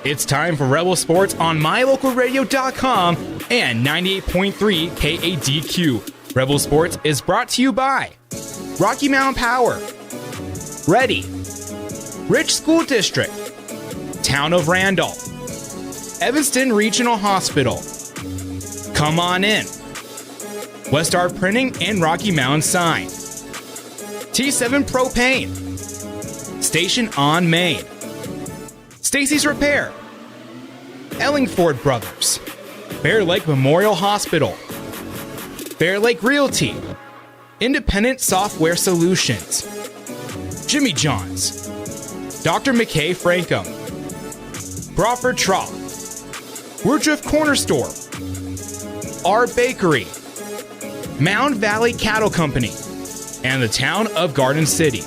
It's time for Rebel Sports on MyLocalRadio.com and 98.3 KADQ. Rebel Sports is brought to you by Rocky Mountain Power, Ready, Rich School District, Town of Randolph, Evanston Regional Hospital, Come On In, Westar Printing and Rocky Mountain Sign, T7 Propane, Station on Main, Stacy's Repair, Ellingford Brothers, Bear Lake Memorial Hospital, Bear Lake Realty, Independent Software Solutions, Jimmy John's, Dr. McKay Frankum, Crawford Trough, Woodruff Corner Store, Our Bakery, Mound Valley Cattle Company, and the town of Garden City.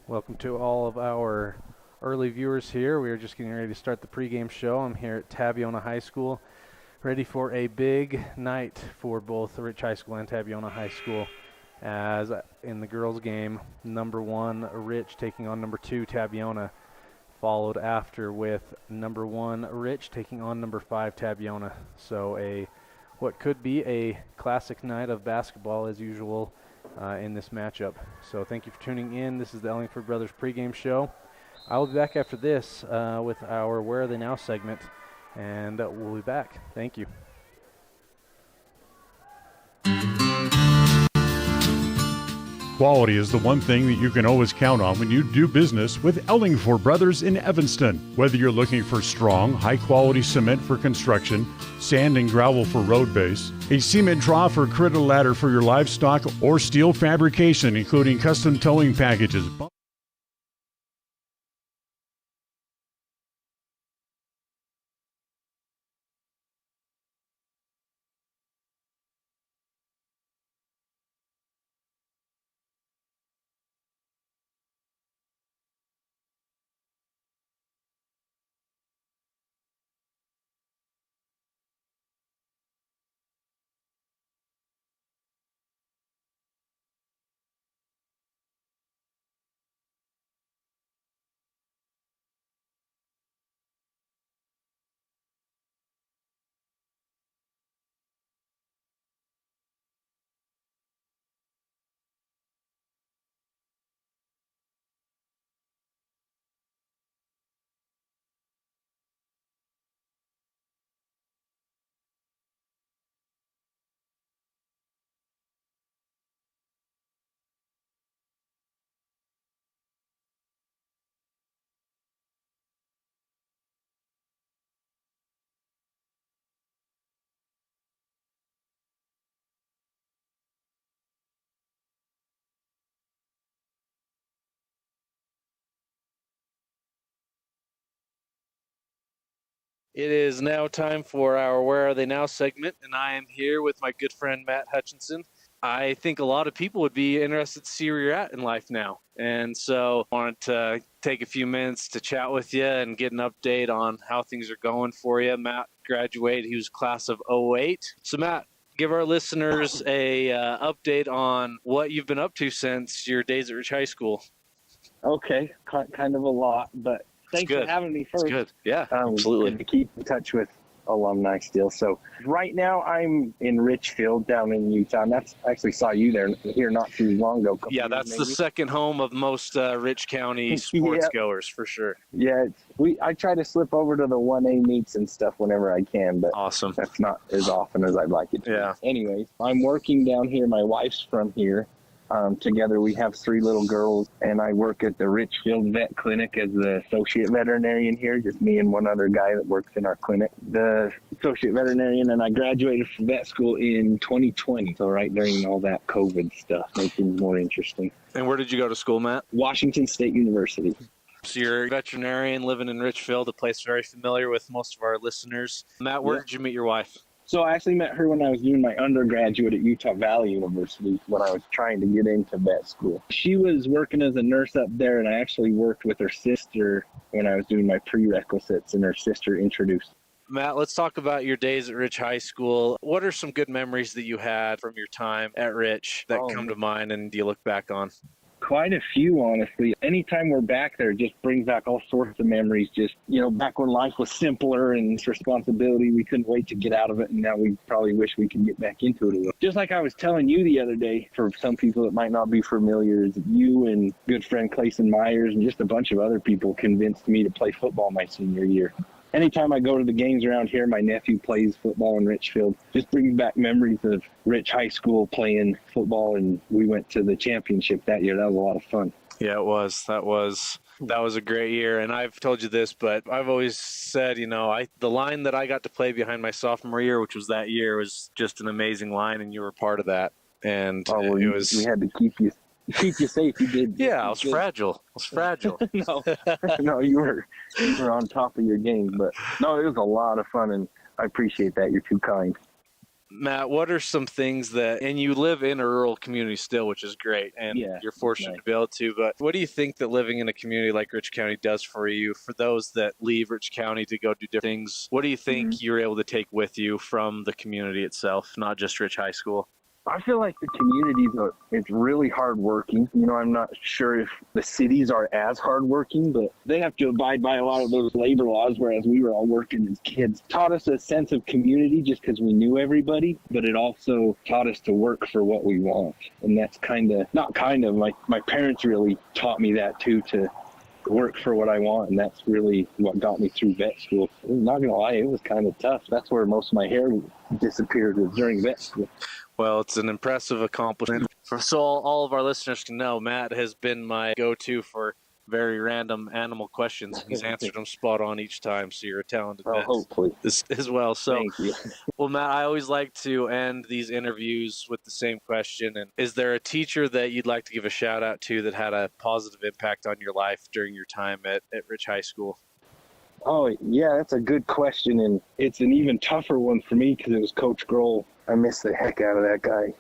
Welcome to all of our early viewers here. We are just getting ready to start the pregame show. I'm here at Tabiona High School, ready for a big night for both Rich High School and Tabiona High School. As in the girls' game, number 1 Rich taking on number 2 Tabiona, followed after with number 1 Rich taking on number 5 Tabiona. So what could be a classic night of basketball as usual in this matchup. So thank you for tuning in. This is the Ellingford Brothers pregame show. I will be back after this with our Where Are They Now segment, and we'll be back. Thank you. Quality is the one thing that you can always count on when you do business with Ellingford Brothers in Evanston. Whether you're looking for strong, high-quality cement for construction, sand and gravel for road base, a cement trough or critter ladder for your livestock, or steel fabrication, including custom towing packages. It is now time for our Where Are They Now segment, and I am here with my good friend Matt Hutchinson. I think a lot of people would be interested to see where you're at in life now, and so I wanted to take a few minutes to chat with you and get an update on how things are going for you. Matt graduated. He was class of '08. So Matt, give our listeners a update on what you've been up to since your days at Rich High School. Okay, kind of a lot, but thanks for having me first. It's good. Yeah, absolutely. Good to keep in touch with alumni still. So right now I'm in Richfield down in Utah, and that's actually saw you here not too long ago. Yeah, that's the second home of most Rich County sports goers for sure. Yeah, I try to slip over to the 1A meets and stuff whenever I can, but awesome. That's not as often as I'd like it to. Yeah. Anyways, I'm working down here. My wife's from here. Together we have 3 little girls, and I work at the Richfield Vet Clinic as the associate veterinarian here, just me and one other guy that works in our clinic, the associate veterinarian, and I graduated from vet school in 2020, so right during all that COVID stuff, made things more interesting. And where did you go to school, Matt? Washington State University. So you're a veterinarian living in Richfield, a place very familiar with most of our listeners. Matt, where did you meet your wife? So I actually met her when I was doing my undergraduate at Utah Valley University when I was trying to get into vet school. She was working as a nurse up there, and I actually worked with her sister when I was doing my prerequisites, and her sister introduced. Matt, let's talk about your days at Rich High School. What are some good memories that you had from your time at Rich that come to mind and you look back on? Quite a few, honestly. Anytime we're back there, it just brings back all sorts of memories. Just, back when life was simpler and responsibility, we couldn't wait to get out of it. And now we probably wish we could get back into it a little. Just like I was telling you the other day, for some people that might not be familiar, is you and good friend Clayson Myers and just a bunch of other people convinced me to play football my senior year. Anytime I go to the games around here, my nephew plays football in Richfield. Just brings back memories of Rich High School playing football, and we went to the championship that year. That was a lot of fun. Yeah, it was. That was a great year. And I've told you this, but I've always said, the line that I got to play behind my sophomore year, which was that year, was just an amazing line, and you were part of that. And it was. We had to keep you safe. You did. Yeah, I was fragile. No, you were on top of your game. But no, it was a lot of fun, and I appreciate that. You're too kind. Matt, what are some things and you live in a rural community still, which is great, and you're fortunate to be able to, but what do you think that living in a community like Rich County does for you? For those that leave Rich County to go do different things, what do you think you're able to take with you from the community itself, not just Rich High School? I feel like the community, it's really hardworking. I'm not sure if the cities are as hardworking, but they have to abide by a lot of those labor laws, whereas we were all working as kids. Taught us a sense of community just because we knew everybody, but it also taught us to work for what we want. And that's my parents really taught me that too, to work for what I want, and that's really what got me through vet school. I'm not gonna lie, it was kind of tough. That's where most of my hair disappeared, was during vet school. Well, it's an impressive accomplishment. So all of our listeners can know, Matt has been my go-to for very random animal questions. He's answered them spot on each time, so you're a talented vet hopefully as well. So, thank you. Well, Matt, I always like to end these interviews with the same question. And is there a teacher that you'd like to give a shout out to that had a positive impact on your life during your time at Rich High School? Oh, yeah, that's a good question, and it's an even tougher one for me because it was Coach Grohl. I miss the heck out of that guy,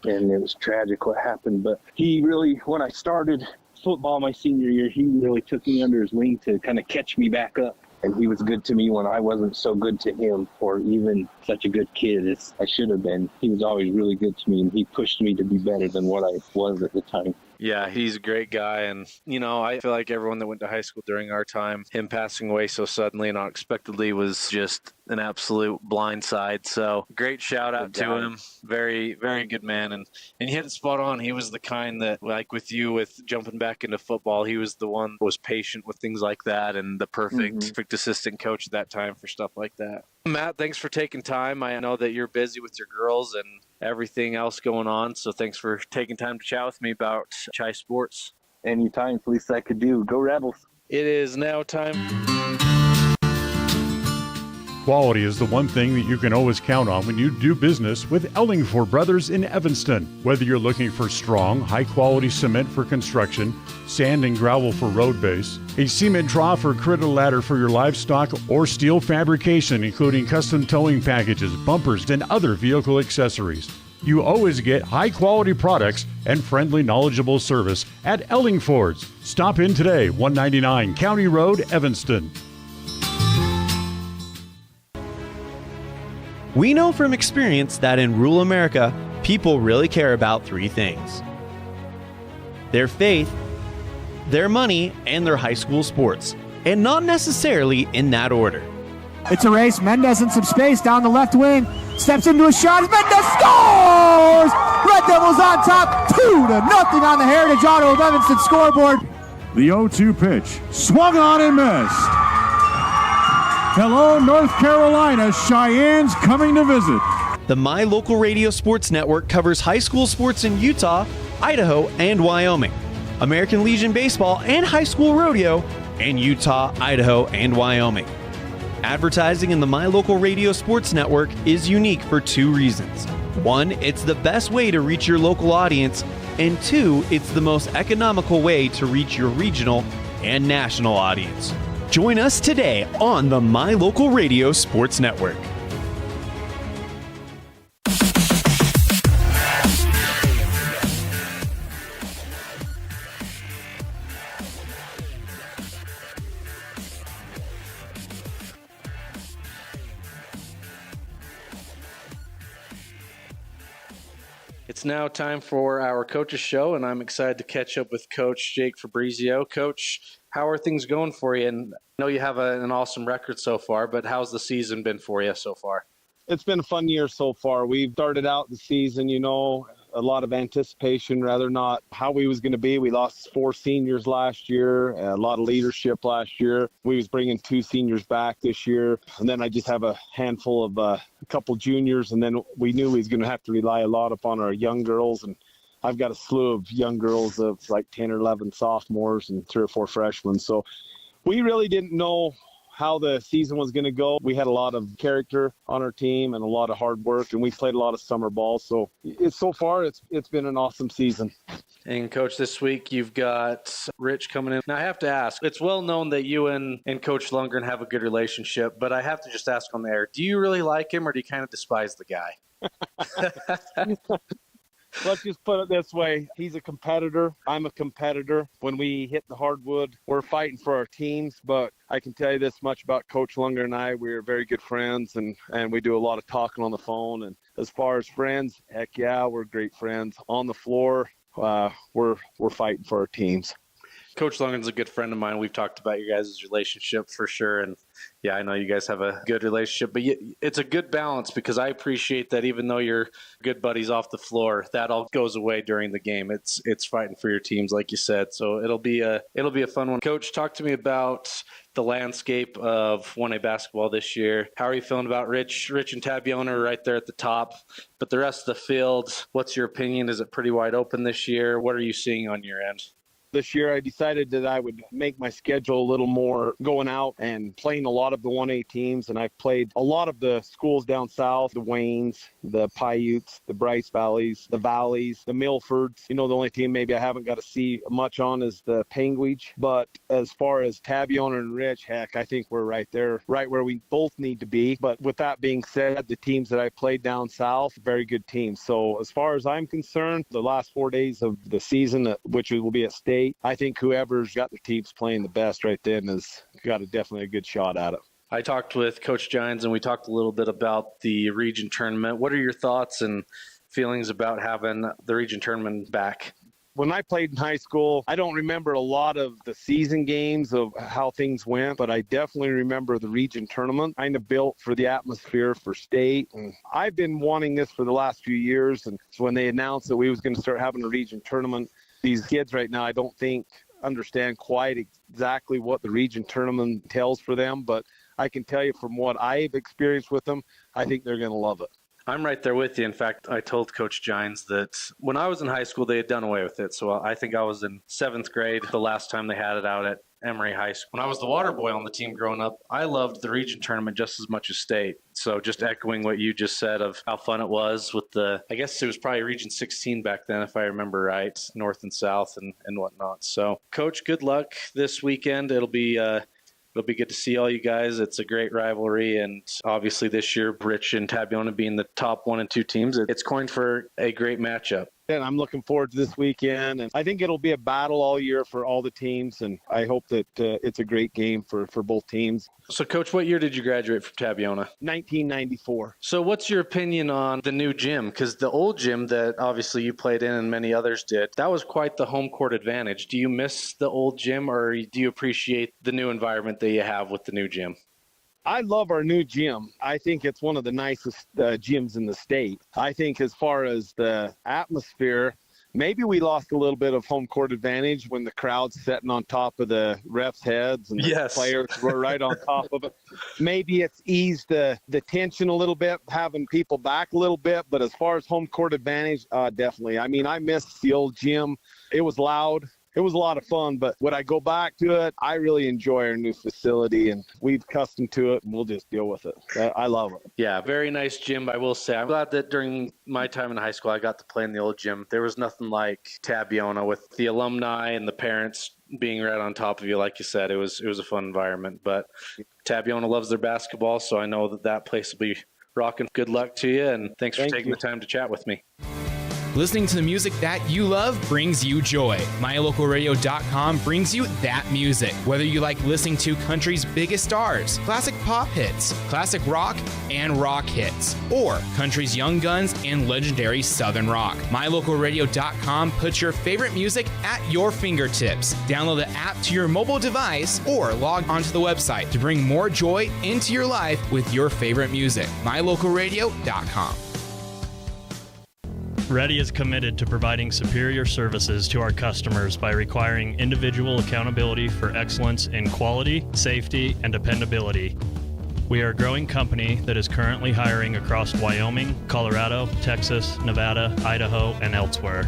and it was tragic what happened. But he really, when I started football my senior year, he really took me under his wing to kind of catch me back up. And he was good to me when I wasn't so good to him, or even such a good kid as I should have been. He was always really good to me, and he pushed me to be better than what I was at the time. Yeah, he's a great guy. And, I feel like everyone that went to high school during our time, him passing away so suddenly and unexpectedly was just an absolute blindside. So great shout out to him. Very, very good man. And he hit it spot on. He was the kind that, like with you, with jumping back into football, he was the one that was patient with things like that and the perfect assistant coach at that time for stuff like that. Matt, thanks for taking time. I know that you're busy with your girls and everything else going on, so thanks for taking time to chat with me about Chai Sports. Anytime, it's the least I could do. Go Rebels. It is now time. Quality is the one thing that you can always count on when you do business with Ellingford Brothers in Evanston. Whether you're looking for strong, high-quality cement for construction, sand and gravel for road base, a cement trough or critter ladder for your livestock, or steel fabrication, including custom towing packages, bumpers, and other vehicle accessories, you always get high-quality products and friendly, knowledgeable service at Ellingford's. Stop in today, 199 County Road, Evanston. We know from experience that in rural America, people really care about three things: their faith, their money, and their high school sports, and not necessarily in that order. It's a race. Mendez in some space down the left wing. Steps into a shot. Mendez scores! Red Devils on top, 2-0 on the Heritage Auto of Evanston scoreboard. The 0-2 pitch, swung on and missed. Hello, North Carolina. Cheyenne's coming to visit. The My Local Radio Sports Network covers high school sports in Utah, Idaho, and Wyoming, American Legion Baseball and high school rodeo in Utah, Idaho, and Wyoming. Advertising in the My Local Radio Sports Network is unique for two reasons. One, it's the best way to reach your local audience, and two, it's the most economical way to reach your regional and national audience. Join us today on the My Local Radio Sports Network. It's now time for our coaches show, and I'm excited to catch up with Coach Jake Fabrizio. Coach, how are things going for you? And I know you have an awesome record so far, but how's the season been for you so far? It's been a fun year so far. We've started out the season, a lot of anticipation, rather not how we was going to be. We lost 4 seniors last year, a lot of leadership last year. We was bringing 2 seniors back this year. And then I just have a handful of a couple juniors. And then we knew we was going to have to rely a lot upon our young girls. And I've got a slew of young girls of like 10 or 11 sophomores and 3 or 4 freshmen. So we really didn't know how the season was going to go. We had a lot of character on our team and a lot of hard work, and we played a lot of summer ball. So so far it's been an awesome season. And Coach, this week you've got Rich coming in. Now I have to ask, it's well known that you and Coach Lundgren have a good relationship, but I have to just ask on the air, do you really like him or do you kind of despise the guy? Let's just put it this way. He's a competitor. I'm a competitor. When we hit the hardwood, we're fighting for our teams. But I can tell you this much about Coach Lundgren and I. We're very good friends, and we do a lot of talking on the phone. And as far as friends, heck yeah, we're great friends. On the floor, we're fighting for our teams. Coach Lundgren's a good friend of mine. We've talked about your guys' relationship for sure. And yeah, I know you guys have a good relationship, but it's a good balance because I appreciate that even though you're good buddies off the floor, that all goes away during the game. It's fighting for your teams, like you said. So it'll be a fun one. Coach, talk to me about the landscape of 1A basketball this year. How are you feeling about Rich and Tabiona are right there at the top, but the rest of the field, what's your opinion? Is it pretty wide open this year? What are you seeing on your end? This year, I decided that I would make my schedule a little more going out and playing a lot of the 1A teams. And I've played a lot of the schools down south, the Waynes, the Paiutes, the Bryce Valleys, the Milfords. The only team maybe I haven't got to see much on is the Penguins. But as far as Tabiona and Rich, heck, I think we're right there, right where we both need to be. But with that being said, the teams that I played down south, very good teams. So as far as I'm concerned, the last 4 days of the season, which will be at state, I think whoever's got the teams playing the best right then has got definitely a good shot at it. I talked with Coach Gines and we talked a little bit about the region tournament. What are your thoughts and feelings about having the region tournament back? When I played in high school, I don't remember a lot of the season games of how things went, but I definitely remember the region tournament. Kind of built for the atmosphere for state. And I've been wanting this for the last few years. And so when they announced that we was going to start having a region tournament, these kids right now, I don't think understand quite exactly what the region tournament entails for them, but I can tell you from what I've experienced with them, I think they're going to love it. I'm right there with you. In fact, I told Coach Gines that when I was in high school, they had done away with it. So I think I was in 7th grade the last time they had it out at Emory High School. When I was the water boy on the team growing up, I loved the region tournament just as much as state. So just echoing what you just said of how fun it was with I guess it was probably Region 16 back then, if I remember right, North and South and whatnot. So, Coach, good luck this weekend. It'll be good to see all you guys. It's a great rivalry, and obviously this year, Rich and Tabiona being the top 1 and 2 teams, it's coined for a great matchup. And I'm looking forward to this weekend, and I think it'll be a battle all year for all the teams, and I hope that it's a great game for both teams. So, Coach, what year did you graduate from Tabiona? 1994. So what's your opinion on the new gym? Because the old gym that obviously you played in and many others did, that was quite the home court advantage. Do you miss the old gym, or do you appreciate the new environment that you have with the new gym? I love our new gym. I think it's one of the nicest gyms in the state. I think as far as the atmosphere, maybe we lost a little bit of home court advantage when the crowd's sitting on top of the refs' heads and the players were right on top of it. Maybe it's eased the tension a little bit, having people back a little bit. But as far as home court advantage, definitely. I mean, I miss the old gym. It was loud. It was a lot of fun, but when I go back to it, I really enjoy our new facility, and we've accustomed to it, and we'll just deal with it. I love it. Yeah, very nice gym, I will say. I'm glad that during my time in high school, I got to play in the old gym. There was nothing like Tabiona with the alumni and the parents being right on top of you. Like you said, it was a fun environment. But Tabiona loves their basketball, so I know that place will be rocking. Good luck to you, and thanks for taking the time to chat with me. Listening to the music that you love brings you joy. MyLocalRadio.com brings you that music. Whether you like listening to country's biggest stars, classic pop hits, classic rock, and rock hits, or country's young guns and legendary southern rock. MyLocalRadio.com puts your favorite music at your fingertips. Download the app to your mobile device or log onto the website to bring more joy into your life with your favorite music. MyLocalRadio.com. Ready is committed to providing superior services to our customers by requiring individual accountability for excellence in quality, safety, and dependability. We are a growing company that is currently hiring across Wyoming, Colorado, Texas, Nevada, Idaho, and elsewhere.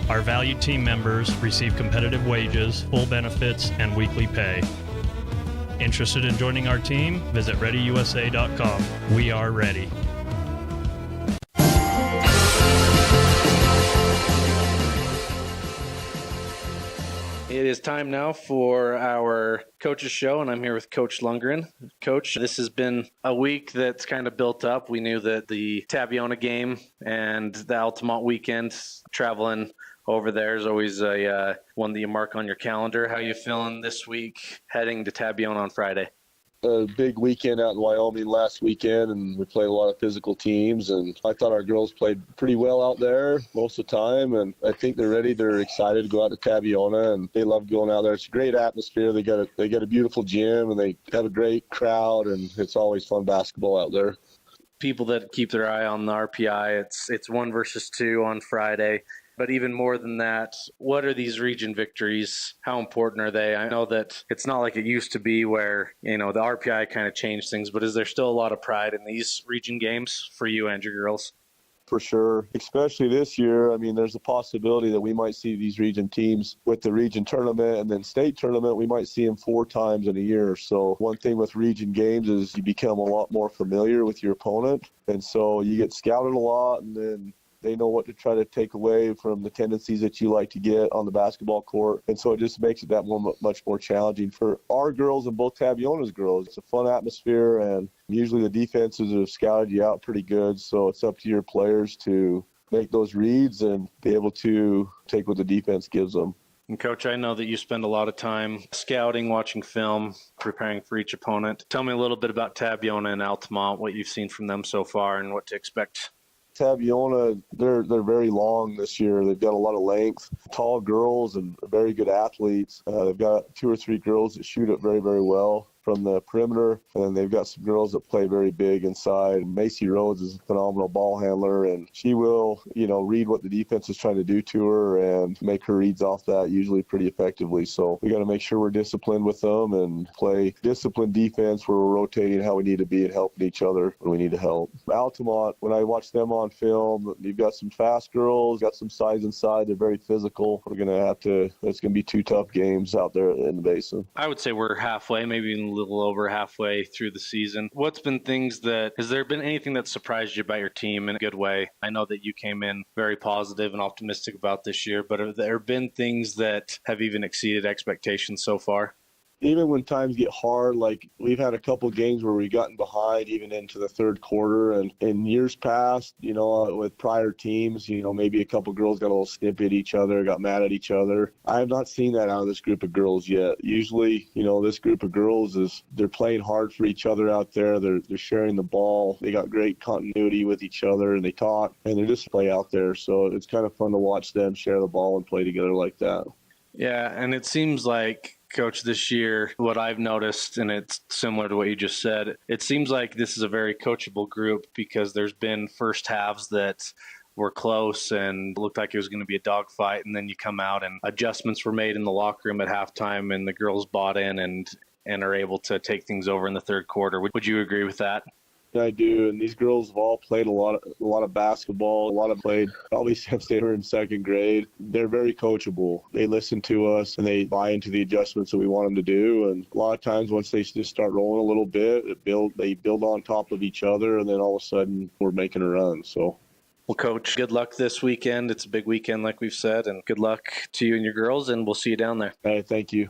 Our valued team members receive competitive wages, full benefits, and weekly pay. Interested in joining our team? Visit ReadyUSA.com. We are ready. It is time now for our coaches show, and I'm here with Coach Lundgren. Coach, this has been a week that's kind of built up. We knew that the Tabiona game and the Altamont weekend, traveling over there is always a one that you mark on your calendar. How are you feeling this week heading to Tabiona on Friday? A big weekend out in Wyoming last weekend, and we played a lot of physical teams, and I thought our girls played pretty well out there most of the time, and I think they're ready. They're excited to go out to Tabiona, and they love going out there. It's a great atmosphere. They got a beautiful gym, and they have a great crowd, and it's always fun basketball out there. People that keep their eye on the RPI, it's 1 versus 2 on Friday. But even more than that, what are these region victories? How important are they? I know that it's not like it used to be where, the RPI kind of changed things, but is there still a lot of pride in these region games for you and your girls? For sure, especially this year. I mean, there's a possibility that we might see these region teams with the region tournament and then state tournament. We might see them 4 times in a year. So one thing with region games is you become a lot more familiar with your opponent. And so you get scouted a lot, and then they know what to try to take away from the tendencies that you like to get on the basketball court. And so it just makes it that much more challenging for our girls and both Tabiona's girls. It's a fun atmosphere, and usually the defenses have scouted you out pretty good. So it's up to your players to make those reads and be able to take what the defense gives them. And Coach, I know that you spend a lot of time scouting, watching film, preparing for each opponent. Tell me a little bit about Tabiona and Altamont, what you've seen from them so far and what to expect. Tabiona, they're very long this year. They've got a lot of length, tall girls, and very good athletes. They've got 2 or 3 girls that shoot it very, very well from the perimeter, and then they've got some girls that play very big inside. Macy Rhodes is a phenomenal ball handler, and she will, read what the defense is trying to do to her and make her reads off that usually pretty effectively. So we got to make sure we're disciplined with them and play disciplined defense where we're rotating how we need to be and helping each other when we need to help. Altamont, when I watch them on film, you've got some fast girls, got some size inside. They're very physical. It's going to be 2 tough games out there in the basin. I would say we're halfway, maybe even a little over halfway through the season. Has there been anything that surprised you about your team in a good way? I know that you came in very positive and optimistic about this year, but have there been things that have even exceeded expectations so far? Even when times get hard, like we've had a couple games where we've gotten behind even into the third quarter. And in years past, with prior teams, maybe a couple girls got a little snippy at each other, got mad at each other. I have not seen that out of this group of girls yet. Usually, this group of girls they're playing hard for each other out there. They're sharing the ball. They got great continuity with each other, and they talk, and they just play out there. So it's kind of fun to watch them share the ball and play together like that. Yeah, and it seems like, Coach, this year, what I've noticed, and it's similar to what you just said, it seems like this is a very coachable group because there's been first halves that were close and looked like it was going to be a dogfight, and then you come out and adjustments were made in the locker room at halftime, and the girls bought in and are able to take things over in the third quarter. Would you agree with that? I do, and these girls have all played a lot of basketball. A lot of played probably since they were in second grade. They're very coachable. They listen to us, and they buy into the adjustments that we want them to do. And a lot of times, once they just start rolling a little bit, they build on top of each other, and then all of a sudden, we're making a run. So. Well, Coach, good luck this weekend. It's a big weekend, like we've said, and good luck to you and your girls, and we'll see you down there. All right, thank you.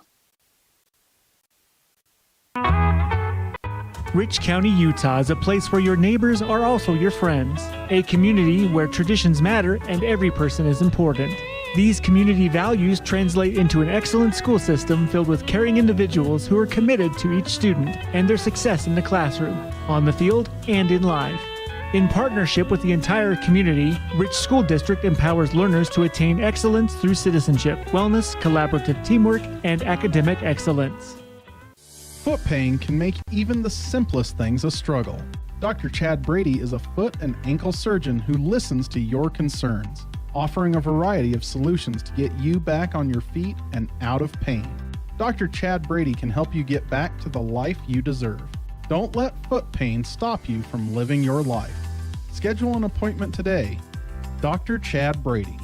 Rich County, Utah is a place where your neighbors are also your friends. A community where traditions matter and every person is important. These community values translate into an excellent school system filled with caring individuals who are committed to each student and their success in the classroom, on the field, and in life. In partnership with the entire community, Rich School District empowers learners to attain excellence through citizenship, wellness, collaborative teamwork, and academic excellence. Foot pain can make even the simplest things a struggle. Dr. Chad Brady is a foot and ankle surgeon who listens to your concerns, offering a variety of solutions to get you back on your feet and out of pain. Dr. Chad Brady can help you get back to the life you deserve. Don't let foot pain stop you from living your life. Schedule an appointment today. Dr. Chad Brady,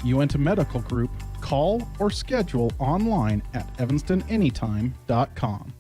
Uinta Medical Group. Call or schedule online at evanstonanytime.com.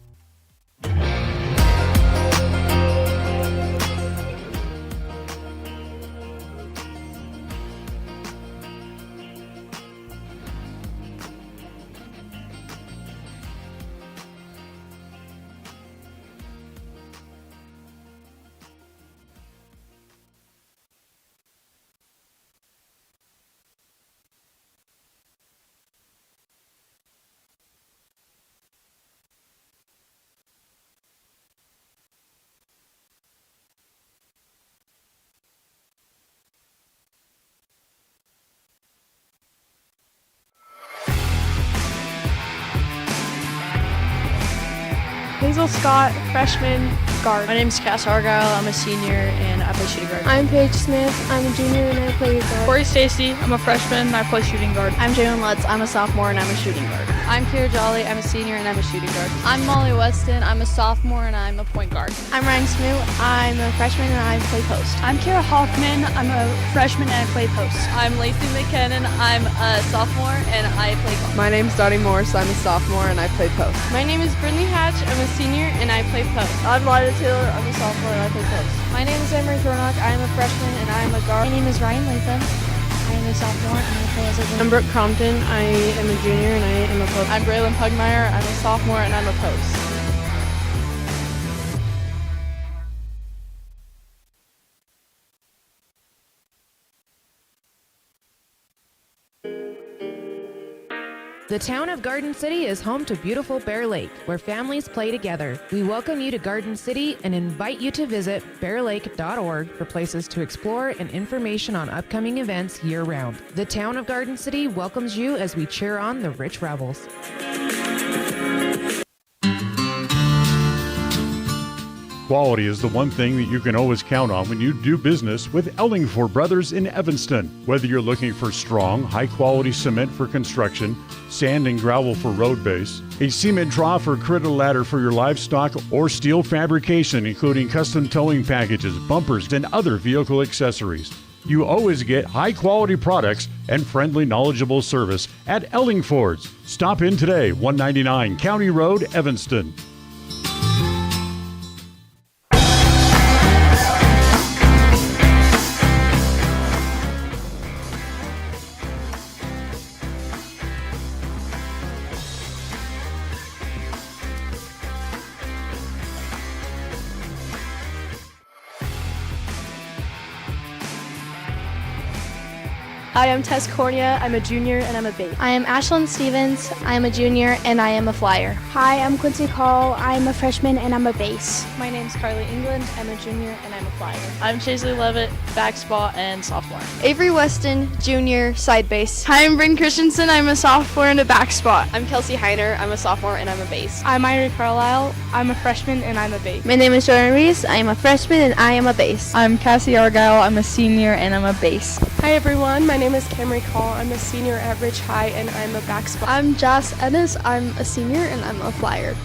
Hazel Scott, freshman, guard. My name is Cass Argyle. I'm a senior and I play shooting guard. I'm Paige Smith. I'm a junior and I play guard. Corey Stacy. I'm a freshman and I play shooting guard. I'm Jalen Lutz. I'm a sophomore and I'm a shooting guard. I'm Kira Jolly. I'm a senior and I'm a shooting guard. I'm Molly Weston. I'm a sophomore and I'm a point guard. I'm Ryan Smoot. I'm a freshman and I play post. I'm Kara Hoffman. I'm a freshman and I play post. I'm Lacey McKinnon. I'm a sophomore and I play guard. My name's Dottie Morris. I'm a sophomore and I play post. My name is Brindley Hatch. I'm a senior and I play post. I'm Lila Taylor. I'm a sophomore and I play post. My name is Emery Thornock. I am a freshman and I am a guard. My name is Ryan Latham. I am a sophomore and I play as a guard. I'm Brooke Crompton. I am a junior and I am a post. I'm Braylon Pugmire. I'm a sophomore and I'm a post. The town of Garden City is home to beautiful Bear Lake, where families play together. We welcome you to Garden City and invite you to visit bearlake.org for places to explore and information on upcoming events year-round. The town of Garden City welcomes you as we cheer on the Rich Rebels. Quality is the one thing that you can always count on when you do business with Ellingford Brothers in Evanston. Whether you're looking for strong, high-quality cement for construction, sand and gravel for road base, a cement trough or critter ladder for your livestock, or steel fabrication, including custom towing packages, bumpers, and other vehicle accessories, you always get high-quality products and friendly, knowledgeable service at Ellingford's. Stop in today, 199 County Road, Evanston. Hi, I'm Tess Cornea. I'm a junior and I'm a base. I am Ashlyn Stevens. I am a junior and I am a flyer. Hi, I'm Quincy Call. I'm a freshman and I'm a base. My name's Carly England. I'm a junior and I'm a flyer. I'm Chaisley Levitt, back spot and sophomore. Avery Weston, junior, side base. Hi, I'm Bryn Christensen. I'm a sophomore and a back spot. I'm Kelsey Heiner. I'm a sophomore and I'm a base. I'm Myra Carlisle. I'm a freshman and I'm a base. My name is Jordan Reese. I am a freshman and I am a base. I'm Cassie Argyle. I'm a senior and I'm a base. Hi everyone, my name is Camry Call. I'm a senior at Ridge High and I'm a back spot. I'm Joss Ennis. I'm a senior and I'm a flyer.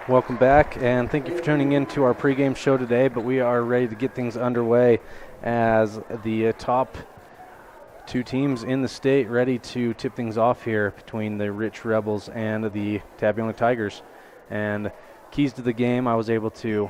Welcome back, and thank you for tuning in to our pregame show today, but we are ready to get things underway as the top two teams in the state ready to tip things off here between the Rich Rebels and the Tabiona Tigers. And keys to the game, I was able to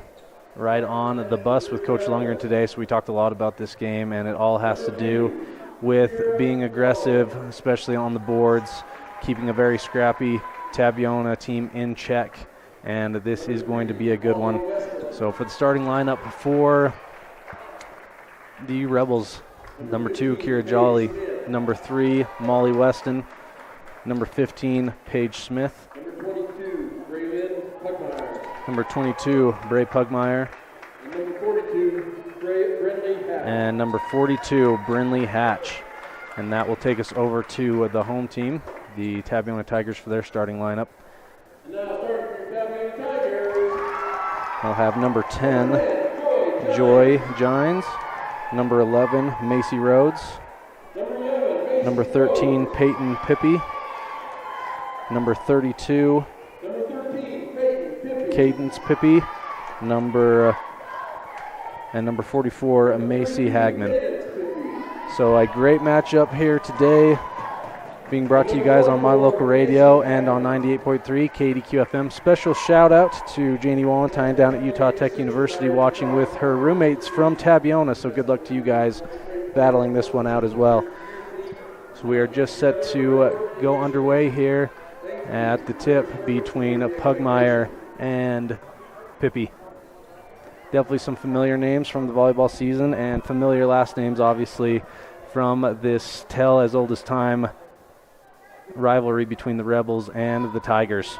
ride on the bus with Coach Lundgren today, so we talked a lot about this game, and it all has to do with being aggressive, especially on the boards, keeping a very scrappy Tabiona team in check, and this is going to be a good one. So for the starting lineup for the Rebels, number 2, Kira Jolly, number 3, Molly Weston, number 15, Paige Smith, number 22, Bray Pugmire, and number 42, Brinley Hatch. And that will take us over to the home team, the Tabiona Tigers, for their starting lineup. I'll have number 10, Joy Gines, number 11, Macy Rhodes, number 13, Peyton Pippi, number 32, Cadence Pippi, number 44, Macy Hagman. So a great matchup here today, being brought to you guys on my local radio and on 98.3 KDQ-FM. Special shout out to Janie Walentine down at Utah Tech University watching with her roommates from Tabiona. So good luck to you guys battling this one out as well. So we are just set to go underway here at the tip between Pugmire and Pippi. Definitely some familiar names from the volleyball season and familiar last names, obviously, from this tell as old as time rivalry between the Rebels and the Tigers.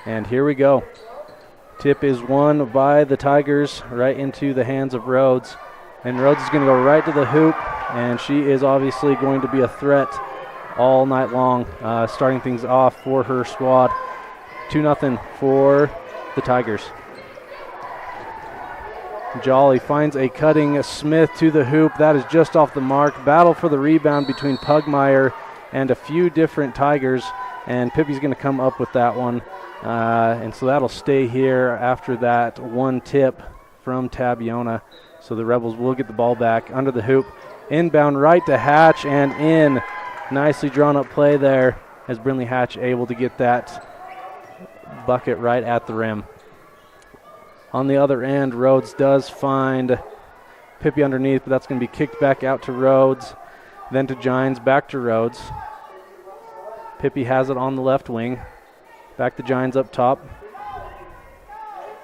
And here we go. Tip is won by the Tigers right into the hands of Rhodes. And Rhodes is going to go right to the hoop, and she is obviously going to be a threat all night long, starting things off for her squad. 2-0 for the Tigers. Jolly finds a cutting Smith to the hoop. That is just off the mark. Battle for the rebound between Pugmire and a few different Tigers, and Pippi's going to come up with that one. And so that'll stay here after that one tip from Tabiona. So the Rebels will get the ball back under the hoop. Inbound right to Hatch and in. Nicely drawn up play there as Brinley Hatch able to get that bucket right at the rim. On the other end, Rhodes does find Pippi underneath, but that's going to be kicked back out to Rhodes, then to Gines, back to Rhodes. Pippi has it on the left wing. Back to Gines up top.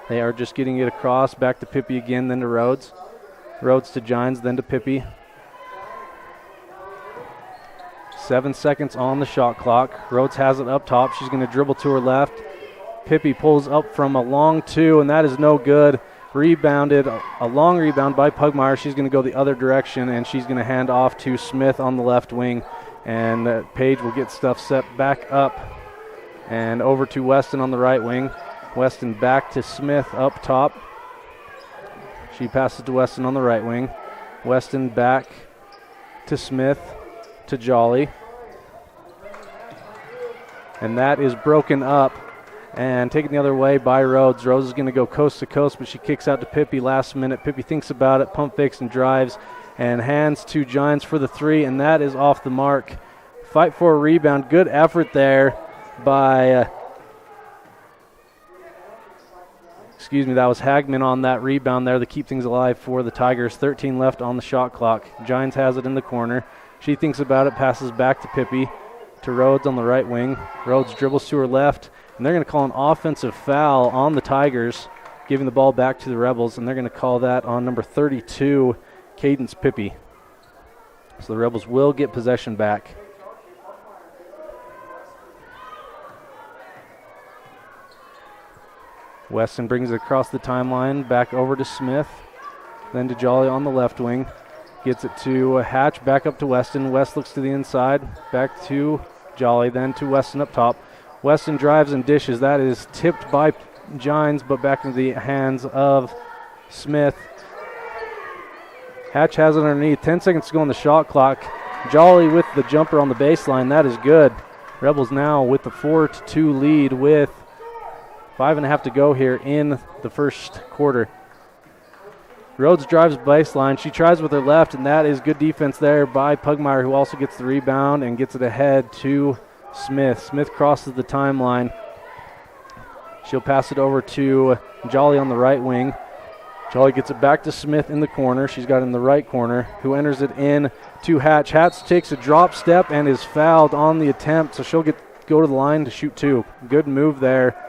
They are just getting it across, back to Pippi again, then to Rhodes. Rhodes to Gines, then to Pippi. 7 seconds on the shot clock. Rhodes has it up top. She's going to dribble to her left. Pippi pulls up from a long 2, and that is no good. Rebounded, a long rebound by Pugmire. She's going to go the other direction, and she's going to hand off to Smith on the left wing. And Paige will get stuff set back up and over to Weston on the right wing. Weston back to Smith up top. She passes to Weston on the right wing. Weston back to Smith to Jolly. And that is broken up and taken the other way by Rhodes. Rhodes is going to go coast to coast, but she kicks out to Pippi last minute. Pippi thinks about it, pump fakes and drives, and hands to Gines for the 3, and that is off the mark. Fight for a rebound. Good effort there by, that was Hagman on that rebound there to keep things alive for the Tigers. 13 left on the shot clock. Gines has it in the corner. She thinks about it, passes back to Pippi, to Rhodes on the right wing. Rhodes dribbles to her left, and they're going to call an offensive foul on the Tigers, giving the ball back to the Rebels, and they're going to call that on number 32, Cadence Pippi. So the Rebels will get possession back. Weston brings it across the timeline, back over to Smith, then to Jolly on the left wing. Gets it to Hatch, back up to Weston. West looks to the inside, back to Jolly, then to Weston up top. Weston drives and dishes. That is tipped by Gines, but back into the hands of Smith. Hatch has it underneath. 10 seconds to go on the shot clock. Jolly with the jumper on the baseline. That is good. Rebels now with the 4-2 lead with 5.5 to go here in the first quarter. Rhodes drives baseline. She tries with her left, and that is good defense there by Pugmire, who also gets the rebound and gets it ahead to Smith. Smith crosses the timeline. She'll pass it over to Jolly on the right wing. Jolly gets it back to Smith in the corner. She's got it in the right corner, who enters it in to Hatch. Hatch takes a drop step and is fouled on the attempt, so she'll go to the line to shoot 2. Good move there.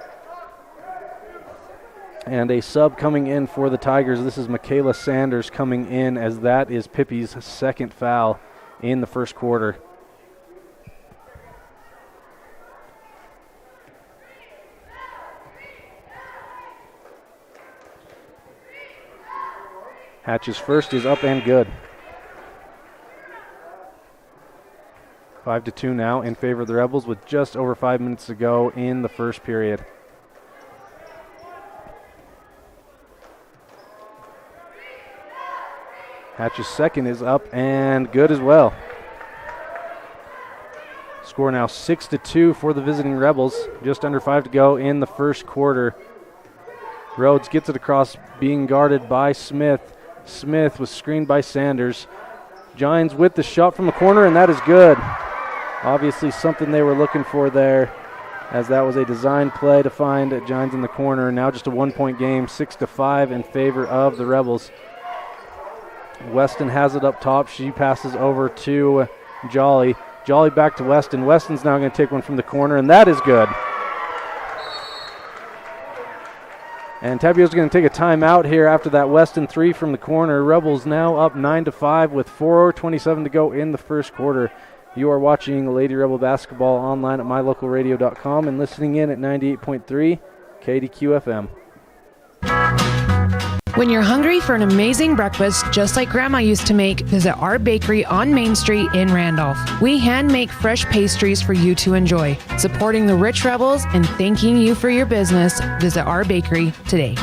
And a sub coming in for the Tigers. This is Michaela Sanders coming in, as that is Pippi's second foul in the first quarter. Hatch's first is up and good. 5-2 now in favor of the Rebels with just over 5 minutes to go in the first period. Hatch's second is up and good as well. Score now 6-2 for the visiting Rebels. Just under 5 to go in the first quarter. Rhodes gets it across, being guarded by Smith. Smith was screened by Sanders. Gines with the shot from the corner, and that is good. Obviously something they were looking for there, as that was a design play to find Gines in the corner. Now just a 1-point game, 6-5 in favor of the Rebels. Weston has it up top. She passes over to Jolly. Jolly back to Weston. Weston's now going to take one from the corner, and that is good. And Tabiona's going to take a timeout here after that Weston 3 from the corner. Rebels now up 9-5 with 4:27 to go in the first quarter. You are watching Lady Rebel Basketball online at mylocalradio.com and listening in at 98.3 KDQ FM. When you're hungry for an amazing breakfast, just like Grandma used to make, visit our bakery on Main Street in Randolph. We hand make fresh pastries for you to enjoy. Supporting the Rich Rebels and thanking you for your business, visit our bakery today.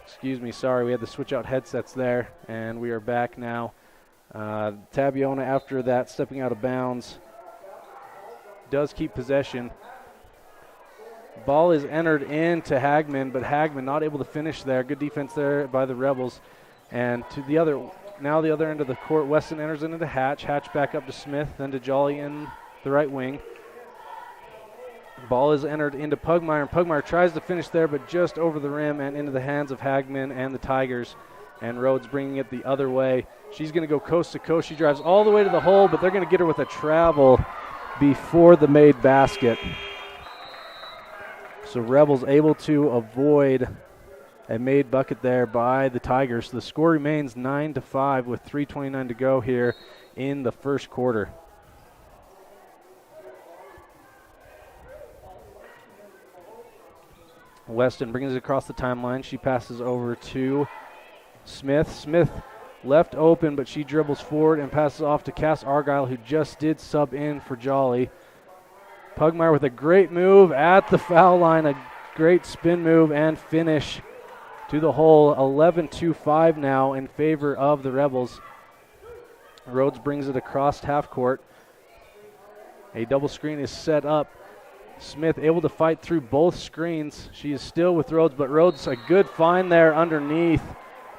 Excuse me, sorry, we had to switch out headsets there, and we are back now. Tabiona, after that, stepping out of bounds, does keep possession. Ball is entered into Hagman, but Hagman not able to finish there. Good defense there by the Rebels. And to the other end of the court, Weston enters into Hatch. Hatch back up to Smith, then to Jolly in the right wing. Ball is entered into Pugmire, and Pugmire tries to finish there, but just over the rim and into the hands of Hagman and the Tigers. And Rhodes bringing it the other way. She's going to go coast to coast. She drives all the way to the hole, but they're going to get her with a travel before the made basket. So Rebels able to avoid a made bucket there by the Tigers. The score remains 9-5 with 3:29 to go here in the first quarter. Weston brings it across the timeline. She passes over to Smith. Smith left open, but she dribbles forward and passes off to Cass Argyle, who just did sub in for Jolly. Pugmire with a great move at the foul line, a great spin move and finish to the hole. 11-5 now in favor of the Rebels. Rhodes brings it across half court. A double screen is set up Smith able to fight through both screens. She is still with Rhodes, but Rhodes, a good find there underneath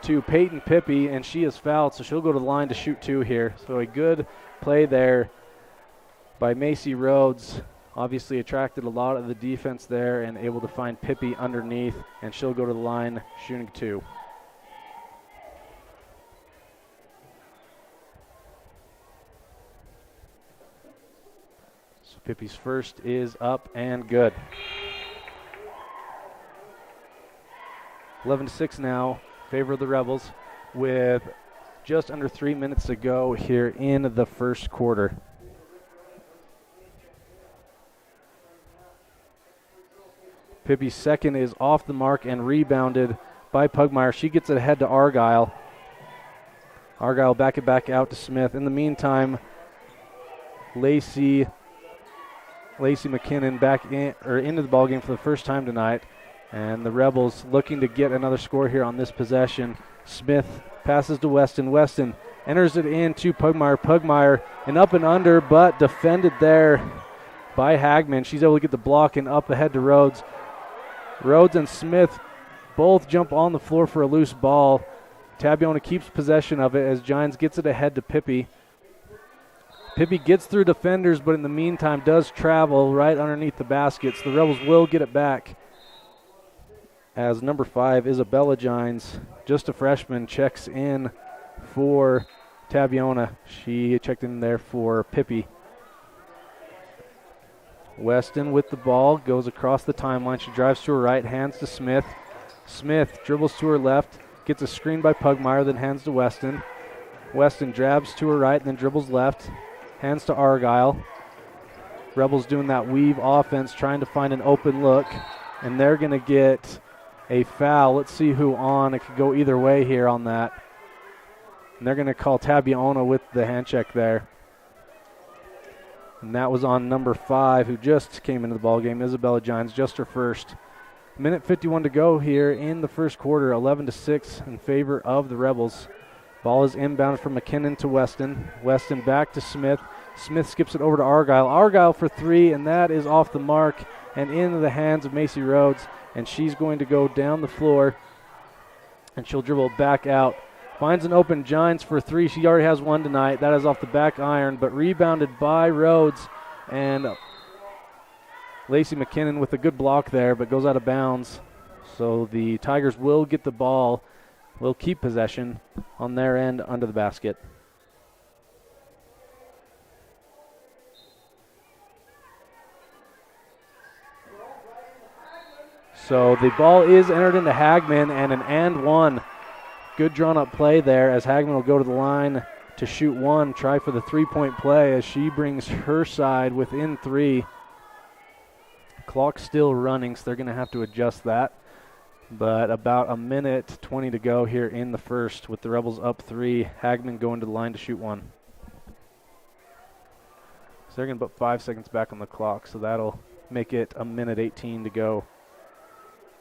to Peyton Pippi, and she is fouled, so she'll go to the line to shoot 2 here. So a good play there by Macy Rhodes. Obviously attracted a lot of the defense there and able to find Pippi underneath, and she'll go to the line shooting 2. So Pippi's first is up and good. 11-6 now, favor of the Rebels with just under 3 minutes to go here in the first quarter. Pippi's second is off the mark and rebounded by Pugmire. She gets it ahead to Argyle. Argyle back it back out to Smith. In the meantime, Lacey McKinnon back in or into the ballgame for the first time tonight. And the Rebels looking to get another score here on this possession. Smith passes to Weston. Weston enters it into Pugmire. Pugmire an up and under, but defended there by Hagman. She's able to get the block and up ahead to Rhodes. Rhodes and Smith both jump on the floor for a loose ball. Tabiona keeps possession of it as Gines gets it ahead to Pippi. Pippi gets through defenders, but in the meantime does travel right underneath the baskets. The Rebels will get it back as number 5, Isabella Gines, just a freshman, checks in for Tabiona. She checked in there for Pippi. Weston with the ball, goes across the timeline. She drives to her right, hands to Smith. Smith dribbles to her left, gets a screen by Pugmire, then hands to Weston. Weston drabs to her right, then dribbles left, hands to Argyle. Rebels doing that weave offense, trying to find an open look, and they're going to get a foul. Let's see who on. It could go either way here on that. And they're going to call Tabiona with the hand check there. And that was on number 5, who just came into the ballgame, Isabella Gines, just her first. Minute 51 to go here in the first quarter, 11-6 in favor of the Rebels. Ball is inbound from McKinnon to Weston. Weston back to Smith. Smith skips it over to Argyle. Argyle for 3, and that is off the mark and into the hands of Macy Rhodes. And she's going to go down the floor, and she'll dribble back out. Finds an open Gines for 3. She already has one tonight. That is off the back iron, but rebounded by Rhodes. And Lacey McKinnon with a good block there, but goes out of bounds. So the Tigers will get the ball, will keep possession on their end under the basket. So the ball is entered into Hagman, and an and one. Good drawn-up play there as Hagman will go to the line to shoot 1, try for the three-point play as she brings her side within 3. Clock still running, so they're going to have to adjust that. But about a minute 20 to go here in the first with the Rebels up 3. Hagman going to the line to shoot 1. So they're going to put 5 seconds back on the clock, so that'll make it a minute 18 to go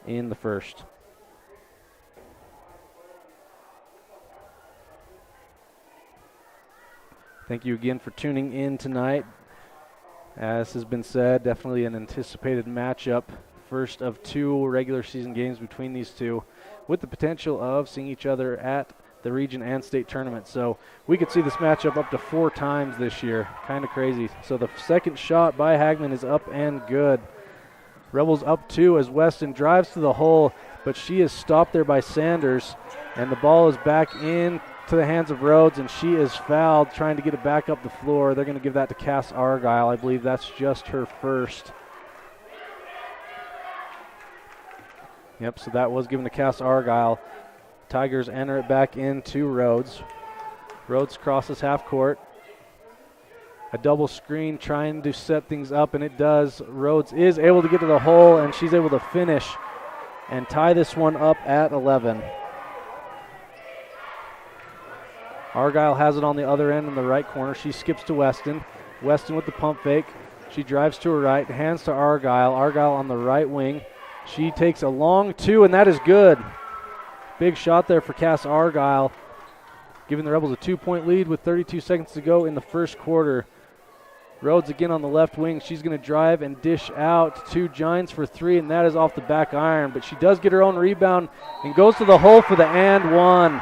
in the first. Thank you again for tuning in tonight. As has been said, definitely an anticipated matchup. First of 2 regular season games between these two, with the potential of seeing each other at the region and state tournament. So we could see this matchup up to 4 times this year. Kind of crazy. So the second shot by Hagman is up and good. Rebels up 2 as Weston drives to the hole, but she is stopped there by Sanders, and the ball is back in to the hands of Rhodes, and she is fouled trying to get it back up the floor. They're going to give that to Cass Argyle. I believe that's just her first. Yep, so that was given to Cass Argyle. Tigers enter it back into Rhodes. Rhodes crosses half court. A double screen trying to set things up, and it does. Rhodes is able to get to the hole, and she's able to finish and tie this one up at 11. Argyle has it on the other end in the right corner. She skips to Weston. Weston with the pump fake. She drives to her right, hands to Argyle. Argyle on the right wing. She takes a long 2, and that is good. Big shot there for Cass Rhodes again on the left wing. She's going to drive and dish out to Gines for 3, and that is off the back iron. But she does get her own rebound and goes to the hole for the and one.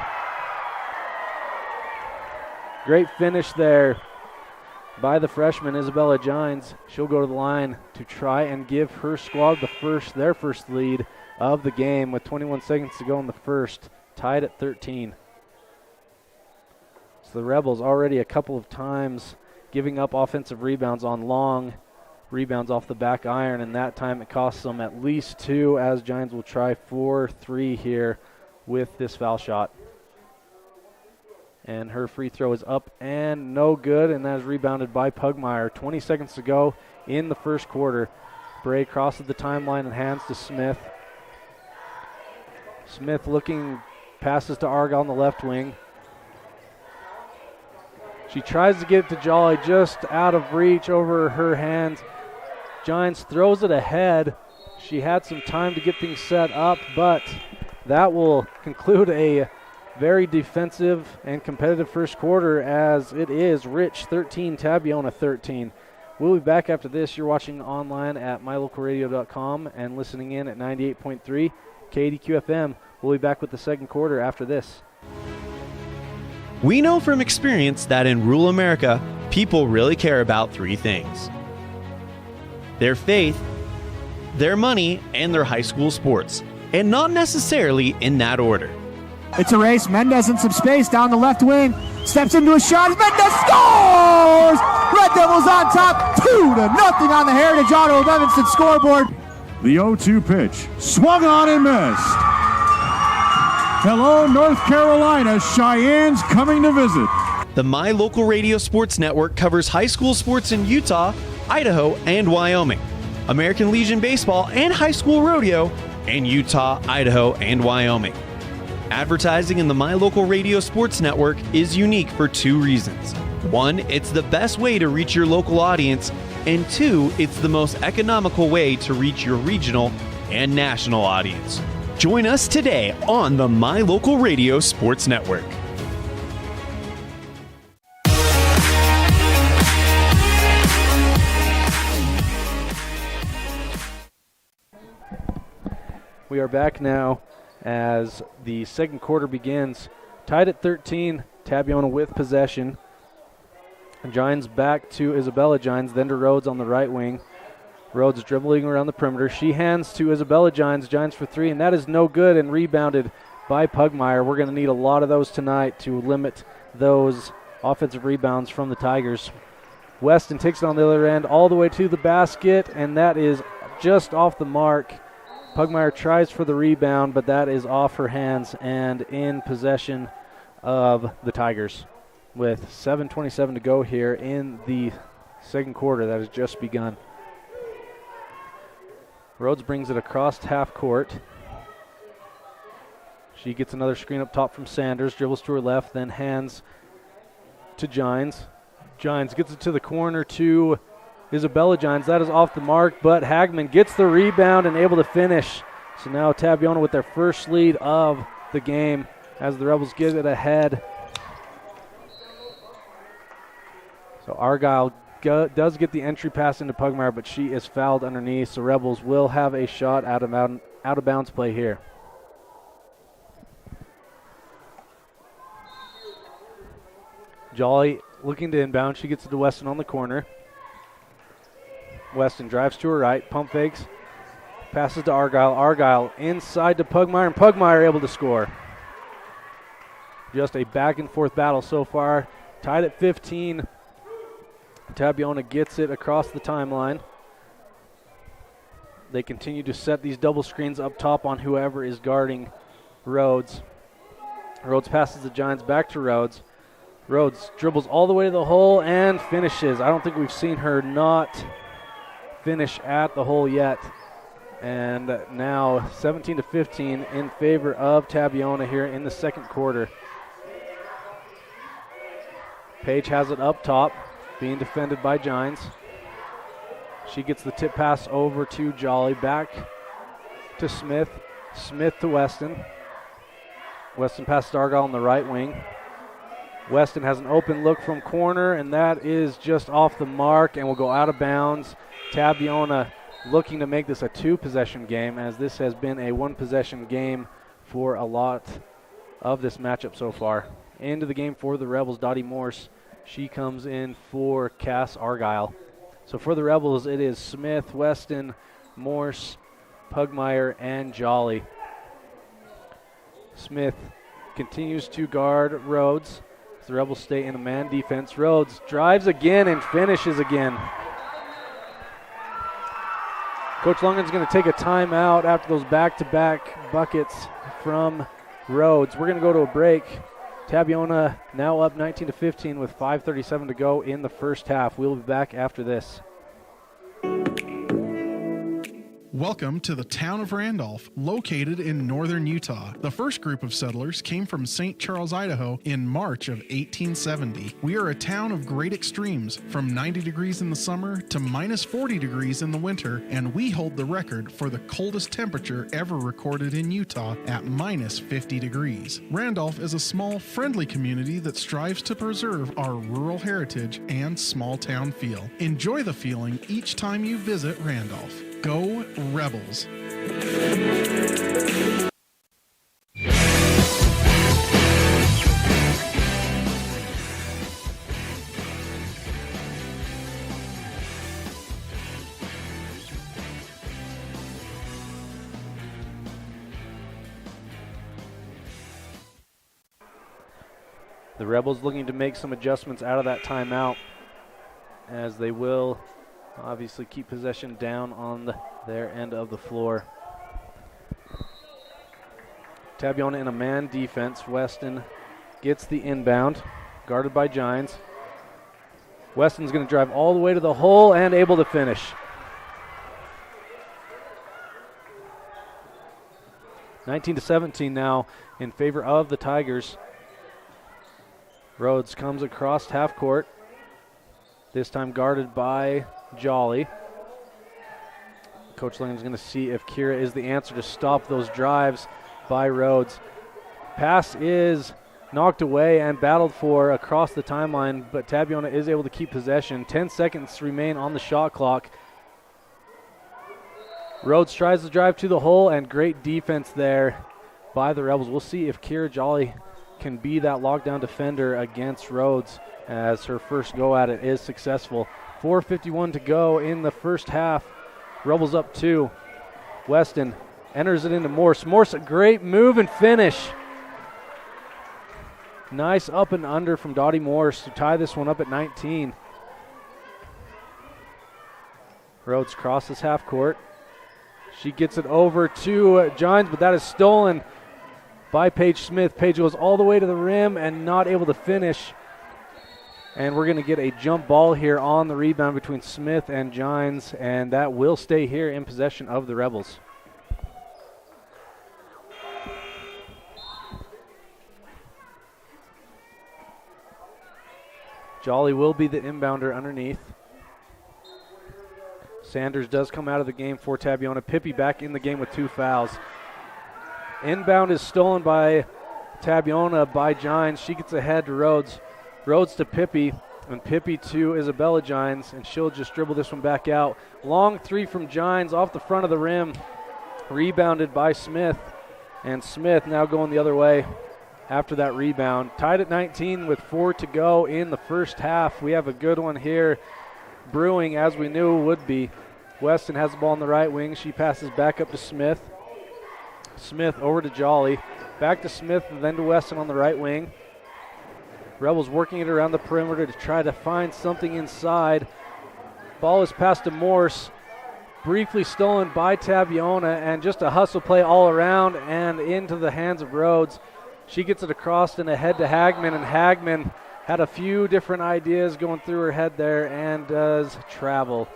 Great finish there by the freshman, Isabella Gines. She'll go to the line to try and give her squad their first lead of the game with 21 seconds to go in the first, tied at 13. So the Rebels already a couple of times giving up offensive rebounds on long rebounds off the back iron, and that time it costs them at least 2 as Gines will try 4-3 here with this foul shot. And her free throw is up and no good, and that is rebounded by Pugmire. 20 seconds to go in the first quarter. Bray crosses the timeline and hands to Smith. Smith looking, passes to Argyle on the left wing. She tries to get it to Jolly, just out of reach over her hands. Gines throws it ahead. She had some time to get things set up, but that will conclude a very defensive and competitive first quarter, as it is Rich 13, Tabiona 13. We'll be back after this. You're watching online at mylocalradio.com and listening in at 98.3 KDQ FM. We'll be back with the second quarter after this. We know from experience that in rural America, people really care about 3 things: their faith, their money, and their high school sports, and not necessarily in that order. It's a race. Mendez in some space down the left wing. Steps into a shot. Mendez scores! Red Devils on top, 2-0 on the Heritage Auto of Evanston scoreboard. The 0-2 pitch. Swung on and missed. Hello, North Carolina. Cheyenne's coming to visit. The My Local Radio Sports Network covers high school sports in Utah, Idaho, and Wyoming, American Legion Baseball and high school rodeo in Utah, Idaho, and Wyoming. Advertising in the My Local Radio Sports Network is unique for 2 reasons. 1, it's the best way to reach your local audience, and 2, it's the most economical way to reach your regional and national audience. Join us today on the My Local Radio Sports Network. We are back now as the second quarter begins. Tied at 13, Tabiona with possession. Gines back to Isabella Gines, then to Rhodes on the right wing. Rhodes dribbling around the perimeter. She hands to Isabella Gines. Gines for 3, and that is no good, and rebounded by Pugmire. We're going to need a lot of those tonight to limit those offensive rebounds from the Tigers. Weston takes it on the other end all the way to the basket, and that is just off the mark. Pugmire tries for the rebound, but that is off her hands and in possession of the Tigers. With 7:27 to go here in the second quarter that has just begun. Rhodes brings it across half court. She gets another screen up top from Sanders, dribbles to her left, then hands to Gines. Gines gets it to the corner to Isabella Gines. That is off the mark, but Hagman gets the rebound and able to finish. So now Tabiona with their first lead of the game as the Rebels get it ahead. So Argyle does get the entry pass into Pugmire, but she is fouled underneath, so Rebels will have a shot out of bounds play here. Jolly looking to inbound. She gets it to Weston on the corner. Weston drives to her right, pump fakes, passes to Argyle. Argyle inside to Pugmire, and Pugmire able to score. Just a back and forth battle so far. Tied at 15. Tabiona gets it across the timeline. They continue to set these double screens up top on whoever is guarding Rhodes. Rhodes passes the Giants back to Rhodes. Rhodes dribbles all the way to the hole and finishes. I don't think we've seen her not finish at the hole yet. And now 17-15 in favor of Tabiona here in the second quarter. Page has it up top, being defended by Gines. She gets the tip pass over to Jolly, back to Smith. Smith to Weston. Weston passes to Argyle on the right wing. Weston has an open look from corner, and that is just off the mark and will go out of bounds. Tabiona looking to make this a 2-possession game, as this has been a 1-possession game for a lot of this matchup so far. Into the game for the Rebels, Dottie Morse. She comes in for Cass Argyle. So for the Rebels, it is Smith, Weston, Morse, Pugmire, and Jolly. Smith continues to guard Rhodes. The Rebels stay in a man defense. Rhodes drives again and finishes again. Coach Lungen's going to take a timeout after those back-to-back buckets from Rhodes. We're going to go to a break. Tabiona now up 19-15 with 5:37 to go in the first half. We'll be back after this. Welcome to the town of Randolph, located in northern Utah. The first group of settlers came from St. Charles, Idaho in March of 1870. We are a town of great extremes, from 90 degrees in the summer to minus 40 degrees in the winter, and we hold the record for the coldest temperature ever recorded in Utah at minus 50 degrees. Randolph is a small, friendly community that strives to preserve our rural heritage and small town feel. Enjoy the feeling each time you visit Randolph. Go Rebels! The Rebels looking to make some adjustments out of that timeout, as they will obviously keep possession down on their end of the floor. Tabiona in a man defense. Weston gets the inbound, guarded by Gines. Weston's going to drive all the way to the hole and able to finish. 19-17 now in favor of the Tigers. Rhodes comes across half court, this time guarded by Jolly. Coach Lincoln's going to see if Kira is the answer to stop those drives by Rhodes. Pass is knocked away and battled for across the timeline, but Tabiona is able to keep possession. 10 seconds remain on the shot clock. Rhodes tries to drive to the hole, and great defense there by the Rebels. We'll see if Kira Jolly can be that lockdown defender against Rhodes, as her first go at it is successful. 4:51 to go in the first half. Rebels up 2. Weston enters it into Morse. Morse, a great move and finish. Nice up and under from Dottie Morse to tie this one up at 19. Rhodes crosses half court. She gets it over to Gines, but that is stolen by Paige Smith. Paige goes all the way to the rim and not able to finish. And we're going to get a jump ball here on the rebound between Smith and Gines, and that will stay here in possession of the Rebels. Jolly will be the inbounder underneath. Sanders does come out of the game for Tabiona. Pippi back in the game with 2 fouls. Inbound is stolen by Tabiona by Gines. She gets ahead to Rhodes. Rhodes to Pippi, and Pippi to Isabella Gines, and she'll just dribble this one back out. Long 3 from Gines off the front of the rim. Rebounded by Smith, and Smith now going the other way after that rebound. Tied at 19 with 4 to go in the first half. We have a good one here brewing, as we knew it would be. Weston has the ball on the right wing. She passes back up to Smith. Smith over to Jolly. Back to Smith and then to Weston on the right wing. Rebels working it around the perimeter to try to find something inside. Ball is passed to Morse. Briefly stolen by Tabiona, and just a hustle play all around and into the hands of Rhodes. She gets it across and ahead to Hagman, and Hagman had a few different ideas going through her head there and does travel.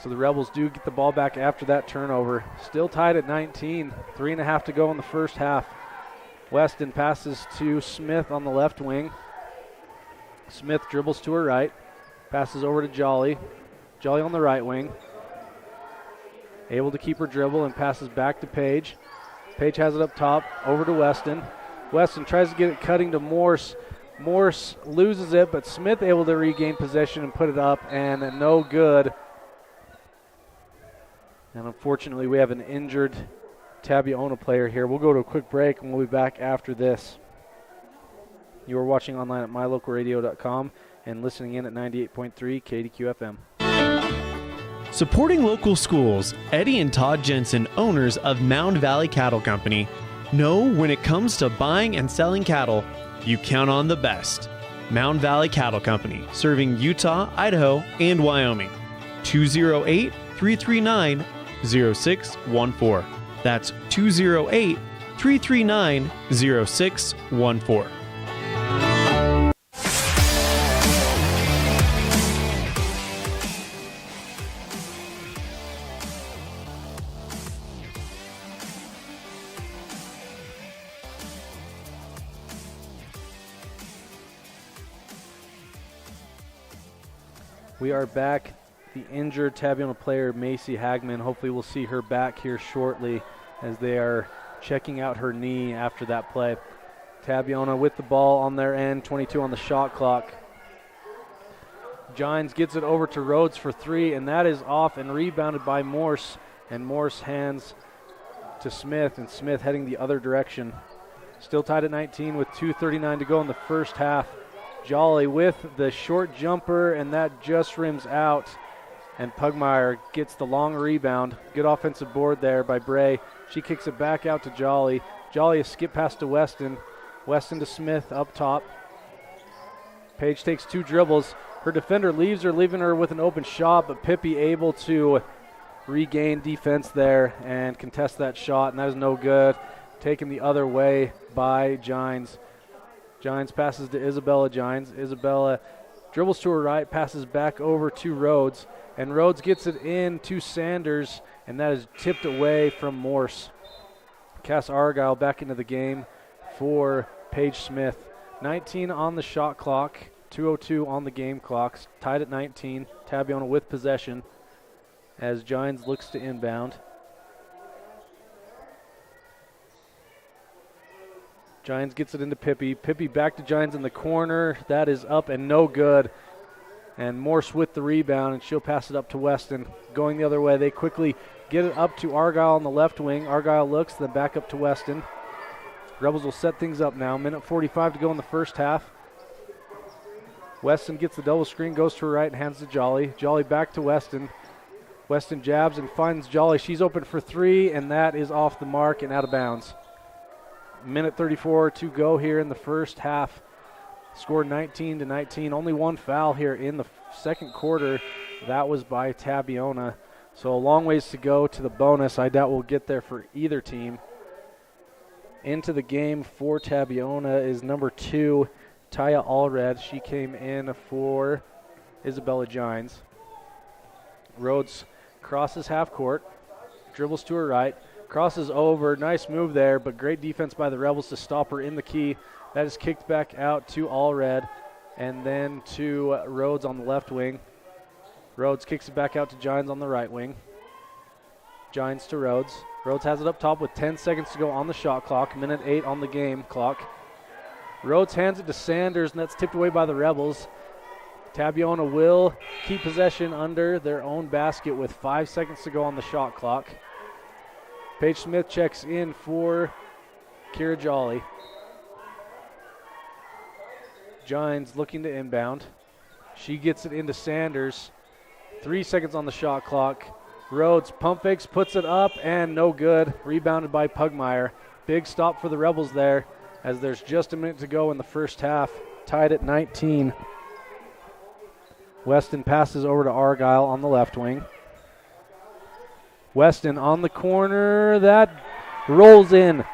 So the Rebels do get the ball back after that turnover. Still tied at 19. 3.5 to go in the first half. Weston passes to Smith on the left wing. Smith dribbles to her right. Passes over to Jolly. Jolly on the right wing. Able to keep her dribble and passes back to Paige. Paige has it up top, over to Weston. Weston tries to get it cutting to Morse. Morse loses it, but Smith able to regain possession and put it up, and no good. And unfortunately, we have an injured Tabiona player here. We'll go to a quick break, and we'll be back after this. You are watching online at mylocalradio.com and listening in at 98.3 KDQ FM. Supporting local schools, Eddie and Todd Jensen, owners of Mound Valley Cattle Company, know when it comes to buying and selling cattle, you count on the best. Mound Valley Cattle Company, serving Utah, Idaho, and Wyoming. 208-339-0614. That's 208-339-0614. We are back. The injured Tabiona player, Macy Hagman, hopefully we'll see her back here shortly as they are checking out her knee after that play. Tabiona with the ball on their end, 22 on the shot clock. Gines gets it over to Rhodes for three, and that is off and rebounded by Morse. And Morse hands to Smith, and Smith heading the other direction. Still tied at 19 with 2:39 to go in the first half. Jolly with the short jumper, and that just rims out. And Pugmire gets the long rebound. Good offensive board there by Bray. She kicks it back out to Jolly. Jolly a skip pass to Weston. Weston to Smith up top. Page takes two dribbles. Her defender leaves her, leaving her with an open shot, but Pippi able to regain defense there and contest that shot, and that is no good. Taken the other way by Gines. Gines passes to Isabella Gines. Isabella dribbles to her right, passes back over to Rhodes, and Rhodes gets it in to Sanders, and that is tipped away from Morse. Cass Argyle back into the game for Paige Smith. 19 on the shot clock, 2:02 on the game clock, tied at 19. Tabiona with possession as Gines looks to inbound. Gines gets it into Pippi. Pippi back to Gines in the corner. That is up and no good. And Morse with the rebound, and she'll pass it up to Weston. Going the other way, they quickly get it up to Argyle on the left wing. Argyle looks, then back up to Weston. Rebels will set things up now. Minute 45 to go in the first half. Weston gets the double screen, goes to her right, and hands to Jolly. Jolly back to Weston. Weston jabs and finds Jolly. She's open for three, and that is off the mark and out of bounds. Minute 34 to go here in the first half. Scored 19-19. Only one foul here in the second quarter. That was by Tabiona. So a long ways to go to the bonus. I doubt we'll get there for either team. Into the game for Tabiona is number 2, Taya Allred. She came in for Isabella Gines. Rhodes crosses half court, dribbles to her right, crosses over. Nice move there, but great defense by the Rebels to stop her in the key. That is kicked back out to Allred and then to Rhodes on the left wing. Rhodes kicks it back out to Gines on the right wing. Gines to Rhodes. Rhodes has it up top with 10 seconds to go on the shot clock. Minute 8 on the game clock. Rhodes hands it to Sanders, and that's tipped away by the Rebels. Tabiona will keep possession under their own basket with 5 seconds to go on the shot clock. Paige Smith checks in for Kira Jolly. Gines looking to inbound. She gets it into Sanders. 3 seconds on the shot clock. Rhodes pump fakes, puts it up, and no good. Rebounded by Pugmire. Big stop for the Rebels there as there's just a minute to go in the first half. Tied at 19. Weston passes over to Argyle on the left wing. Weston on the corner. That rolls in.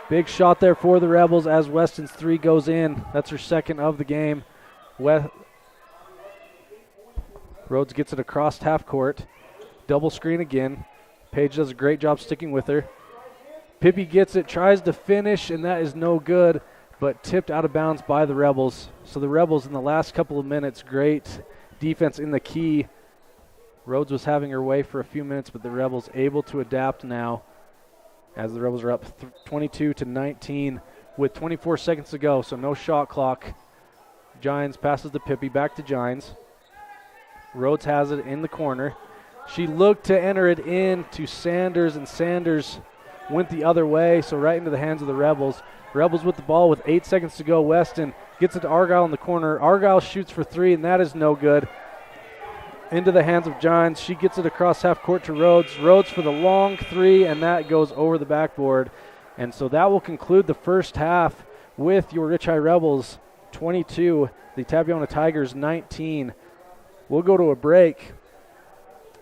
Big shot there for the Rebels as Weston's three goes in. That's her second of the game. Rhodes gets it across half court. Double screen again. Paige does a great job sticking with her. Pippi gets it, tries to finish, and that is no good, but tipped out of bounds by the Rebels. So the Rebels in the last couple of minutes, great defense in the key. Rhodes was having her way for a few minutes, but the Rebels able to adapt now as the Rebels are up 22-19 with 24 seconds to go, so no shot clock. Gines passes to Pippi, back to Gines. Rhodes has it in the corner. She looked to enter it in to Sanders, and Sanders went the other way, so right into the hands of the Rebels. Rebels with the ball with 8 seconds to go. Weston gets it to Argyle in the corner. Argyle shoots for 3, and that is no good. Into the hands of Gines. She gets it across half court to Rhodes. Rhodes for the long 3, and that goes over the backboard. And so that will conclude the first half with your Rich High Rebels 22, the Tabiona Tigers 19. We'll go to a break.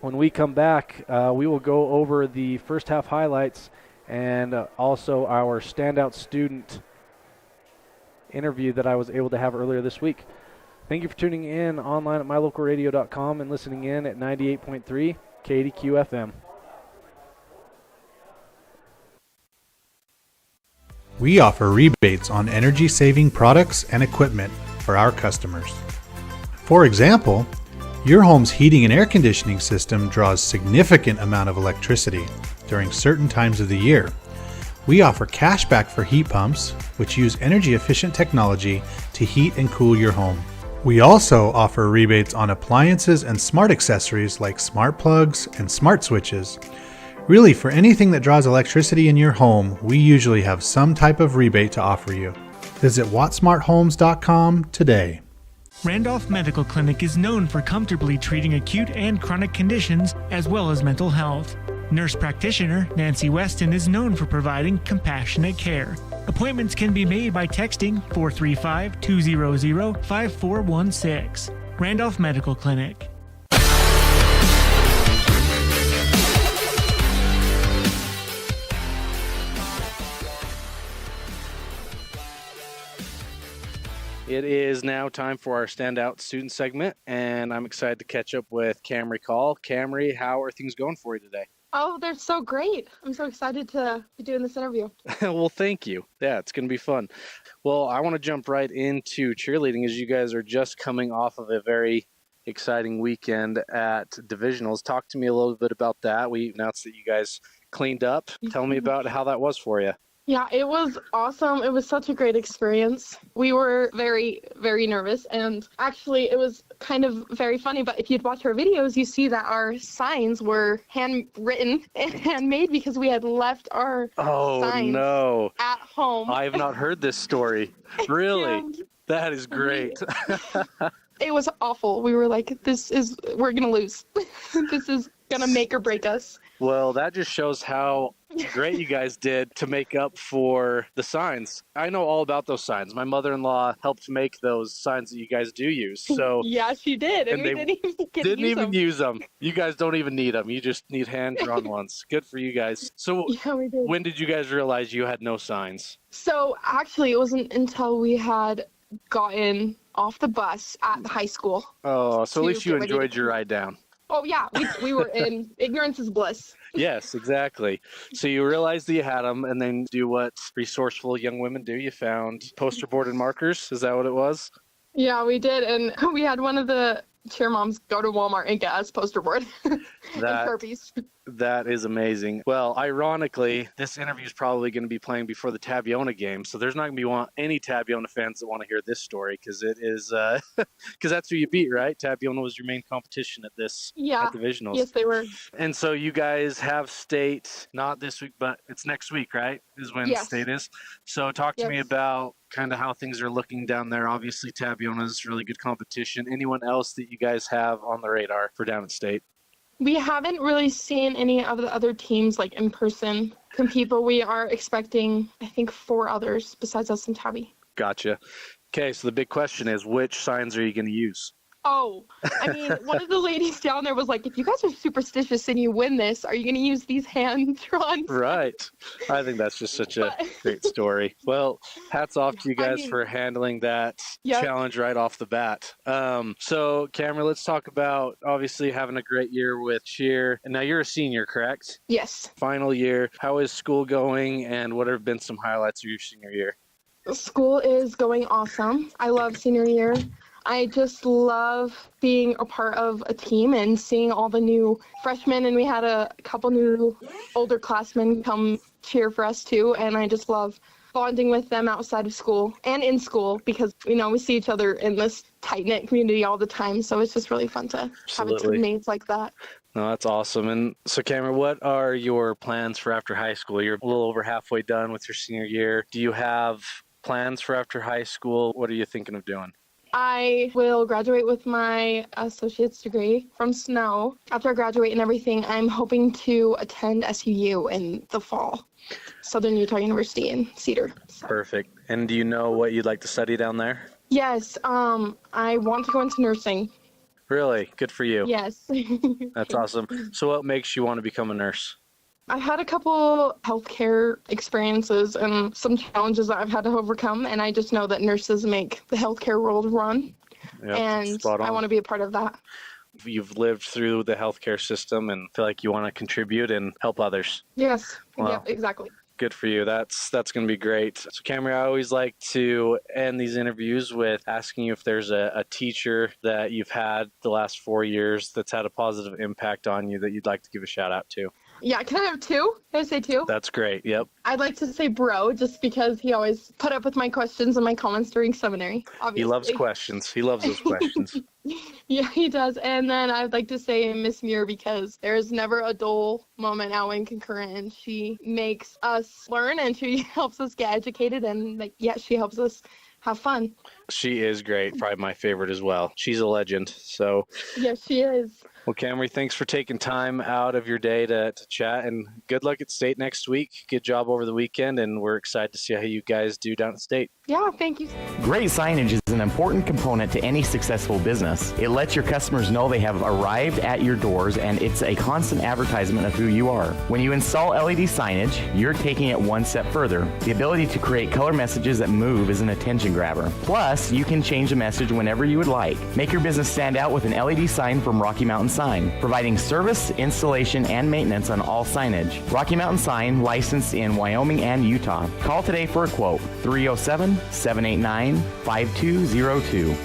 When we come back, we will go over the first half highlights and also our standout student interview that I was able to have earlier this week. Thank you for tuning in online at mylocalradio.com and listening in at 98.3 KDQ FM. We offer rebates on energy-saving products and equipment for our customers. For example, your home's heating and air conditioning system draws significant amount of electricity during certain times of the year. We offer cashback for heat pumps, which use energy-efficient technology to heat and cool your home. We also offer rebates on appliances and smart accessories like smart plugs and smart switches. Really, for anything that draws electricity in your home, we usually have some type of rebate to offer you. Visit wattsmarthomes.com today. Randolph Medical Clinic is known for comfortably treating acute and chronic conditions as well as mental health. Nurse practitioner Nancy Weston is known for providing compassionate care. Appointments can be made by texting 435-200-5416. Randolph Medical Clinic. It is now time for our standout student segment, and I'm excited to catch up with Camry Call. Camry, how are things going for you today? Oh, they're so great. I'm so excited to be doing this interview. Well, thank you. Yeah, it's going to be fun. Well, I want to jump right into cheerleading as you guys are just coming off of a very exciting weekend at divisionals. Talk to me a little bit about that. We announced that you guys cleaned up. Tell me about how that was for you. Yeah, it was awesome. It was such a great experience. We were very, very nervous, and actually it was kind of very funny, but if you'd watch our videos, you see that our signs were handwritten and handmade because we had left our signs at home. I have not heard this story. Really? That is great. It was awful. We were like, we're going to lose. This is going to make or break us. Well, that just shows how great you guys did to make up for the signs. I know all about those signs. My mother-in-law helped make those signs that you guys do use. So yeah, she did, and we didn't even use them. You guys don't even need them. You just need hand-drawn ones. Good for you guys. So yeah, we did. When did you guys realize you had no signs? So actually, it wasn't until we had gotten off the bus at the high school. Oh, so at least you enjoyed your ride down. Oh, yeah, we were in ignorance is bliss. Yes, exactly. So you realized that you had them, and then do what resourceful young women do. You found poster board and markers. Is that what it was? Yeah, we did. And we had one of the cheer moms go to Walmart and get us poster board and Sharpies. That is amazing. Well, ironically, this interview is probably going to be playing before the Tabiona game, so there's not going to be any Tabiona fans that want to hear this story because it is because that's who you beat, right? Tabiona was your main competition at this at divisionals. Yes, they were. And so you guys have state not this week, but it's next week, right? Is when state is. So talk to me about kind of how things are looking down there. Obviously, Tabiona is really good competition. Anyone else that you guys have on the radar for down at state? We haven't really seen any of the other teams like in person compete, but we are expecting, I think, 4 others besides us and Tabby. Gotcha. Okay, so the big question is, which signs are you going to use? Oh, I mean, one of the ladies down there was like, if you guys are superstitious and you win this, are you going to use these hand-drawn? Right. I think that's just such a great story. Well, hats off to you guys for handling that challenge right off the bat. So, Cameron, let's talk about obviously having a great year with cheer. And now you're a senior, correct? Yes. Final year. How is school going, and what have been some highlights of your senior year? School is going awesome. I love senior year. I just love being a part of a team and seeing all the new freshmen, and we had a couple new older classmen come cheer for us too, and I just love bonding with them outside of school and in school because, we see each other in this tight-knit community all the time. So it's just really fun to have teammates like that. No, that's awesome. And so, Cameron, what are your plans for after high school? You're a little over halfway done with your senior year. Do you have plans for after high school? What are you thinking of doing? I will graduate with my associate's degree from Snow. After I graduate and everything, I'm hoping to attend SUU in the fall, Southern Utah University in Cedar. So. Perfect. And do you know what you'd like to study down there? Yes, I want to go into nursing. Really? Good for you. Yes. That's awesome. So what makes you want to become a nurse? I've had a couple healthcare experiences and some challenges that I've had to overcome, and I just know that nurses make the healthcare world run, and I want to be a part of that. You've lived through the healthcare system and feel like you want to contribute and help others. Yes, Wow. Yep, exactly. Good for you. That's going to be great. So, Cameron, I always like to end these interviews with asking you if there's a teacher that you've had the last 4 years that's had a positive impact on you that you'd like to give a shout out to. Yeah, can I have two? Can I say two? That's great. Yep. I'd like to say bro, just because he always put up with my questions and my comments during seminary, obviously. He loves questions. He loves those questions. Yeah, he does. And then I'd like to say Miss Muir, because there's never a dull moment out in concurrent, and she makes us learn and she helps us get educated, and she helps us have fun. She is great. Probably my favorite as well. She's a legend. So. Yes, she is. Well, Camry, thanks for taking time out of your day to chat, and good luck at state next week. Good job over the weekend, and we're excited to see how you guys do down at state. Yeah, thank you. Great signage is an important component to any successful business. It lets your customers know they have arrived at your doors, and it's a constant advertisement of who you are. When you install LED signage, you're taking it one step further. The ability to create color messages that move is an attention grabber. Plus, you can change the message whenever you would like. Make your business stand out with an LED sign from Rocky Mountain Sign, providing service, installation, and maintenance on all signage. Rocky Mountain Sign, licensed in Wyoming and Utah. Call today for a quote, 307-789-5202.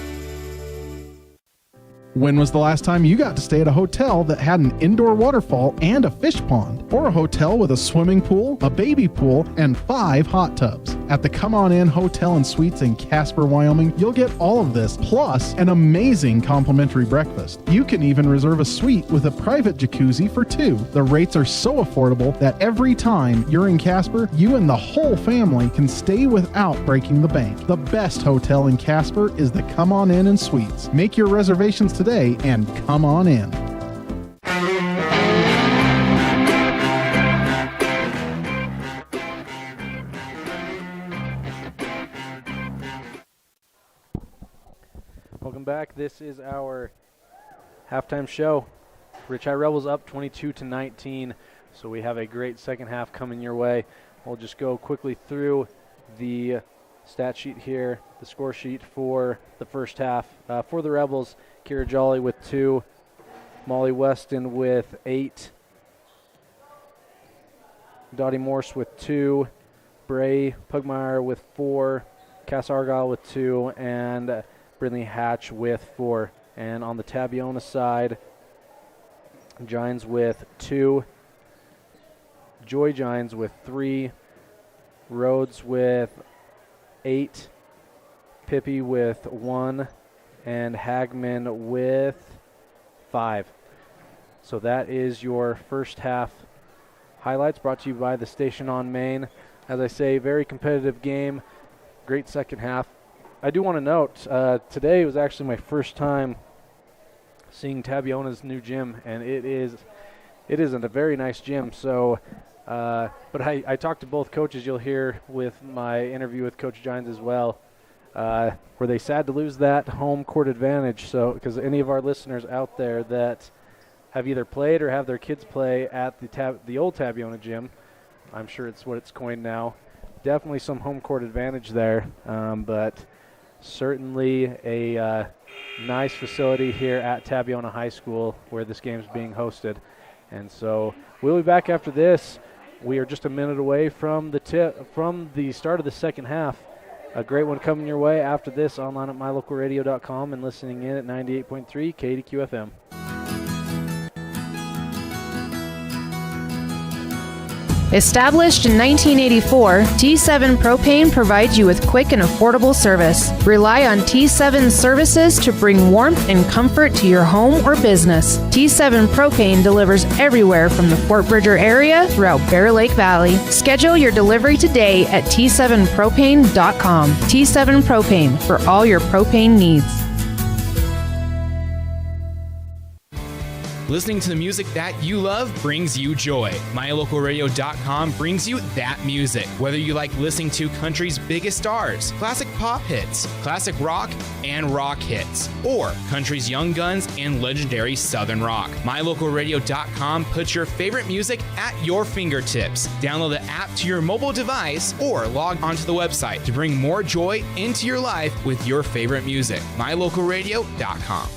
When was the last time you got to stay at a hotel that had an indoor waterfall and a fish pond? Or a hotel with a swimming pool, a baby pool, and 5 hot tubs? At the Come On In Hotel and Suites in Casper, Wyoming, you'll get all of this, plus an amazing complimentary breakfast. You can even reserve a suite with a private jacuzzi for 2. The rates are so affordable that every time you're in Casper, you and the whole family can stay without breaking the bank. The best hotel in Casper is the Come On In and Suites. Make your reservations today and come on in. Welcome back. This is our halftime show. Rich High Rebels up 22-19, so we have a great second half coming your way. We'll just go quickly through the stat sheet here, the score sheet for the first half. For the Rebels, Kira Jolly with 2, Molly Weston with 8, Dottie Morse with 2, Bray Pugmire with 4, Cass Argyle with 2, and Brindley Hatch with 4. And on the Tabiona side, Gines with 2, Joy Gines with 3, Rhodes with 8, Pippi with 1, and Hagman with 5. So that is your first half highlights, brought to you by the station on Main. As I say, very competitive game, great second half. I do want to note, today was actually my first time seeing Tabiona's new gym, and it is a very nice gym. So, but I talked to both coaches. You'll hear with my interview with Coach Gines as well. Were they sad to lose that home court advantage? So, because any of our listeners out there that have either played or have their kids play at the old Tabiona gym, I'm sure it's what it's coined now. Definitely some home court advantage there, but certainly a nice facility here at Tabiona High School where this game is being hosted. And so we'll be back after this. We are just a minute away from the start of the second half. A great one coming your way after this, online at mylocalradio.com and listening in at 98.3 KDQ FM. Established in 1984, T7 Propane provides you with quick and affordable service. Rely on T7 services to bring warmth and comfort to your home or business. T7 Propane delivers everywhere from the Fort Bridger area throughout Bear Lake Valley. Schedule your delivery today at T7propane.com. T7 Propane for all your propane needs. Listening to the music that you love brings you joy. MyLocalRadio.com brings you that music. Whether you like listening to country's biggest stars, classic pop hits, classic rock, and rock hits, or country's young guns and legendary southern rock. MyLocalRadio.com puts your favorite music at your fingertips. Download the app to your mobile device or log onto the website to bring more joy into your life with your favorite music. MyLocalRadio.com.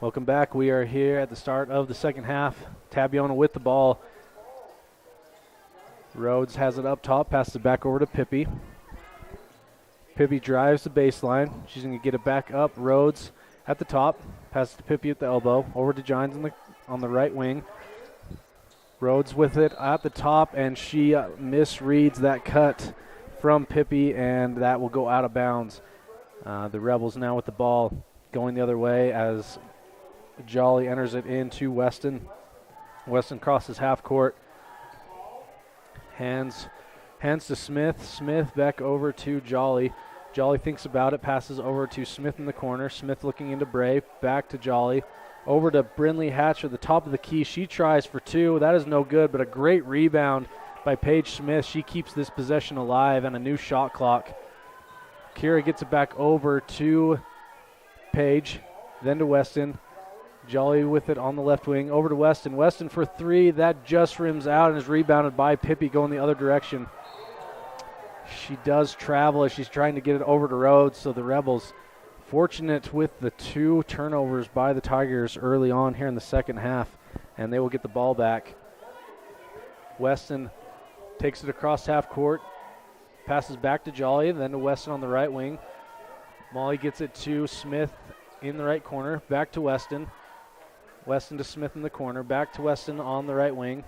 Welcome back. We are here at the start of the second half. Tabiona with the ball. Rhodes has it up top, passes it back over to Pippi. Pippi drives the baseline. She's going to get it back up. Rhodes at the top, passes to Pippi at the elbow, over to Gines on the right wing. Rhodes with it at the top, and she misreads that cut from Pippi, and that will go out of bounds. The Rebels now with the ball going the other way as Jolly enters it into Weston. Weston crosses half court. Hands to Smith. Smith back over to Jolly. Jolly thinks about it, passes over to Smith in the corner. Smith looking into Bray. Back to Jolly. Over to Brindley Hatcher, the top of the key. She tries for two. That is no good, but a great rebound by Paige Smith. She keeps this possession alive and a new shot clock. Kira gets it back over to Paige, then to Weston. Jolly with it on the left wing, over to Weston. Weston for three, that just rims out and is rebounded by Pippi going the other direction. She does travel as she's trying to get it over to Rhodes, so the Rebels fortunate with the two turnovers by the Tigers early on here in the second half, and they will get the ball back. Weston takes it across half court, passes back to Jolly, then to Weston on the right wing. Molly gets it to Smith in the right corner, back to Weston. Weston to Smith in the corner, back to Weston on the right wing.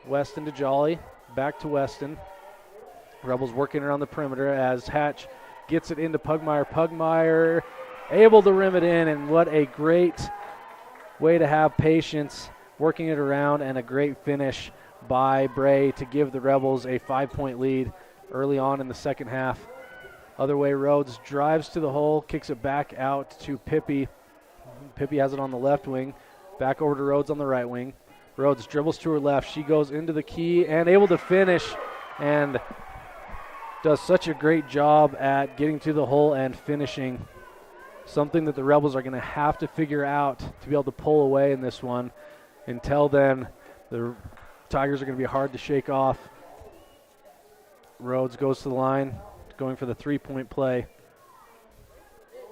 Weston to Jolly, back to Weston. Rebels working around the perimeter as Hatch gets it into Pugmire. Pugmire able to rim it in, and what a great way to have patience working it around, and a great finish by Bray to give the Rebels a 5-point lead early on in the second half. Other way, Rhodes drives to the hole, kicks it back out to Pippi. Pippi has it on the left wing. Back over to Rhodes on the right wing. Rhodes dribbles to her left. She goes into the key and able to finish, and does such a great job at getting to the hole and finishing. Something that the Rebels are going to have to figure out to be able to pull away in this one. Until then, the Tigers are going to be hard to shake off. Rhodes goes to the line, going for the three-point play.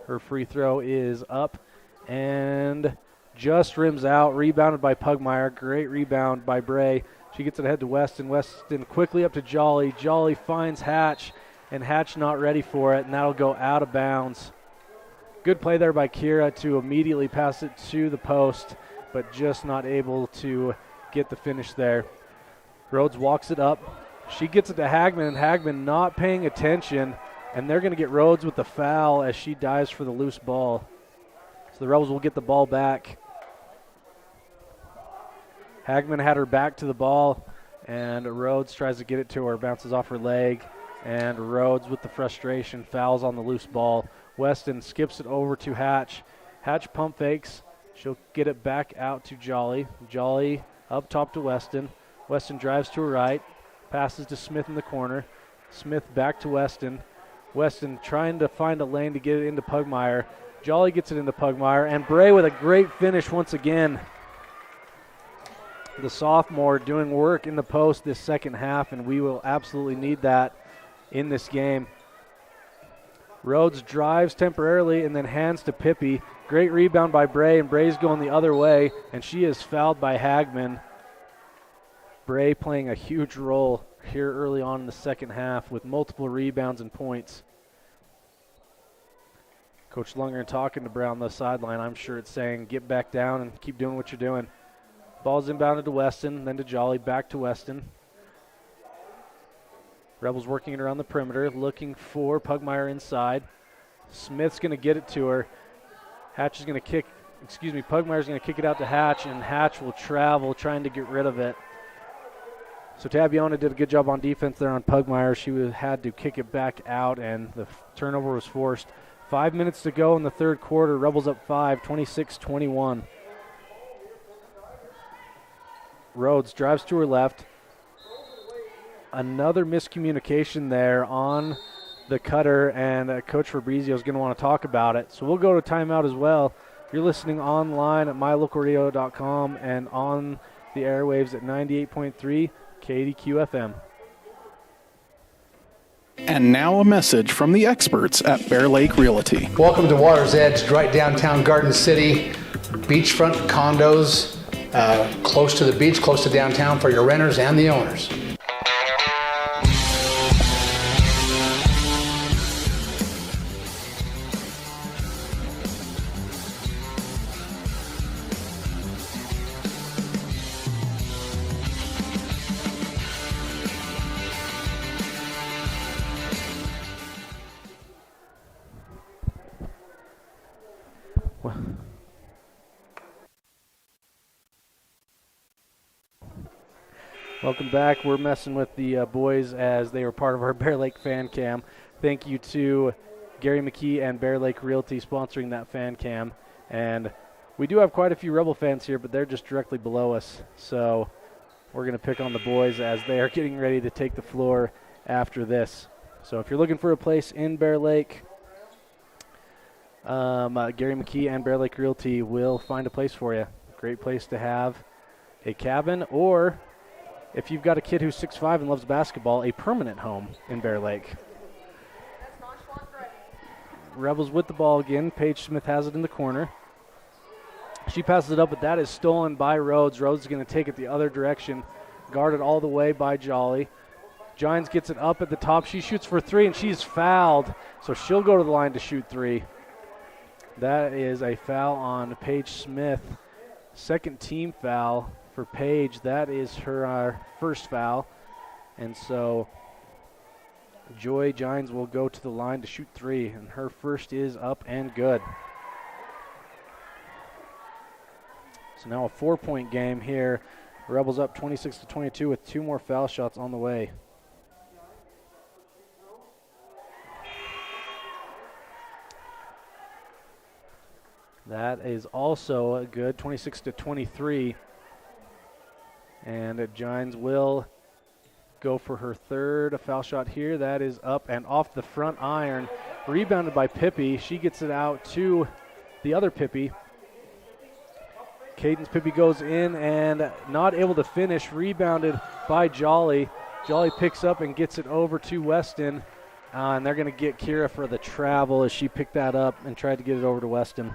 Her free throw is up and just rims out, rebounded by Pugmire. Great rebound by Bray. She gets it ahead to Weston. Weston quickly up to Jolly. Jolly finds Hatch, and Hatch not ready for it, and that'll go out of bounds. Good play there by Kira to immediately pass it to the post, but just not able to get the finish there. Rhodes walks it up. She gets it to Hagman, and Hagman not paying attention, and they're going to get Rhodes with the foul as she dives for the loose ball. So the Rebels will get the ball back. Hagman had her back to the ball, and Rhodes tries to get it to her, bounces off her leg, and Rhodes with the frustration fouls on the loose ball. Weston skips it over to Hatch. Hatch pump fakes. She'll get it back out to Jolly. Jolly up top to Weston. Weston drives to her right, passes to Smith in the corner. Smith back to Weston. Weston trying to find a lane to get it into Pugmire. Jolly gets it into Pugmire, and Bray with a great finish once again. The sophomore doing work in the post this second half, and we will absolutely need that in this game. Rhodes drives temporarily and then hands to Pippi. Great rebound by Bray, and Bray's going the other way, and she is fouled by Hagman. Bray playing a huge role here early on in the second half with multiple rebounds and points. Coach Lundgren talking to Brown on the sideline. I'm sure it's saying, get back down and keep doing what you're doing. Ball's inbounded to Weston, then to Jolly, back to Weston. Rebels working it around the perimeter, looking for Pugmire inside. Smith's going to get it to her. Pugmire's going to kick it out to Hatch, and Hatch will travel, trying to get rid of it. So Tabiona did a good job on defense there on Pugmire. She had to kick it back out, and the turnover was forced. 5 minutes to go in the third quarter. Rebels up 5, 26-21. Rhodes drives to her left. Another miscommunication there on the cutter, and Coach Fabrizio is going to want to talk about it. So we'll go to timeout as well. You're listening online at mylocalradio.com and on the airwaves at 98.3 KDQ FM. And now a message from the experts at Bear Lake Realty. Welcome to Water's Edge, right downtown Garden City. Beachfront condos, close to the beach, close to downtown for your renters and the owners. Welcome back. We're messing with the boys as they were part of our Bear Lake fan cam. Thank you to Gary McKee and Bear Lake Realty sponsoring that fan cam. And we do have quite a few Rebel fans here, but they're just directly below us. So we're going to pick on the boys as they are getting ready to take the floor after this. So if you're looking for a place in Bear Lake, Gary McKee and Bear Lake Realty will find a place for you. Great place to have a cabin, or if you've got a kid who's 6'5" and loves basketball, a permanent home in Bear Lake. Rebels with the ball again. Paige Smith has it in the corner. She passes it up, but that is stolen by Rhodes. Rhodes is going to take it the other direction, guarded all the way by Jolly. Gines gets it up at the top. She shoots for three, and she's fouled, so she'll go to the line to shoot three. That is a foul on Paige Smith. Second team foul for Paige. That is her first foul. And so Joy Gines will go to the line to shoot three, and her first is up and good. So now a 4-point game here. Rebels up 26-22 with 2 more foul shots on the way. That is also a good 26-23. And Gines will go for her third foul shot here. That is up and off the front iron. Rebounded by Pippi. She gets it out to the other Pippi. Cadence Pippi goes in and not able to finish. Rebounded by Jolly. Jolly picks up and gets it over to Weston. And they're going to get Kira for the travel as she picked that up and tried to get it over to Weston.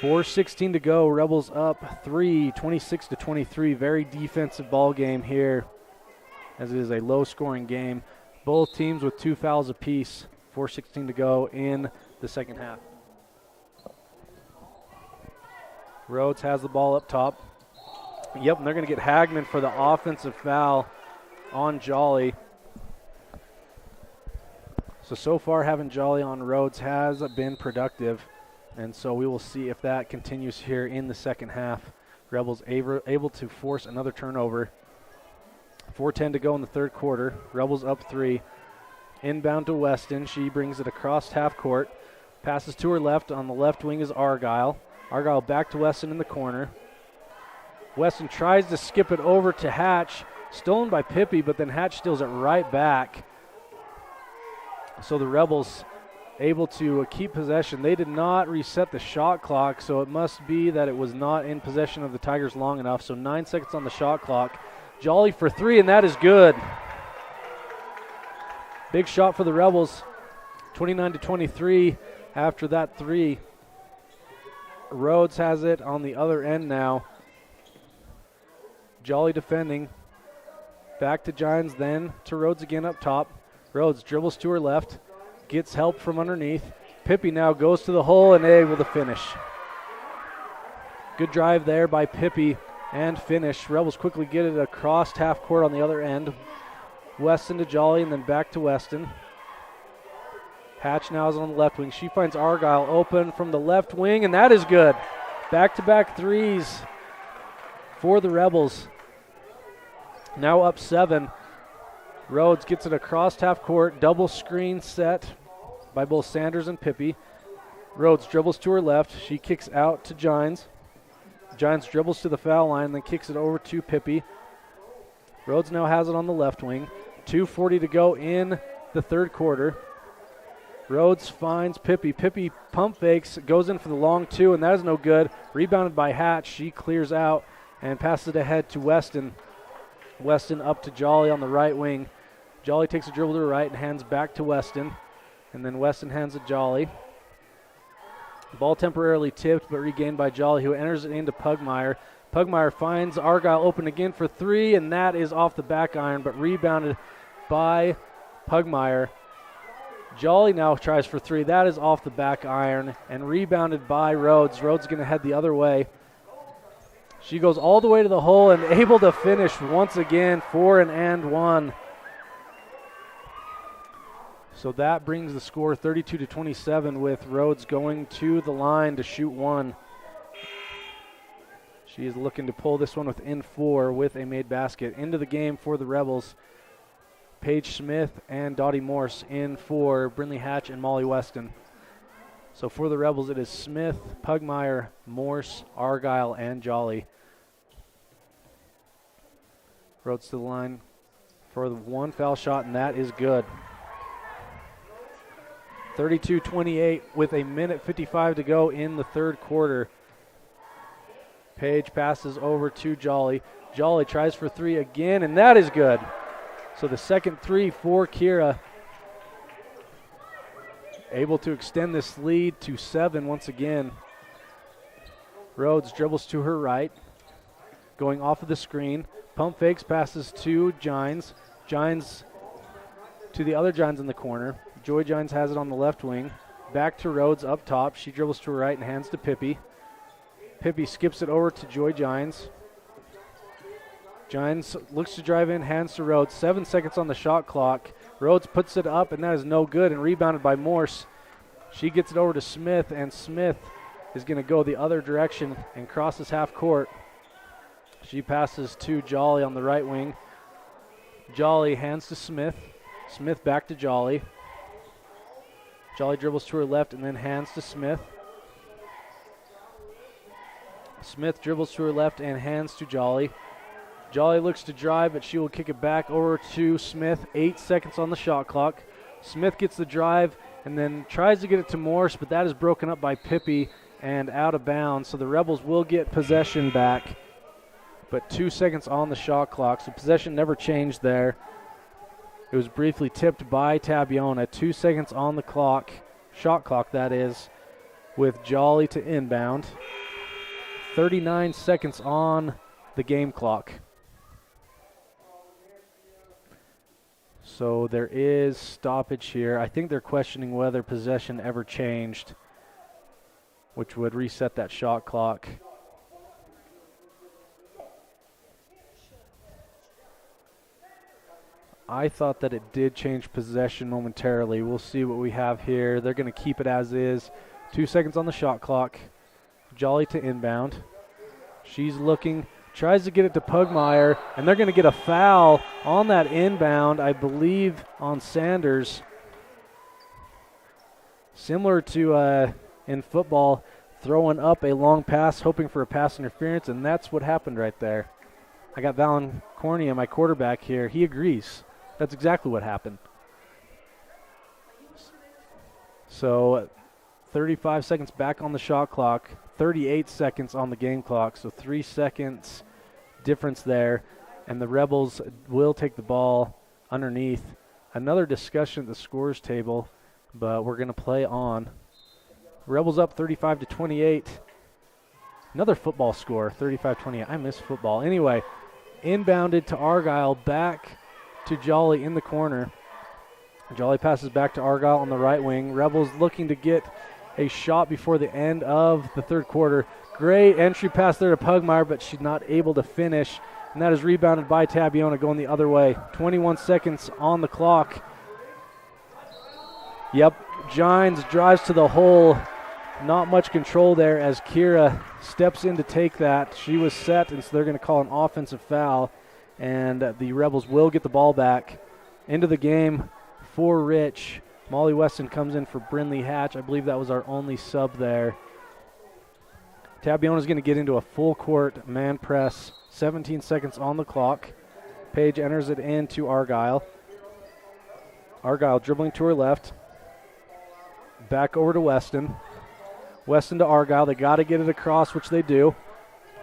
4:16 to go. Rebels up 3, 26-23. Very defensive ball game here, as it is a low-scoring game. Both teams with 2 fouls apiece. 4:16 to go in the second half. Rhodes has the ball up top. Yep, and they're going to get Hagman for the offensive foul on Jolly. So far having Jolly on Rhodes has been productive. And so we will see if that continues here in the second half. Rebels able to force another turnover. 4:10 to go in the third quarter. Rebels up 3. Inbound to Weston. She brings it across half court. Passes to her left. On the left wing is Argyle. Argyle back to Weston in the corner. Weston tries to skip it over to Hatch. Stolen by Pippi, but then Hatch steals it right back. So the Rebels able to keep possession. They did not reset the shot clock, so it must be that it was not in possession of the Tigers long enough. So 9 seconds on the shot clock. Jolly for 3, and that is good. Big shot for the Rebels. 29-23 after that 3. Rhodes has it on the other end now. Jolly defending. Back to Gines, then to Rhodes again up top. Rhodes dribbles to her left. gets help from underneath. Pippi now goes to the hole and able to finish. Good drive there by Pippi and finish. Rebels quickly get it across half court on the other end. Weston to Jolly and then back to Weston. Hatch now is on the left wing. She finds Argyle open from the left wing, and that is good. Back-to-back threes for the Rebels. Now up 7. Rhodes gets it across half court. Double screen set by both Sanders and Pippi. Rhodes dribbles to her left. She kicks out to Gines. Gines dribbles to the foul line and then kicks it over to Pippi. Rhodes now has it on the left wing. 2:40 to go in the third quarter. Rhodes finds Pippi. Pippi pump fakes, goes in for the long 2, and that is no good. Rebounded by Hatch. She clears out and passes it ahead to Weston. Weston up to Jolly on the right wing. Jolly takes a dribble to the right and hands back to Weston. And then Weston hands it Jolly. Ball temporarily tipped but regained by Jolly, who enters it into Pugmire. Pugmire finds Argyle open again for 3, and that is off the back iron but rebounded by Pugmire. Jolly now tries for 3. That is off the back iron and rebounded by Rhodes. Rhodes going to head the other way. She goes all the way to the hole and able to finish once again for an and one. So that brings the score 32-27 with Rhodes going to the line to shoot 1. She is looking to pull this one within 4 with a made basket. Into the game for the Rebels. Paige Smith and Dottie Morse in for Brinley Hatch and Molly Weston. So for the Rebels, it is Smith, Pugmire, Morse, Argyle, and Jolly. Rhodes to the line for the 1 foul shot, and that is good. 32-28 with a minute 55 to go in the third quarter. Paige passes over to Jolly. Jolly tries for 3 again, and that is good. So the second 3 for Kira. Able to extend this lead to 7 once again. Rhodes dribbles to her right. Going off of the screen. Pump fakes, passes to Gines. Gines to the other Gines in the corner. Joy Gines has it on the left wing. Back to Rhodes up top. She dribbles to her right and hands to Pippi. Pippi skips it over to Joy Gines. Gines looks to drive in, hands to Rhodes. 7 seconds on the shot clock. Rhodes puts it up, and that is no good, and rebounded by Morse. She gets it over to Smith, and Smith is going to go the other direction and crosses half court. She passes to Jolly on the right wing. Jolly hands to Smith. Smith back to Jolly. Jolly dribbles to her left and then hands to Smith. Smith dribbles to her left and hands to Jolly. Jolly looks to drive, but she will kick it back over to Smith. 8 seconds on the shot clock. Smith gets the drive and then tries to get it to Morse, but that is broken up by Pippi and out of bounds. So the Rebels will get possession back, but 2 seconds on the shot clock. So possession never changed there. It was briefly tipped by Tabiona. 2 seconds on the clock, shot clock that is, with Jolly to inbound. 39 seconds on the game clock. So there is stoppage here. I think they're questioning whether possession ever changed, which would reset that shot clock. I thought that it did change possession momentarily. We'll see what we have here. They're going to keep it as is. 2 seconds on the shot clock. Jolly to inbound. She's looking, tries to get it to Pugmire, and they're going to get a foul on that inbound, I believe, on Sanders. Similar to in football, throwing up a long pass, hoping for a pass interference, and that's what happened right there. I got Valen Cornea, my quarterback here. He agrees. That's exactly what happened. So 35 seconds back on the shot clock, 38 seconds on the game clock, so 3 seconds difference there, and the Rebels will take the ball underneath. Another discussion at the scores table, but we're going to play on. Rebels up 35-28. Another football score, 35-28. I miss football. Anyway, inbounded to Argyle, back to Jolly in the corner. Jolly passes back to Argyle on the right wing. Rebels looking to get a shot before the end of the third quarter. Great entry pass there to Pugmire, but she's not able to finish. And that is rebounded by Tabiona going the other way. 21 seconds on the clock. Yep, Gines drives to the hole. Not much control there as Kira steps in to take that. She was set, and so they're going to call an offensive foul. And the Rebels will get the ball back. Into the game for Rich. Molly Weston comes in for Brinley Hatch. I believe that was our only sub there. Tabiona's going to get into a full court man press. 17 seconds on the clock. Page enters it into Argyle. Argyle dribbling to her left. Back over to Weston. Weston to Argyle. They got to get it across, which they do.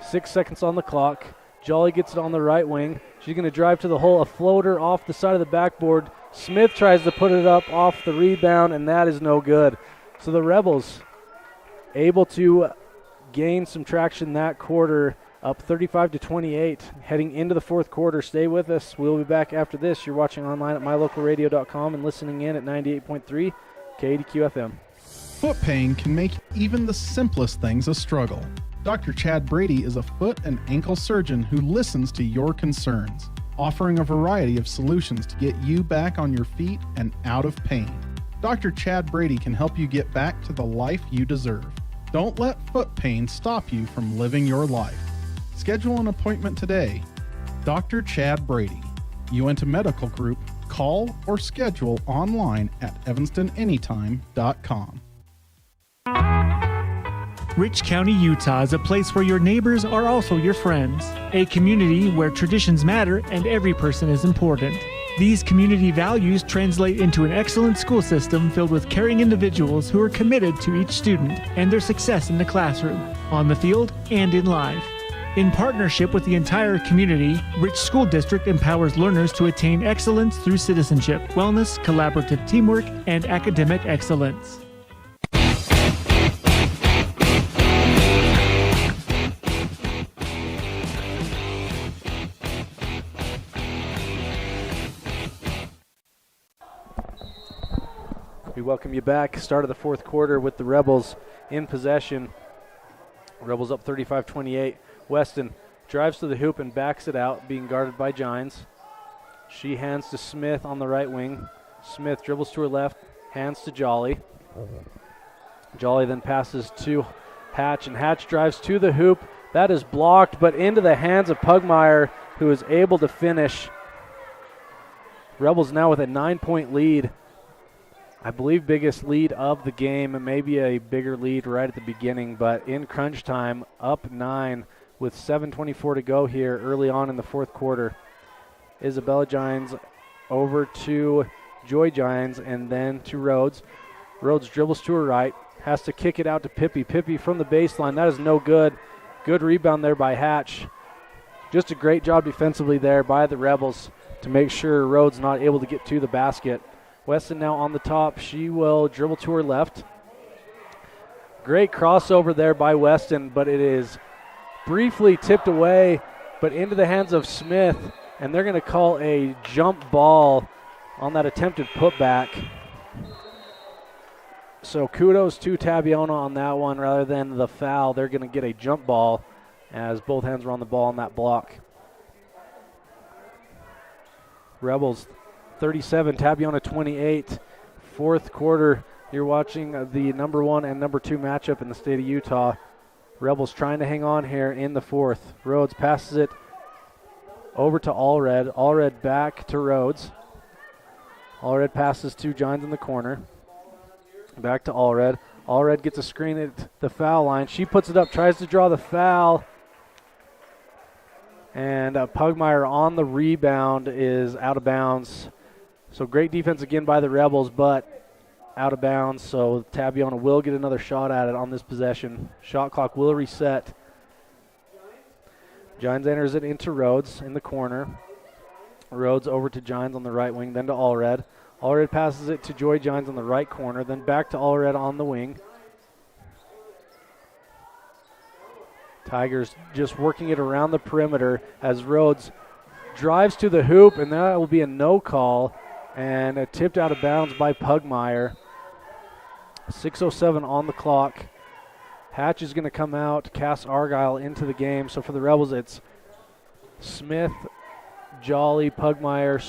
6 seconds on the clock. Jolly gets it on the right wing. She's going to drive to the hole. A floater off the side of the backboard. Smith tries to put it up off the rebound, and that is no good. So the Rebels able to gain some traction that quarter, up 35-28, heading into the fourth quarter. Stay with us. We'll be back after this. You're watching online at mylocalradio.com and listening in at 98.3 KDQ FM. Foot pain can make even the simplest things a struggle. Dr. Chad Brady is a foot and ankle surgeon who listens to your concerns, offering a variety of solutions to get you back on your feet and out of pain. Dr. Chad Brady can help you get back to the life you deserve. Don't let foot pain stop you from living your life. Schedule an appointment today. Dr. Chad Brady, Uinta Medical Group. Call or schedule online at evanstonanytime.com. Rich County, Utah is a place where your neighbors are also your friends. A community where traditions matter and every person is important. These community values translate into an excellent school system filled with caring individuals who are committed to each student and their success in the classroom, on the field, and in life. In partnership with the entire community, Rich School District empowers learners to attain excellence through citizenship, wellness, collaborative teamwork, and academic excellence. We welcome you back. Start of the fourth quarter with the Rebels in possession. Rebels up 35-28. Weston drives to the hoop and backs it out, being guarded by Gines. She hands to Smith on the right wing. Smith dribbles to her left, hands to Jolly. Jolly then passes to Hatch, and Hatch drives to the hoop. That is blocked, but into the hands of Pugmire, who is able to finish. Rebels now with a 9-point lead. I believe biggest lead of the game, and maybe a bigger lead right at the beginning, but in crunch time, up 9 with 7:24 to go here early on in the fourth quarter. Isabella Gines over to Joy Gines and then to Rhodes. Rhodes dribbles to her right, has to kick it out to Pippi. Pippi from the baseline, that is no good. Good rebound there by Hatch. Just a great job defensively there by the Rebels to make sure Rhodes not able to get to the basket. Weston now on the top. She will dribble to her left. Great crossover there by Weston, but it is briefly tipped away, but into the hands of Smith, and they're going to call a jump ball on that attempted putback. So kudos to Tabiona on that one rather than the foul. They're going to get a jump ball as both hands were on the ball on that block. Rebels 37, Tabiona 28. Fourth quarter, you're watching the number 1 and number 2 matchup in the state of Utah. Rebels trying to hang on here in the fourth. Rhodes passes it over to Allred. Allred back to Rhodes. Allred passes to Gines in the corner. Back to Allred. Allred gets a screen at the foul line. She puts it up, tries to draw the foul. And Pugmire on the rebound is out of bounds. So great defense again by the Rebels, but out of bounds. So Tabiona will get another shot at it on this possession. Shot clock will reset. Gines enters it into Rhodes in the corner. Rhodes over to Gines on the right wing, then to Allred. Allred passes it to Joy Gines on the right corner, then back to Allred on the wing. Tigers just working it around the perimeter as Rhodes drives to the hoop, and that will be a no call and tipped out of bounds by Pugmire. 6:07 on the clock. Hatch is going to come out, Cass Argyle into the game. So for the Rebels, it's Smith, Jolly, Pugmire,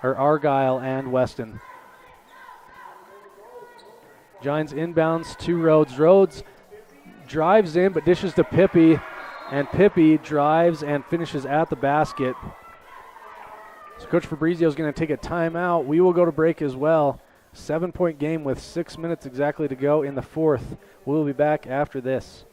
Argyle, and Weston. Giants inbounds to Rhodes. Rhodes drives in but dishes to Pippi, and Pippi drives and finishes at the basket. So Coach Fabrizio is going to take a timeout. We will go to break as well. 7-point game with 6 minutes exactly to go in the fourth. We'll be back after this.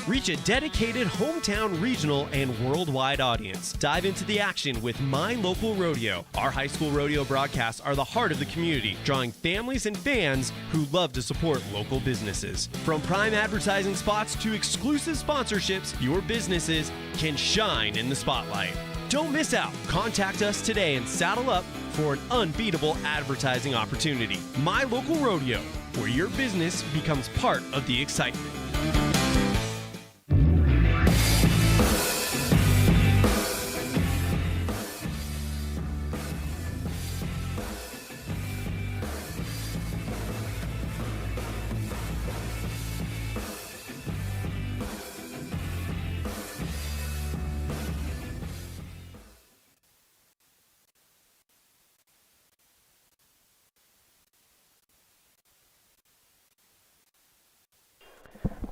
Reach a dedicated hometown, regional, and worldwide audience. Dive into the action with My Local Rodeo. Our high school rodeo broadcasts are the heart of the community, drawing families and fans who love to support local businesses. From prime advertising spots to exclusive sponsorships, your businesses can shine in the spotlight. Don't miss out. Contact us today and saddle up for an unbeatable advertising opportunity. My Local Rodeo, where your business becomes part of the excitement.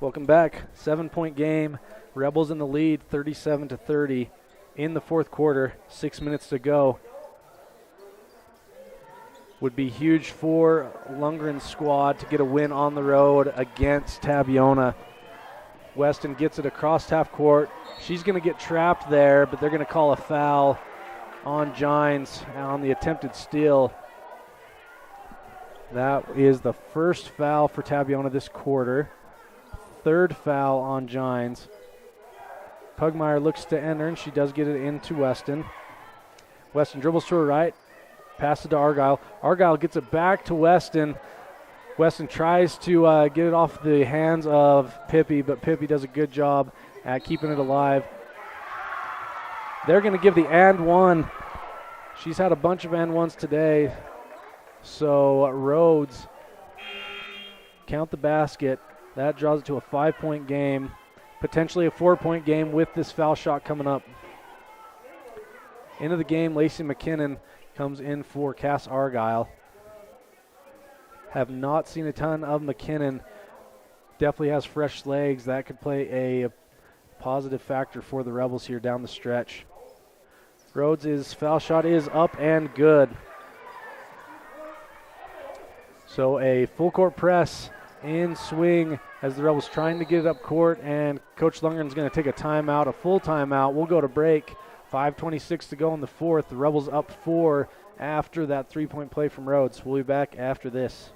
Welcome back. 7-point game. Rebels in the lead, 37-30 in the fourth quarter. 6 minutes to go. Would be huge for Lundgren's squad to get a win on the road against Tabiona. Weston gets it across half court. She's going to get trapped there, but they're going to call a foul on Gines on the attempted steal. That is the first foul for Tabiona this quarter. Third foul on Gines. Pugmire looks to enter, and she does get it into Weston. Weston dribbles to her right, passes to Argyle. Argyle gets it back to Weston. Weston tries to get it off the hands of Pippi, but Pippi does a good job at keeping it alive. They're going to give the and one. She's had a bunch of and ones today. So Rhodes, count the basket. That draws it to a 5-point game, potentially a 4-point game with this foul shot coming up. Into the game, Lacey McKinnon comes in for Cass Argyle. Have not seen a ton of McKinnon. Definitely has fresh legs. That could play a positive factor for the Rebels here down the stretch. Rhodes' foul shot is up and good. So a full court press in swing as the Rebels trying to get it up court, and Coach Lundgren's going to take a timeout, a full timeout. We'll go to break. 5:26 to go in the fourth. The Rebels up 4 after that 3-point play from Rhodes. We'll be back after this.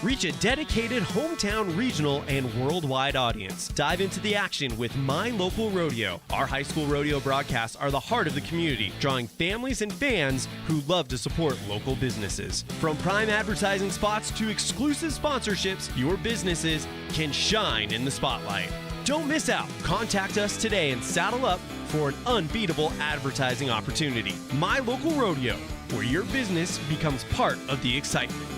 Reach a dedicated hometown, regional, and worldwide audience. Dive into the action with My Local Rodeo. Our high school rodeo broadcasts are the heart of the community, drawing families and fans who love to support local businesses. From prime advertising spots to exclusive sponsorships, your businesses can shine in the spotlight. Don't miss out. Contact us today and saddle up for an unbeatable advertising opportunity. My Local Rodeo, where your business becomes part of the excitement.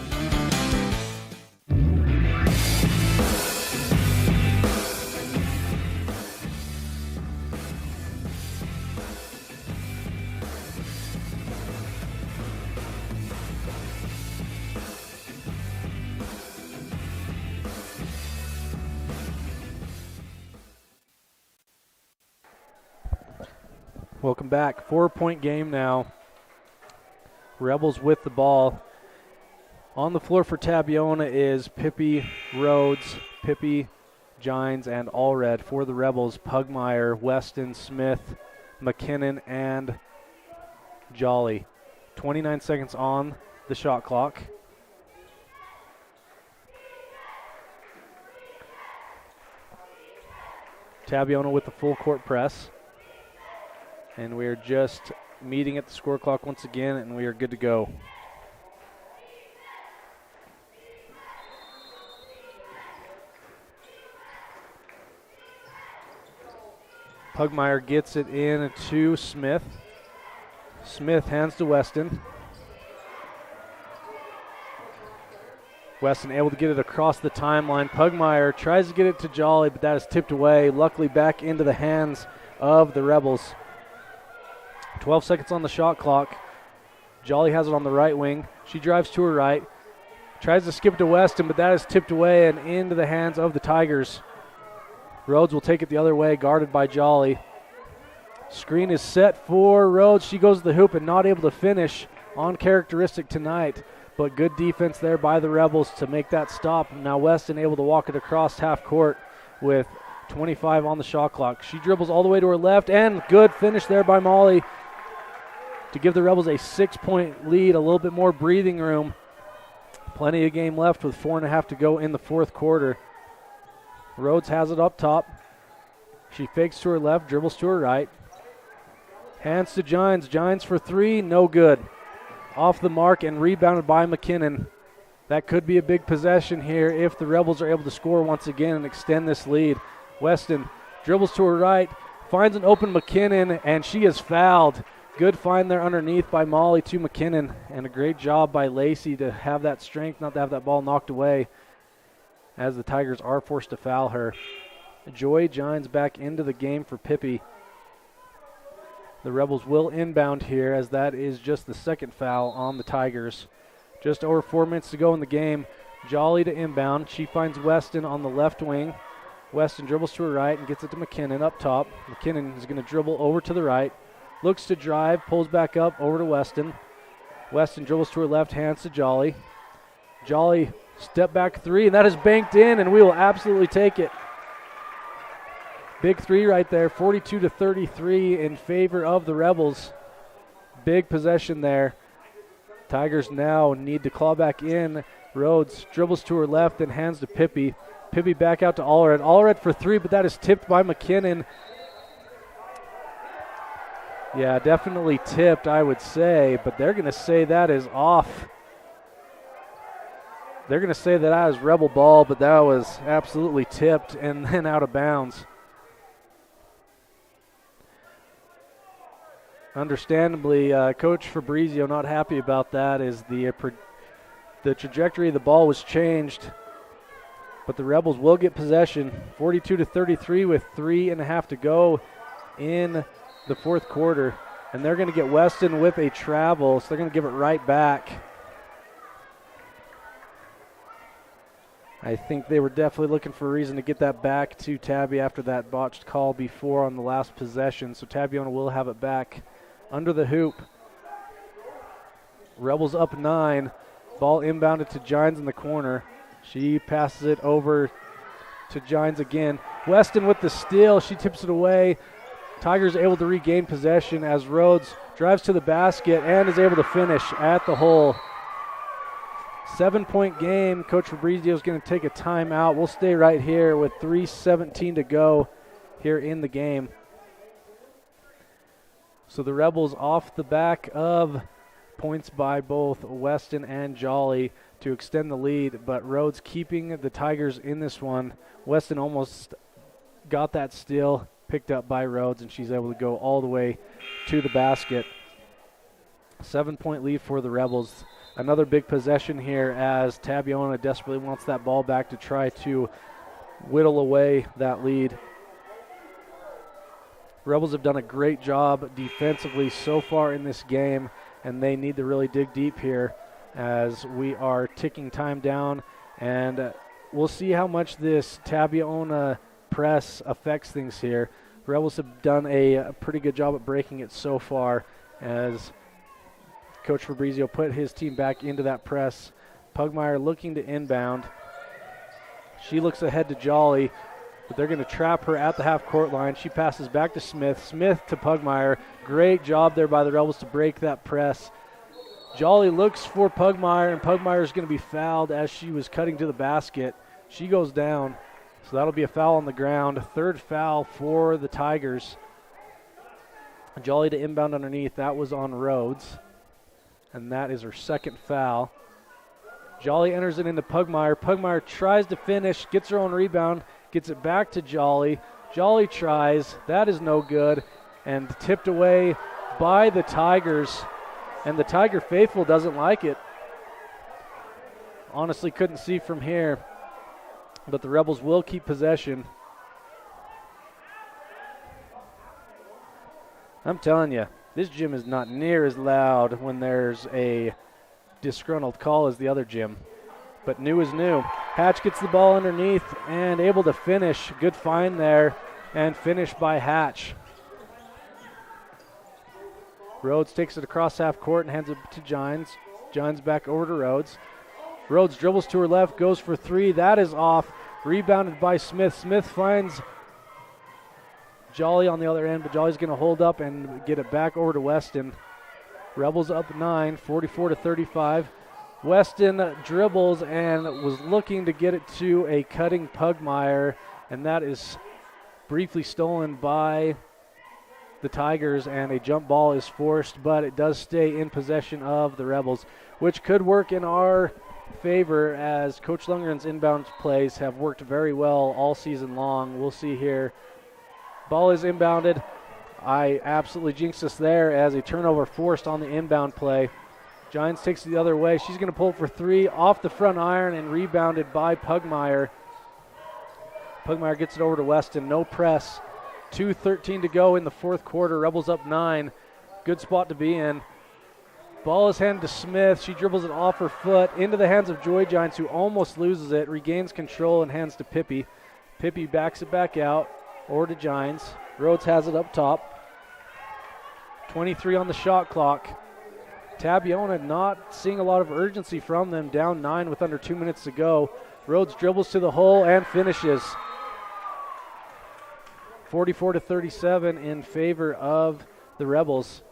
Welcome back. 4-point game now. Rebels with the ball. On the floor for Tabiona is Pippi, Rhodes, Pippi, Gines, and Allred. For the Rebels, Pugmire, Weston, Smith, McKinnon, and Jolly. 29 seconds on the shot clock. Tabiona with the full court press. And we're just meeting at the score clock once again, and we are good to go. Pugmire gets it in to Smith. Smith hands to Weston. Weston able to get it across the timeline. Pugmire tries to get it to Jolly, but that is tipped away. Luckily back into the hands of the Rebels. 12 seconds on the shot clock. Jolly has it on the right wing. She drives to her right. Tries to skip it to Weston, but that is tipped away and into the hands of the Tigers. Rhodes will take it the other way, guarded by Jolly. Screen is set for Rhodes. She goes to the hoop and not able to finish on characteristic tonight. But good defense there by the Rebels to make that stop. Now Weston able to walk it across half court with 25 on the shot clock. She dribbles all the way to her left, and good finish there by Molly to give the Rebels a 6-point lead, a little bit more breathing room. Plenty of game left with 4.5 to go in the fourth quarter. Rhodes has it up top. She fakes to her left, dribbles to her right. Hands to Gines. Gines for three, no good. Off the mark and rebounded by McKinnon. That could be a big possession here if the Rebels are able to score once again and extend this lead. Weston dribbles to her right, finds an open McKinnon, and she is fouled. Good find there underneath by Molly to McKinnon, and a great job by Lacey to have that strength, not to have that ball knocked away, as the Tigers are forced to foul her. Joy Gines back into the game for Pippi. The Rebels will inbound here, as that is just the second foul on the Tigers. Just over 4 minutes to go in the game. Jolly to inbound. She finds Weston on the left wing. Weston dribbles to her right and gets it to McKinnon up top. McKinnon is going to dribble over to the right. Looks to drive, pulls back up over to Weston. Weston dribbles to her left, hands to Jolly. Jolly step back three, and that is banked in, and we will absolutely take it. Big three right there, 42-33 in favor of the Rebels. Big possession there. Tigers now need to claw back in. Rhodes dribbles to her left and hands to Pippi. Pippi back out to Allred. Allred for three, but that is tipped by McKinnon. Yeah, definitely tipped, I would say, but they're going to say that is off. They're going to say that is Rebel ball, but that was absolutely tipped and then out of bounds. Understandably, Coach Fabrizio not happy about that, as the trajectory of the ball was changed. But the Rebels will get possession, 42-33 with 3.5 to go in the fourth quarter. And they're going to get Weston with a travel, so they're going to give it right back. I think they were definitely looking for a reason to get that back to Tabby after that botched call before on the last possession. So Tabiona will have it back under the hoop. Rebels up 9. Ball inbounded to Gines in the corner. She passes it over to Gines again. Weston with the steal. She tips it away. Tigers able to regain possession as Rhodes drives to the basket and is able to finish at the hole. 7-point game. Coach Fabrizio is going to take a timeout. We'll stay right here with 3:17 to go here in the game. So the Rebels off the back of points by both Weston and Jolly to extend the lead, but Rhodes keeping the Tigers in this one. Weston almost got that steal, picked up by Rhodes, and she's able to go all the way to the basket. 7-point lead for the Rebels. Another big possession here as Tabiona desperately wants that ball back to try to whittle away that lead. Rebels have done a great job defensively so far in this game, and they need to really dig deep here as we are ticking time down. And we'll see how much this Tabiona press affects things here. Rebels have done a pretty good job at breaking it so far as Coach Fabrizio put his team back into that press. Pugmire looking to inbound. She looks ahead to Jolly, but they're going to trap her at the half-court line. She passes back to Smith. Smith to Pugmire. Great job there by the Rebels to break that press. Jolly looks for Pugmire, and Pugmire is going to be fouled as she was cutting to the basket. She goes down, so that'll be a foul on the ground. Third foul for the Tigers. Jolly to inbound underneath. That was on Rhodes, and that is her second foul. Jolly enters it into Pugmire. Pugmire tries to finish, gets her own rebound, gets it back to Jolly. Jolly tries. That is no good. And tipped away by the Tigers. And the Tiger faithful doesn't like it. Honestly, couldn't see from here. But the Rebels will keep possession. I'm telling you, this gym is not near as loud when there's a disgruntled call as the other gym. But new is new. Hatch gets the ball underneath and able to finish. Good find there and finish by Hatch. Rhodes takes it across half court and hands it to Gines. Gines back over to Rhodes. Rhodes dribbles to her left, goes for three. That is off. Rebounded by Smith. Smith finds Jolly on the other end, but Jolly's going to hold up and get it back over to Weston. Rebels up 9, 44-35. Weston dribbles and was looking to get it to a cutting Pugmire, and that is briefly stolen by the Tigers, and a jump ball is forced, but it does stay in possession of the Rebels, which could work in our favor as Coach Lundgren's inbound plays have worked very well all season long. We'll see here. Ball is inbounded. I absolutely jinxed us there as a turnover forced on the inbound play. Giants takes it the other way. She's going to pull it for three off the front iron and rebounded by Pugmire. Pugmire gets it over to Weston. No press. 2:13 to go in the fourth quarter. Rebels up 9. Good spot to be in. Ball is handed to Smith. She dribbles it off her foot into the hands of Joy Giants, who almost loses it, regains control and hands to Pippi. Pippi backs it back out over to Giants. Rhodes has it up top. 23 on the shot clock. Tabiona not seeing a lot of urgency from them, down 9 with under 2 minutes to go. Rhodes dribbles to the hole and finishes. 44-37 in favor of the Rebels.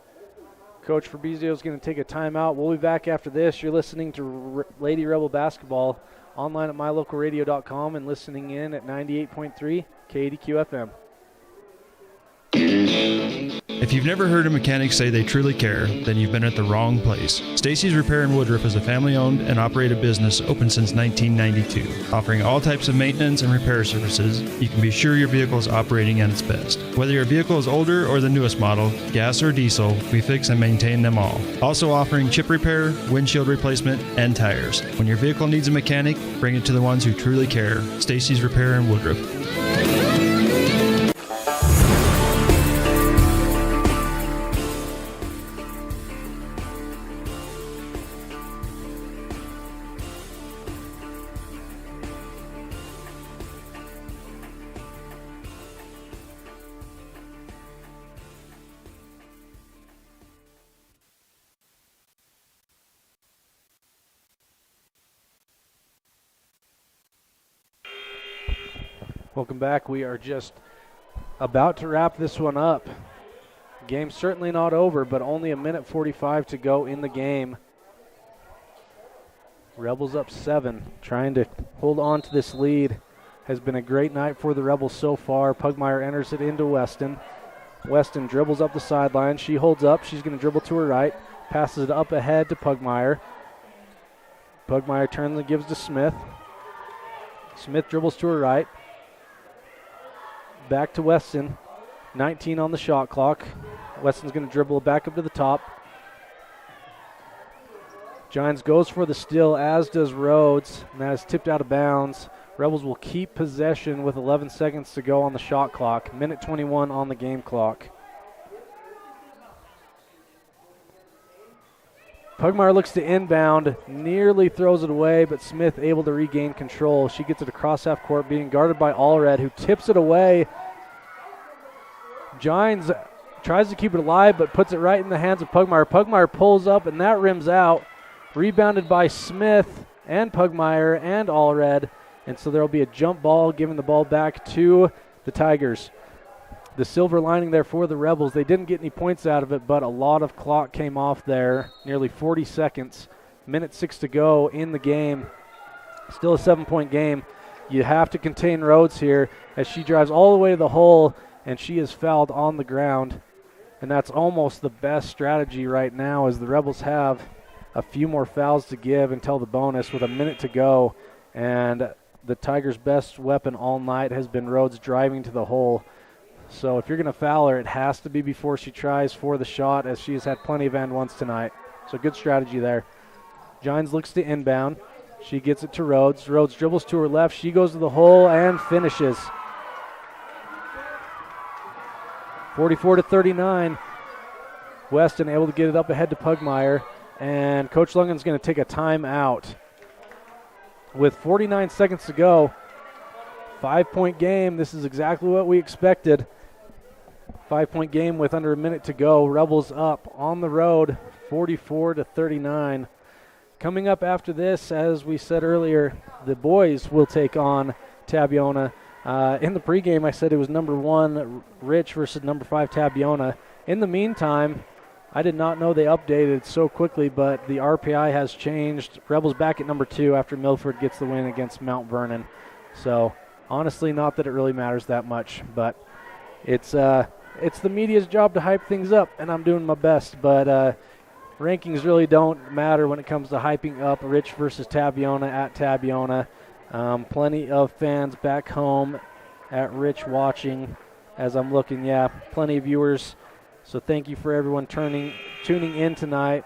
Coach Fabrizio is going to take a timeout. We'll be back after this. You're listening to Lady Rebel Basketball online at mylocalradio.com and listening in at 98.3 KDQ FM. If you've never heard a mechanic say they truly care, then you've been at the wrong place. Stacy's Repair in Woodruff is a family-owned and operated business open since 1992. Offering all types of maintenance and repair services, you can be sure your vehicle is operating at its best. Whether your vehicle is older or the newest model, gas or diesel, we fix and maintain them all. Also offering chip repair, windshield replacement, and tires. When your vehicle needs a mechanic, bring it to the ones who truly care. Stacy's Repair in Woodruff. Welcome back. We are just about to wrap this one up. Game certainly not over, but only a minute 45 to go in the game. Rebels up 7, trying to hold on to this lead. Has been a great night for the Rebels so far. Pugmire enters it into Weston. Weston dribbles up the sideline. She holds up. She's going to dribble to her right. Passes it up ahead to Pugmire. Pugmire turns and gives to Smith. Smith dribbles to her right. Back to Weston. 19 on the shot clock. Weston's going to dribble back up to the top. Giants goes for the steal, as does Rhodes, and that is tipped out of bounds. Rebels will keep possession with 11 seconds to go on the shot clock. Minute 21 on the game clock. Pugmire looks to inbound, nearly throws it away, but Smith able to regain control. She gets it across half court, being guarded by Allred, who tips it away. Gines tries to keep it alive, but puts it right in the hands of Pugmire. Pugmire pulls up, and that rims out. Rebounded by Smith and Pugmire and Allred, and so there will be a jump ball, giving the ball back to the Tigers. The silver lining there for the Rebels, they didn't get any points out of it, but a lot of clock came off there. Nearly 40 seconds. Minute 6 to go in the game. Still a 7-point game. You have to contain Rhodes here as she drives all the way to the hole, and she is fouled on the ground. And that's almost the best strategy right now, as the Rebels have a few more fouls to give until the bonus with a minute to go. And the Tigers' best weapon all night has been Rhodes driving to the hole. So if you're going to foul her, it has to be before she tries for the shot, as she's had plenty of and ones tonight. So good strategy there. Gines looks to inbound. She gets it to Rhodes. Rhodes dribbles to her left. She goes to the hole and finishes. 44-39. Weston able to get it up ahead to Pugmire. And Coach Lungan's going to take a timeout. With 49 seconds to go, 5-point game. This is exactly what we expected. 5-point game with under a minute to go. Rebels up on the road, 44-39. Coming up after this, as we said earlier, the boys will take on Tabiona. In the pregame, I said it was number 1 Rich versus number 5 Tabiona. In the meantime, I did not know they updated so quickly, but the RPI has changed. Rebels back at number 2 after Milford gets the win against Mount Vernon. So honestly, not that it really matters that much, but it's the media's job to hype things up, and I'm doing my best. But rankings really don't matter when it comes to hyping up Rich versus Tabiona at Tabiona. Plenty of fans back home at Rich watching as I'm looking. Yeah, plenty of viewers. So thank you for everyone tuning in tonight,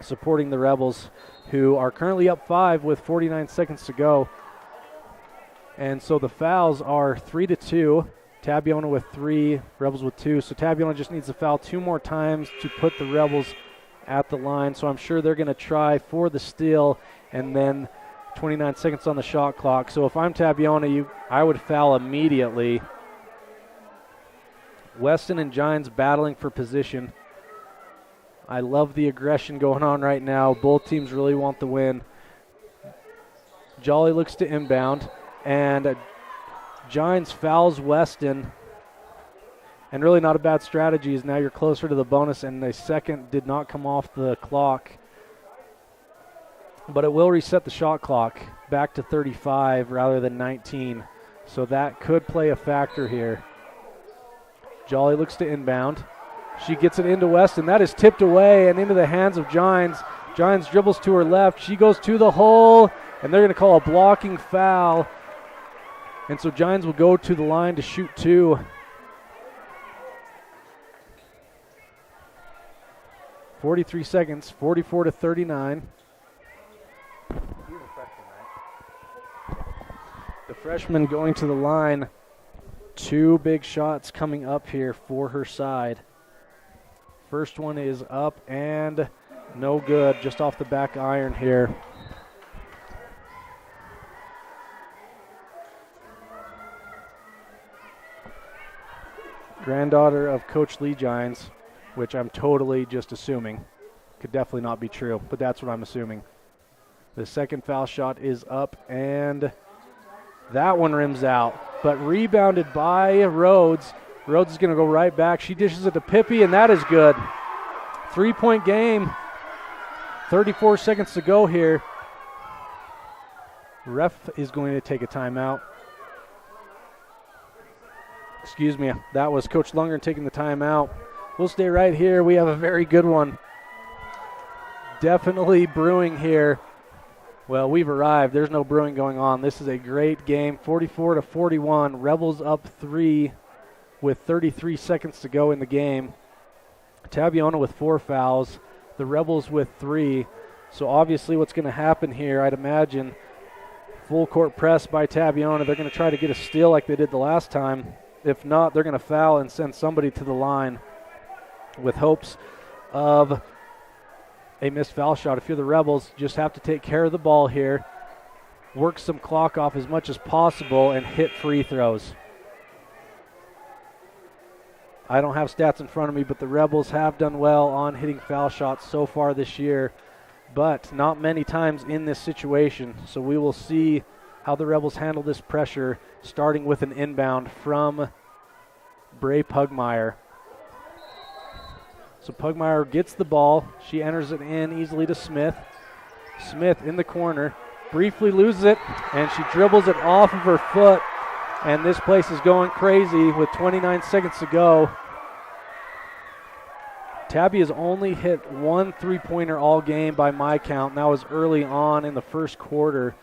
supporting the Rebels, who are currently up 5 with 49 seconds to go. And so the fouls are 3-2. Tabiona with 3, Rebels with 2. So Tabiona just needs to foul 2 more times to put the Rebels at the line. So I'm sure they're going to try for the steal, and then 29 seconds on the shot clock. So if I'm Tabiona, I would foul immediately. Weston and Gines battling for position. I love the aggression going on right now. Both teams really want the win. Jolly looks to inbound, and Gines fouls Weston. And really not a bad strategy, as now you're closer to the bonus, and the second did not come off the clock. But it will reset the shot clock back to 35 rather than 19. So that could play a factor here. Jolly looks to inbound. She gets it into Weston. That is tipped away and into the hands of Gines. Gines dribbles to her left. She goes to the hole, and they're going to call a blocking foul. And so Gines will go to the line to shoot 2. .43 seconds, 44-39. The freshman going to the line. 2 big shots coming up here for her side. First one is up and no good, just off the back iron here. Granddaughter of Coach Lee Gines, which I'm totally just assuming. Could definitely not be true, but that's what I'm assuming. The second foul shot is up, and that one rims out, but rebounded by Rhodes. Rhodes is going to go right back. She dishes it to Pippi, and that is good. 3-point game. 34 seconds to go here. Ref is going to take a timeout. Excuse me, that was Coach Lundgren taking the timeout. We'll stay right here. We have a very good one. Definitely brewing here. Well, we've arrived. There's no brewing going on. This is a great game. 44-41. Rebels up 3 with 33 seconds to go in the game. Tabiona with 4 fouls. The Rebels with 3. So obviously what's going to happen here, I'd imagine, full court press by Tabiona. They're going to try to get a steal like they did the last time. If not, they're going to foul and send somebody to the line with hopes of a missed foul shot. If you're the Rebels, just have to take care of the ball here, work some clock off as much as possible, and hit free throws. I don't have stats in front of me, but the Rebels have done well on hitting foul shots so far this year, but not many times in this situation. So we will see how the Rebels handle this pressure, starting with an inbound from Bray Pugmire. So Pugmire gets the ball. She enters it in easily to Smith. Smith in the corner, briefly loses it, and she dribbles it off of her foot. And this place is going crazy with 29 seconds to go. Tabby has only hit 1 3-pointer all game by my count, and that was early on in the first quarter.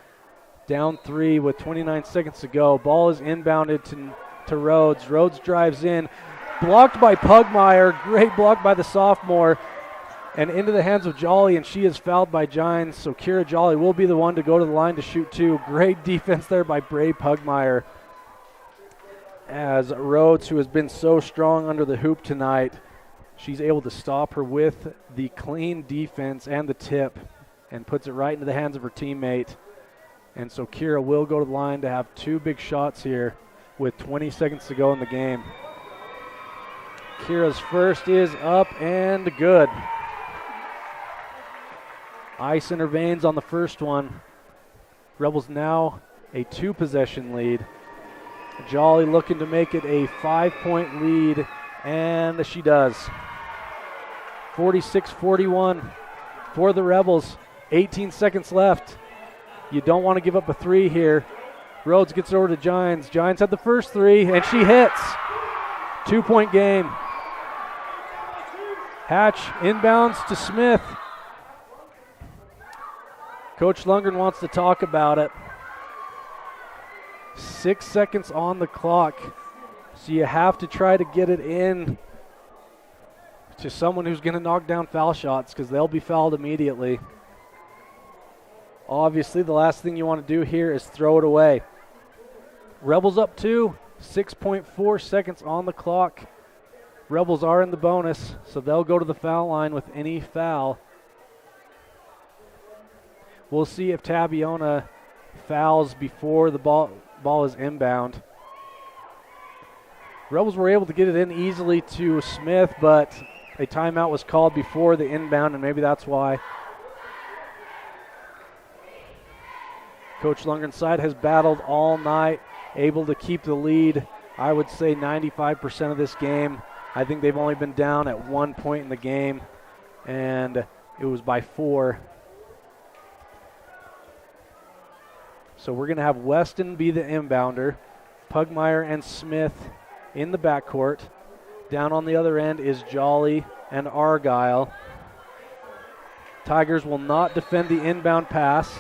Down 3 with 29 seconds to go. Ball is inbounded to Rhodes. Rhodes drives in. Blocked by Pugmire. Great block by the sophomore. And into the hands of Jolly, and she is fouled by Gines. So Kira Jolly will be the one to go to the line to shoot 2. Great defense there by Bray Pugmire. As Rhodes, who has been so strong under the hoop tonight, she's able to stop her with the clean defense and the tip and puts it right into the hands of her teammate. And so Kira will go to the line to have 2 big shots here with 20 seconds to go in the game. Kira's first is up and good. Ice in her veins on the first one. Rebels now a 2-possession lead. Jolly looking to make it a 5-point lead, and she does. 46-41 for the Rebels. 18 seconds left. You don't want to give up a 3 here. Rhodes gets it over to Gines. Gines had the first 3, and she hits. 2-point game. Hatch inbounds to Smith. Coach Lundgren wants to talk about it. 6 seconds on the clock. So you have to try to get it in to someone who's going to knock down foul shots because they'll be fouled immediately. Obviously, the last thing you want to do here is throw it away. Rebels up 2, 6.4 seconds on the clock. Rebels are in the bonus, so they'll go to the foul line with any foul. We'll see if Tabiona fouls before the ball is inbound. Rebels were able to get it in easily to Smith, but a timeout was called before the inbound, and maybe that's why. Coach Lundgren's side has battled all night, able to keep the lead, I would say 95% of this game. I think they've only been down at 1 point in the game, and it was by 4. So we're going to have Weston be the inbounder, Pugmire and Smith in the backcourt. Down on the other end is Jolly and Argyle. Tigers will not defend the inbound pass.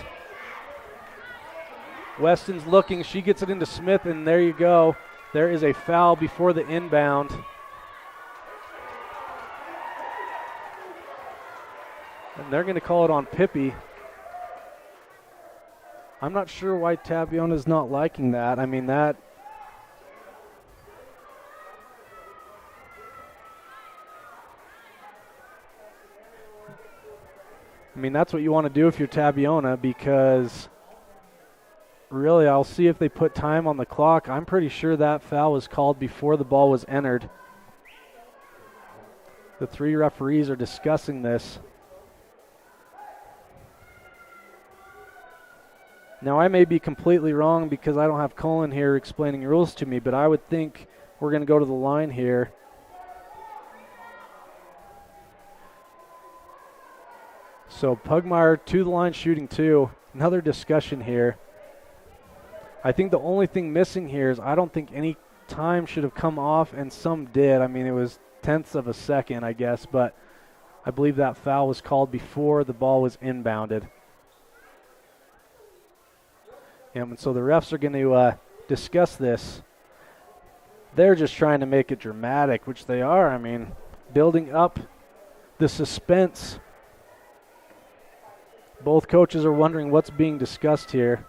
Weston's looking, she gets it into Smith, and there you go. There is a foul before the inbound. And they're going to call it on Pippi. I'm not sure why Tabiona's not liking that. I mean, that's what you want to do if you're Tabiona, because really I'll see if they put time on the clock. I'm pretty sure that foul was called before the ball was entered. The 3 referees are discussing this. Now, I may be completely wrong because I don't have Colin here explaining rules to me, but I would think we're going to go to the line here. So Pugmire to the line shooting 2. Another discussion here. I think the only thing missing here is I don't think any time should have come off, and some did. I mean, it was tenths of a second, I guess, but I believe that foul was called before the ball was inbounded. And so the refs are going to discuss this. They're just trying to make it dramatic, which they are. I mean, building up the suspense. Both coaches are wondering what's being discussed here.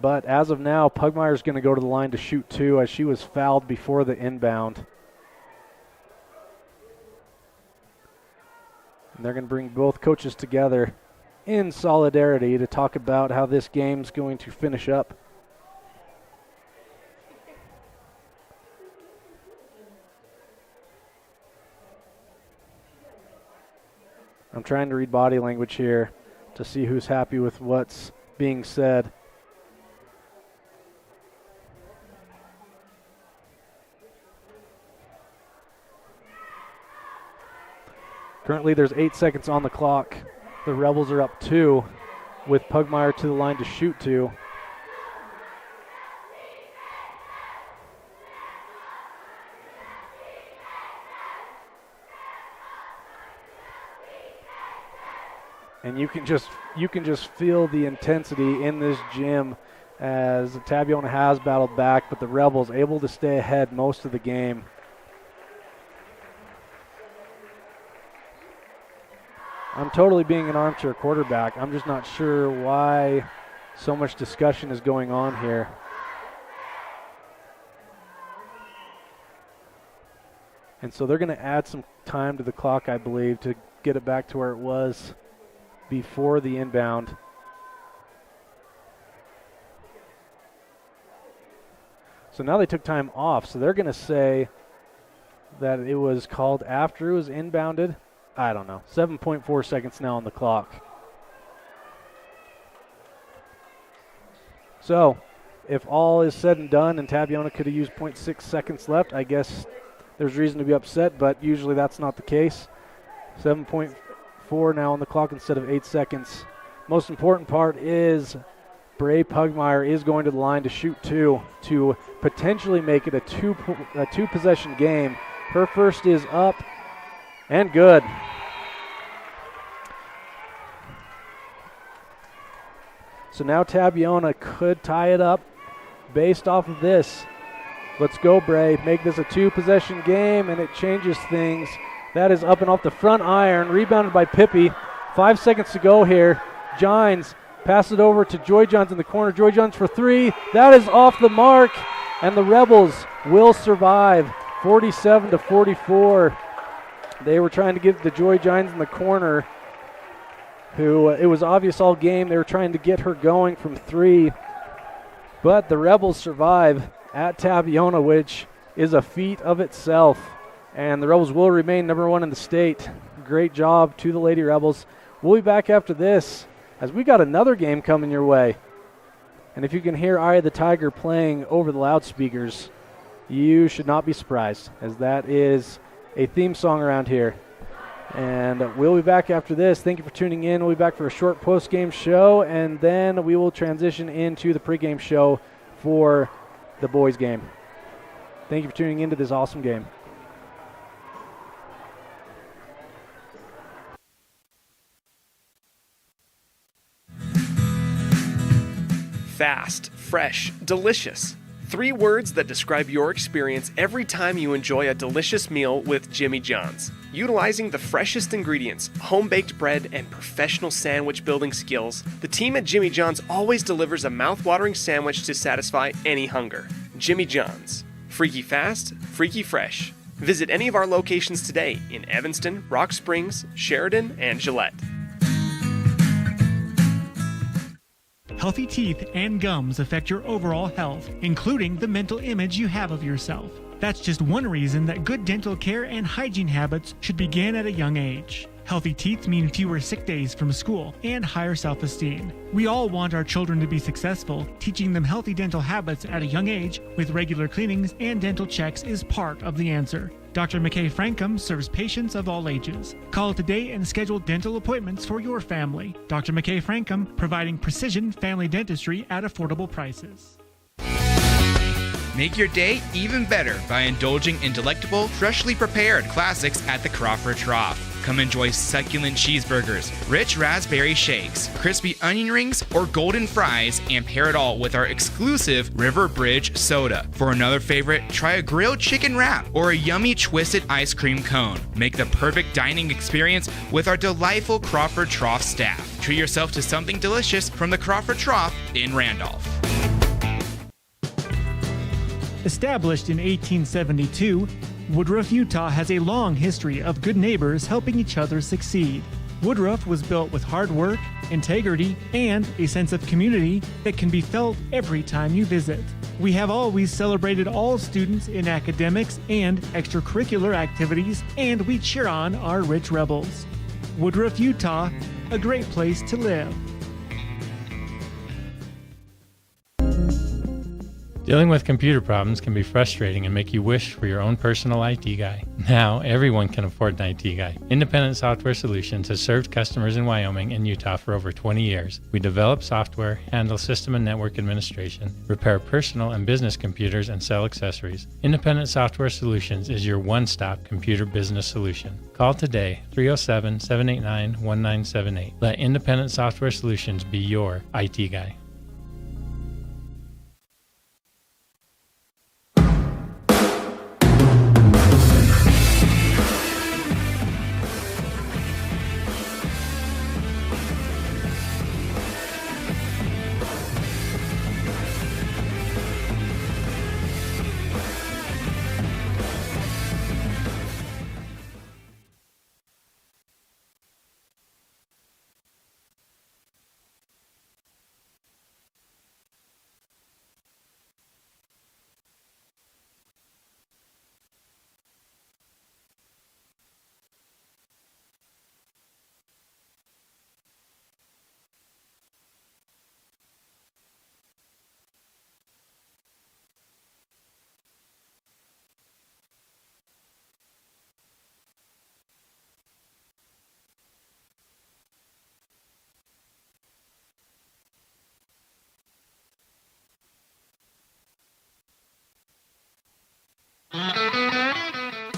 But as of now, Pugmire's going to go to the line to shoot 2 as she was fouled before the inbound. And they're going to bring both coaches together in solidarity to talk about how this game's going to finish up. I'm trying to read body language here to see who's happy with what's being said. Currently there's 8 seconds on the clock. The Rebels are up 2 with Pugmire to the line to shoot 2. And you can just feel the intensity in this gym as Tabiona has battled back, but the Rebels able to stay ahead most of the game. I'm totally being an armchair quarterback. I'm just not sure why so much discussion is going on here. And so they're going to add some time to the clock, I believe, to get it back to where it was before the inbound. So now they took time off, so they're going to say that it was called after it was inbounded. I don't know. 7.4 seconds now on the clock. So if all is said and done and Tabiona could have used 0.6 seconds left, I guess there's reason to be upset, but usually that's not the case. 7.4 now on the clock instead of 8 seconds. Most important part is Bray Pugmire is going to the line to shoot 2 to potentially make it a two-possession game. Her first is up and good. So now Tabiona could tie it up based off of this. Let's go, Bray. Make this a two-possession game, and it changes things. That is up and off the front iron, rebounded by Pippi. 5 seconds to go here. Gines pass it over to Joy Johns in the corner. Joy Johns for 3. That is off the mark, and the Rebels will survive. 47-44. They were trying to get the Joy Gines in the corner, who it was obvious all game they were trying to get her going from 3. But the Rebels survive at Tabiona, which is a feat of itself. And the Rebels will remain number 1 in the state. Great job to the Lady Rebels. We'll be back after this as we got another game coming your way. And if you can hear Eye of the Tiger playing over the loudspeakers, you should not be surprised, as that is a theme song around here. And we'll be back after this. Thank you for tuning in. We'll be back for a short post-game show, and then we will transition into the pregame show for the boys' game. Thank you for tuning into this awesome game. Fast, fresh, delicious. 3 words that describe your experience every time you enjoy a delicious meal with Jimmy John's. Utilizing the freshest ingredients, home-baked bread, and professional sandwich building skills, the team at Jimmy John's always delivers a mouth-watering sandwich to satisfy any hunger. Jimmy John's. Freaky fast, freaky fresh. Visit any of our locations today in Evanston, Rock Springs, Sheridan, and Gillette. Healthy teeth and gums affect your overall health, including the mental image you have of yourself. That's just one reason that good dental care and hygiene habits should begin at a young age. Healthy teeth mean fewer sick days from school and higher self-esteem. We all want our children to be successful. Teaching them healthy dental habits at a young age with regular cleanings and dental checks is part of the answer. Dr. McKay Frankum serves patients of all ages. Call today and schedule dental appointments for your family. Dr. McKay Frankum, providing precision family dentistry at affordable prices. Make your day even better by indulging in delectable, freshly prepared classics at the Crawford Trough. Come enjoy succulent cheeseburgers, rich raspberry shakes, crispy onion rings, or golden fries, and pair it all with our exclusive River Bridge soda. For another favorite, try a grilled chicken wrap or a yummy twisted ice cream cone. Make the perfect dining experience with our delightful Crawford Trough staff. Treat yourself to something delicious from the Crawford Trough in Randolph. Established in 1872, Woodruff, Utah has a long history of good neighbors helping each other succeed. Woodruff was built with hard work, integrity, and a sense of community that can be felt every time you visit. We have always celebrated all students in academics and extracurricular activities, and we cheer on our rich rebels. Woodruff, Utah, a great place to live. Dealing with computer problems can be frustrating and make you wish for your own personal IT guy. Now, everyone can afford an IT guy. Independent Software Solutions has served customers in Wyoming and Utah for over 20 years. We develop software, handle system and network administration, repair personal and business computers, and sell accessories. Independent Software Solutions is your one-stop computer business solution. Call today, 307-789-1978. Let Independent Software Solutions be your IT guy.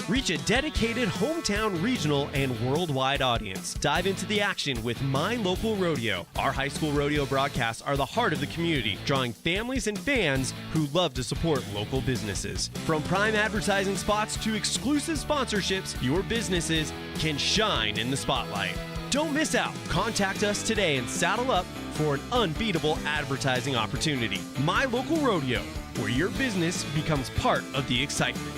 Reach a dedicated hometown, regional, and worldwide audience. Dive into the action with My Local Rodeo. Our high school rodeo broadcasts are the heart of the community, drawing families and fans who love to support local businesses. From prime advertising spots to exclusive sponsorships, your businesses can shine in the spotlight. Don't miss out. Contact us today and saddle up for an unbeatable advertising opportunity. My Local Rodeo, where your business becomes part of the excitement.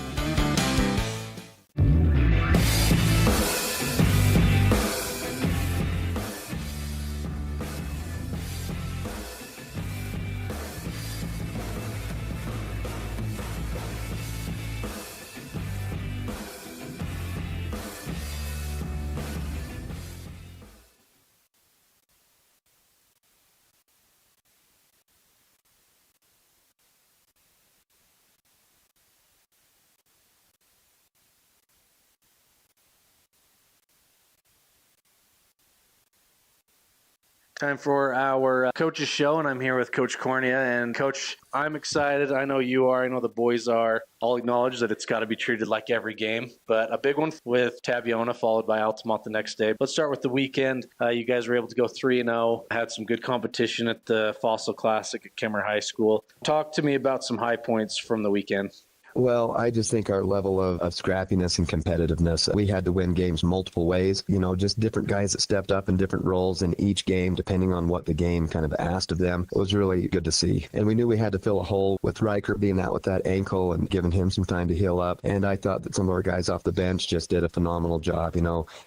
Time for our coaches show, and I'm here with Coach Cornea. And Coach, I'm excited. I know you are. I know the boys are. I'll acknowledge that it's got to be treated like every game, but a big one with Tabiona, followed by Altamont the next day. Let's start with the weekend. You guys were able to go 3-0, had some good competition at the Fossil Classic at Kemmer High School. Talk to me about some high points from the weekend. Well, I just think our level of scrappiness and competitiveness, we had to win games multiple ways, just different guys that stepped up in different roles in each game, depending on what the game kind of asked of them. It was really good to see. And we knew we had to fill a hole with Riker being out with that ankle and giving him some time to heal up. And I thought that some of our guys off the bench just did a phenomenal job,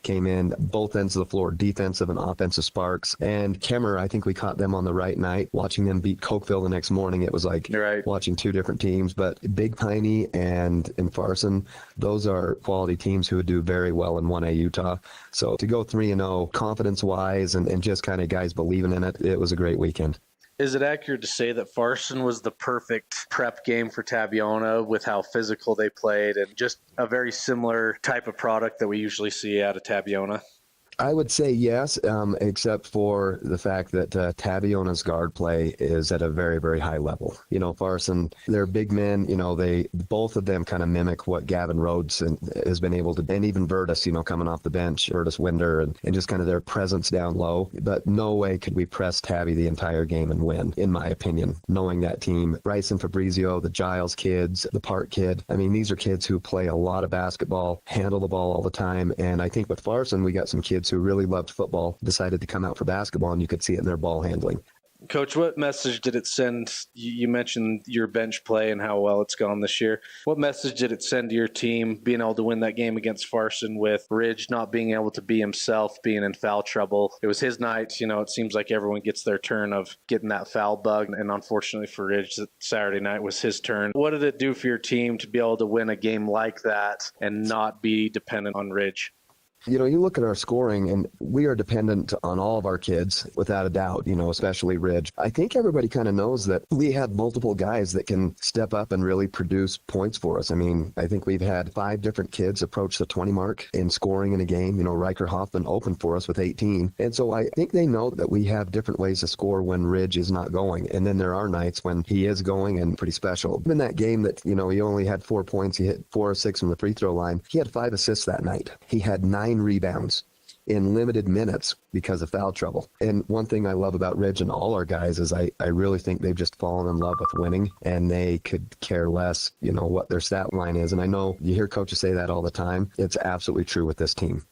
came in both ends of the floor, defensive and offensive sparks. And Kemmer, I think we caught them on the right night. Watching them beat Cokeville the next morning, it was like watching two different teams. But Big Piney and Farson, those are quality teams who would do very well in 1A Utah. So to go 3-0 confidence-wise and just kind of guys believing in it, it was a great weekend. Is it accurate to say that Farson was the perfect prep game for Tabiona with how physical they played and just a very similar type of product that we usually see out of Tabiona? I would say yes, except for the fact that Tabiona's guard play is at a very, very high level. Farson, they're big men. They both of them kind of mimic what Gavin Rhodes has been able to, and even Virtus, coming off the bench, Virtus Winder, and just kind of their presence down low. But no way could we press Tabby the entire game and win, in my opinion, knowing that team. Bryson Fabrizio, the Giles kids, the Park kid. I mean, these are kids who play a lot of basketball, handle the ball all the time. And I think with Farson, we got some kids who really loved football, decided to come out for basketball, and you could see it in their ball handling. Coach, what message did it send? You mentioned your bench play and how well it's gone this year. What message did it send to your team being able to win that game against Farson with Ridge not being able to be himself, being in foul trouble? It was his night. It seems like everyone gets their turn of getting that foul bug, and unfortunately for Ridge, Saturday night was his turn. What did it do for your team to be able to win a game like that and not be dependent on Ridge? You know, you look at our scoring, and we are dependent on all of our kids, without a doubt, you know, especially Ridge. I think everybody kind of knows that we have multiple guys that can step up and really produce points for us. I mean, I think we've had 5 different kids approach the 20 mark in scoring in a game. You know, Riker Hoffman opened for us with 18. And so I think they know that we have different ways to score when Ridge is not going. And then there are nights when he is going and pretty special. In that game that, you know, he only had 4 points, he hit 4 or 6 from the free throw line. He had 5 assists that night. He had 9 rebounds in limited minutes because of foul trouble. And one thing I love about Ridge and all our guys is I really think they've just fallen in love with winning, and they could care less, you know, what their stat line is. And I know you hear coaches say that all the time. It's absolutely true with this team.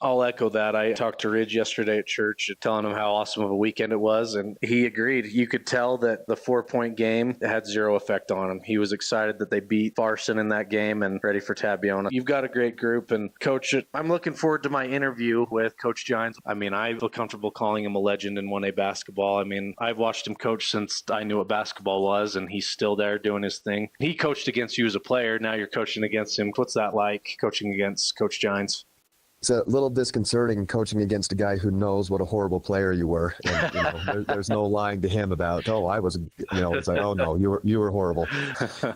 I'll echo that. I talked to Ridge yesterday at church, telling him how awesome of a weekend it was, and he agreed. You could tell that the 4-point game had zero effect on him. He was excited that they beat Farson in that game and ready for Tabiona. You've got a great group, and Coach, I'm looking forward to my interview with Coach Gines. I mean, I feel comfortable calling him a legend in 1A basketball. I mean, I've watched him coach since I knew what basketball was, and he's still there doing his thing. He coached against you as a player. Now you're coaching against him. What's that like, coaching against Coach Gines? It's a little disconcerting coaching against a guy who knows what a horrible player you were. And, you know, there's no lying to him about, oh, I was, you know, it's like, oh no, you were horrible.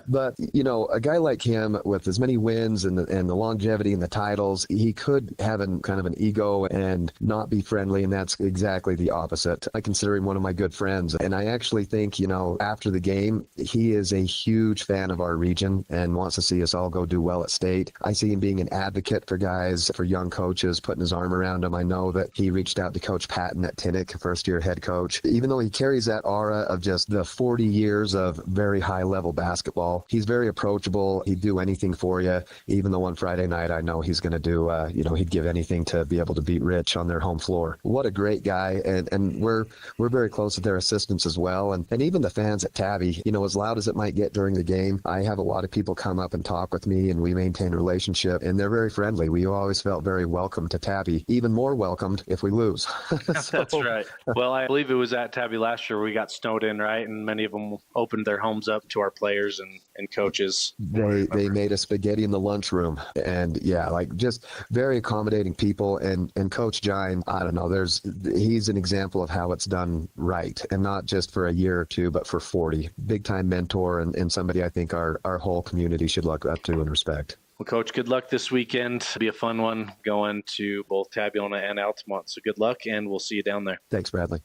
But, you know, a guy like him with as many wins and the longevity and the titles, he could have kind of an ego and not be friendly. And that's exactly the opposite. I consider him one of my good friends. And I actually think, you know, after the game, he is a huge fan of our region and wants to see us all go do well at state. I see him being an advocate for guys, for young coaches, putting his arm around him. I know that he reached out to Coach Patton at Tinnick, first-year head coach. Even though he carries that aura of just the 40 years of very high-level basketball, he's very approachable. He'd do anything for you. Even though on Friday night, I know he's going to do, you know, he'd give anything to be able to beat Rich on their home floor. What a great guy, and we're very close with their assistants as well, and even the fans at Tabby. You know, as loud as it might get during the game, I have a lot of people come up and talk with me, and we maintain a relationship, and they're very friendly. We always felt very welcome to Tabby, even more welcomed if we lose. That's right. Well, I believe it was at Tabby last year we got snowed in, right? And many of them opened their homes up to our players and coaches. They made a spaghetti in the lunchroom, and yeah, like just very accommodating people. And Coach Gine, I don't know, he's an example of how it's done right, and not just for a year or two, but for 40. Big time mentor, and somebody I think our whole community should look up to and respect. Well, Coach, good luck this weekend. It'll be a fun one going to both Tabiona and Altamont. So good luck, and we'll see you down there. Thanks, Bradley.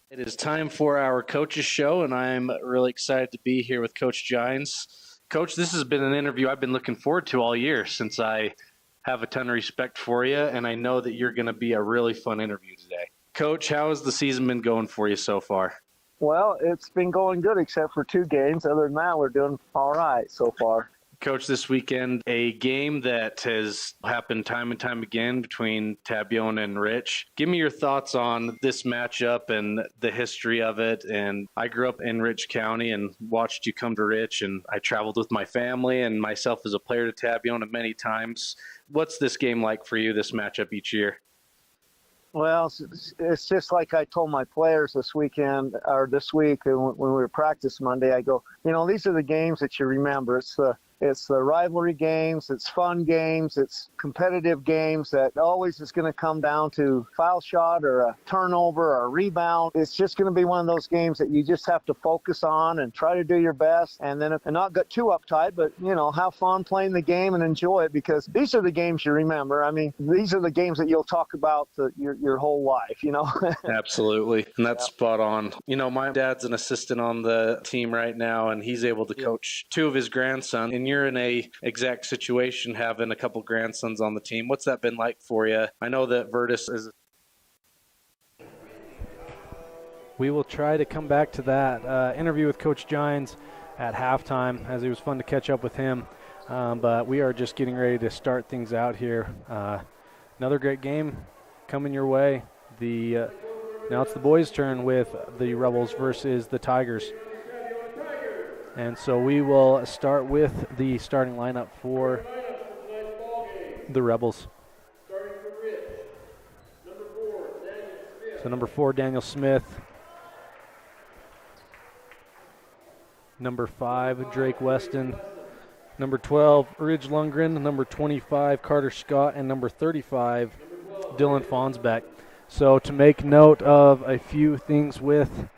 It is time for our coaches show, and I'm really excited to be here with Coach Gines. Coach, this has been an interview I've been looking forward to all year, since I have a ton of respect for you, and I know that you're going to be a really fun interview today. Coach, how has the season been going for you so far? Well, it's been going good except for 2 games. Other than that, we're doing all right so far. Coach, this weekend, a game that has happened time and time again between Tabiona and Rich. Give me your thoughts on this matchup and the history of it. And I grew up in Rich County and watched you come to Rich, and I traveled with my family and myself as a player to Tabiona many times. What's this game like for you, this matchup each year? Well, it's just like I told my players this week, when we were practice Monday, I go, you know, these are the games that you remember. It's the rivalry games, it's fun games, it's competitive games that always is going to come down to foul shot or a turnover or a rebound. It's just going to be one of those games that you just have to focus on and try to do your best, and then not get too uptight, but, you know, have fun playing the game and enjoy it, because these are the games you remember. I mean, these are the games that you'll talk about your whole life, you know. Absolutely. And that's spot on. You know, my dad's an assistant on the team right now, and he's able to coach 2 of his grandsons. And you're in a exact situation having a couple grandsons on the team. What's that been like for you? I know that Virtus is. We will try to come back to that interview with Coach Gines at halftime, as it was fun to catch up with him. But we are just getting ready to start things out here. Another great game coming your way. Now it's the boys' turn with the Rebels versus the Tigers. And so we will start with the starting lineup for the Rebels. So number 4, Daniel Smith. Number 5, Drake Weston. number 12, Ridge Lundgren, number 25, Carter Scott, and number 35, Dylan Fonsbeck. So to make note of a few things with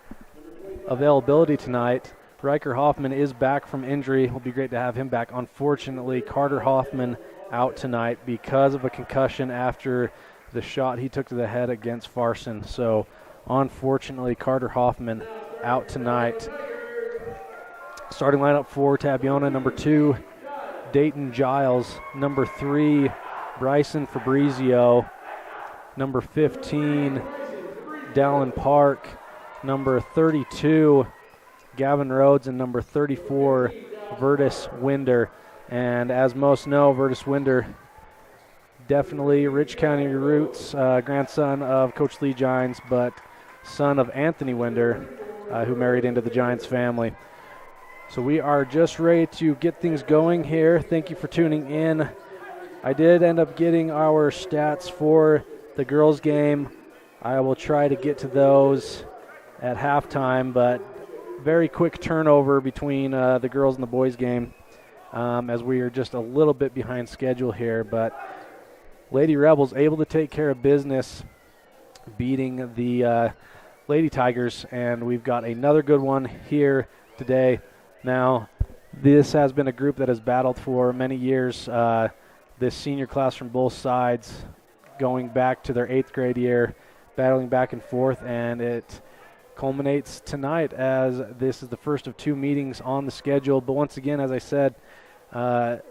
availability tonight, Riker Hoffman is back from injury. It will be great to have him back. Unfortunately, Carter Hoffman out tonight because of a concussion after the shot he took to the head against Farson. So unfortunately, Carter Hoffman out tonight. Starting lineup for Tabiona, number 2, Dayton Giles, number 3, Bryson Fabrizio, number 15, Dallin Park, number 32, Gavin Rhodes, and number 34, Vertus Winder. And as most know, Vertus Winder, definitely Rich County roots, grandson of Coach Lee Gines, but son of Anthony Winder, who married into the Giants family. So we are just ready to get things going here. Thank you for tuning in. I did end up getting our stats for the girls' game. I will try to get to those at halftime, but very quick turnover between the girls and the boys' game as we are just a little bit behind schedule here. But Lady Rebels able to take care of business, beating the Lady Tigers, and we've got another good one here today. Now, this has been a group that has battled for many years, this senior class from both sides, going back to their 8th grade year, battling back and forth, and it culminates tonight as this is the first of 2 meetings on the schedule. But once again, as I said,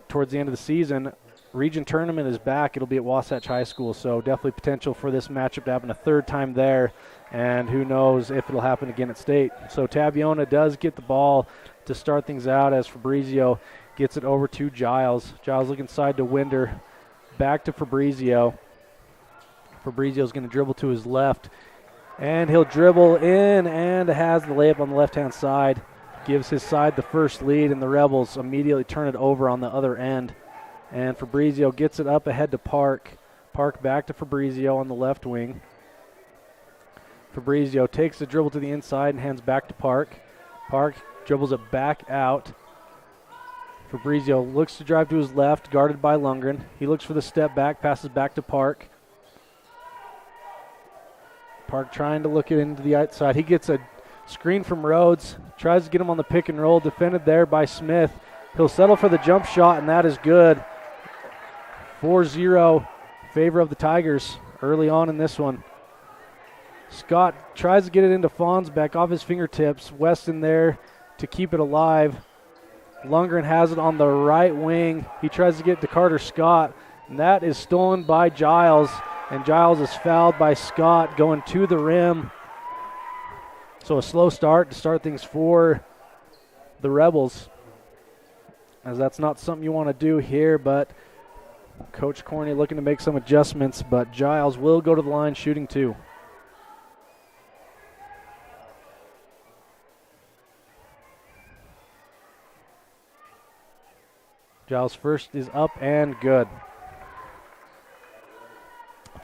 towards the end of the season, region tournament is back. It'll be at Wasatch High School, so definitely potential for this matchup to happen a 3rd time there, and who knows if it'll happen again at state. So Tabiona does get the ball to start things out as Fabrizio gets it over to Giles. Giles looking side to Winder, back to Fabrizio. Fabrizio's going to dribble to his left, and he'll dribble in and has the layup on the left-hand side. Gives his side the first lead, and the Rebels immediately turn it over on the other end. And Fabrizio gets it up ahead to Park. Park back to Fabrizio on the left wing. Fabrizio takes the dribble to the inside and hands back to Park. Park dribbles it back out. Fabrizio looks to drive to his left, guarded by Lundgren. He looks for the step back, passes back to Park. Park trying to look it into the outside. He gets a screen from Rhodes, tries to get him on the pick and roll, defended there by Smith. He'll settle for the jump shot, and that is good. 4-0 favor of the Tigers early on in this one. Scott tries to get it into Fonsbeck off his fingertips. Weston there to keep it alive. Lundgren has it on the right wing. He tries to get to Carter Scott, and that is stolen by Giles. And Giles is fouled by Scott going to the rim. So a slow start to start things for the Rebels, as that's not something you want to do here, but Coach Corney looking to make some adjustments, but Giles will go to the line shooting 2. Giles' first is up and good.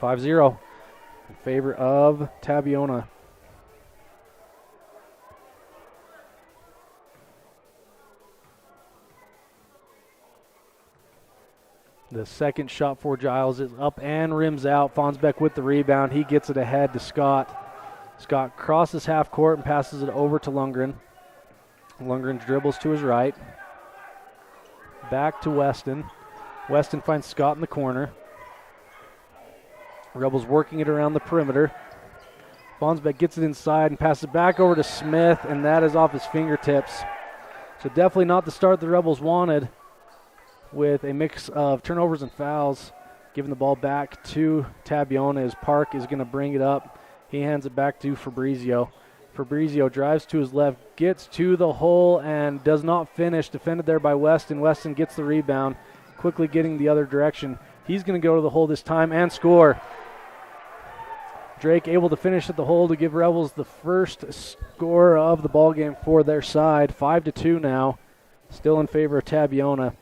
5-0 in favor of Tabiona. The second shot for Giles is up and rims out. Fonsbeck with the rebound. He gets it ahead to Scott. Scott crosses half court and passes it over to Lundgren. Lundgren dribbles to his right. Back to Weston. Weston finds Scott in the corner. Rebels working it around the perimeter. Fonsbeck gets it inside and passes it back over to Smith, and that is off his fingertips. So definitely not the start the Rebels wanted, with a mix of turnovers and fouls. Giving the ball back to Tabiona as Park is going to bring it up. He hands it back to Fabrizio. Fabrizio drives to his left, gets to the hole, and does not finish. Defended there by Weston. Weston gets the rebound, quickly getting the other direction. He's going to go to the hole this time and score. Drake able to finish at the hole to give Rebels the first score of the ball game for their side. 5-2 now, still in favor of Tabiona.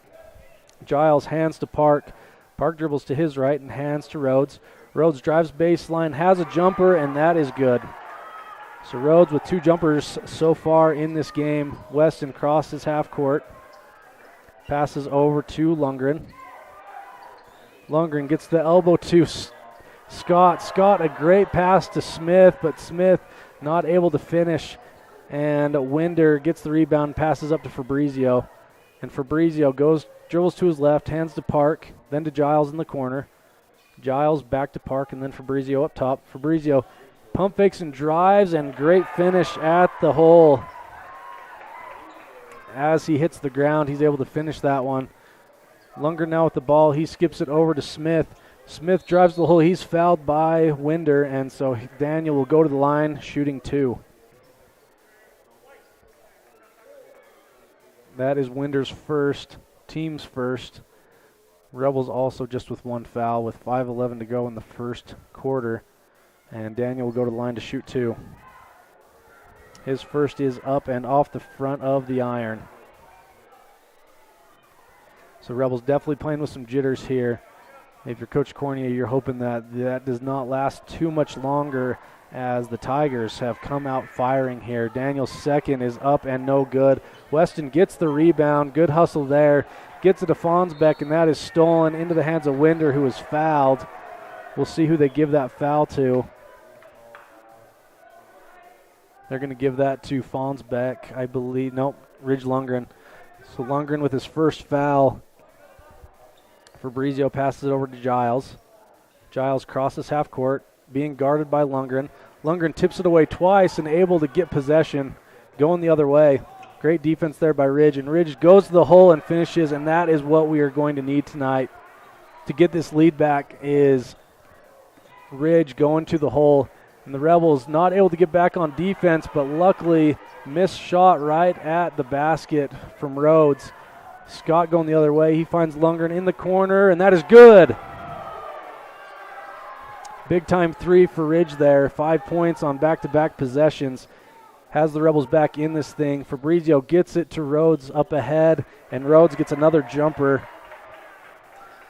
Giles hands to Park. Park dribbles to his right and hands to Rhodes. Rhodes drives baseline, has a jumper, and that is good. So Rhodes with 2 jumpers so far in this game. Weston crosses half court. Passes over to Lundgren. Lundgren gets the elbow to Scott. Scott, a great pass to Smith, but Smith not able to finish. And Winder gets the rebound, passes up to Fabrizio. And Fabrizio dribbles to his left, hands to Park, then to Giles in the corner. Giles back to Park, and then Fabrizio up top. Fabrizio pump fakes and drives, and great finish at the hole. As he hits the ground, he's able to finish that one. Lundgren now with the ball. He skips it over to Smith. Smith drives the hole. He's fouled by Winder, and so Daniel will go to the line, shooting 2. That is Winder's first, team's first. Rebels also just with 1 foul with 5:11 to go in the first quarter. And Daniel will go to the line to shoot 2. His first is up and off the front of the iron. So Rebels definitely playing with some jitters here. If you're Coach Cornier, you're hoping that does not last too much longer as the Tigers have come out firing here. Daniel's second is up and no good. Weston gets the rebound. Good hustle there. Gets it to Fonsbeck, and that is stolen into the hands of Winder, who is fouled. We'll see who they give that foul to. They're going to give that to Fonsbeck, I believe. Nope, Ridge Lundgren. So Lundgren with his first foul. Fabrizio passes it over to Giles. Giles crosses half court, being guarded by Lundgren. Lundgren tips it away twice and able to get possession, going the other way. Great defense there by Ridge, and Ridge goes to the hole and finishes, and that is what we are going to need tonight to get this lead back is Ridge going to the hole. And the Rebels not able to get back on defense, but luckily missed shot right at the basket from Rhodes. Scott going the other way. He finds Lundgren in the corner, and that is good. Big time 3 for Ridge there. 5 points on back-to-back possessions. Has the Rebels back in this thing. Fabrizio gets it to Rhodes up ahead, and Rhodes gets another jumper.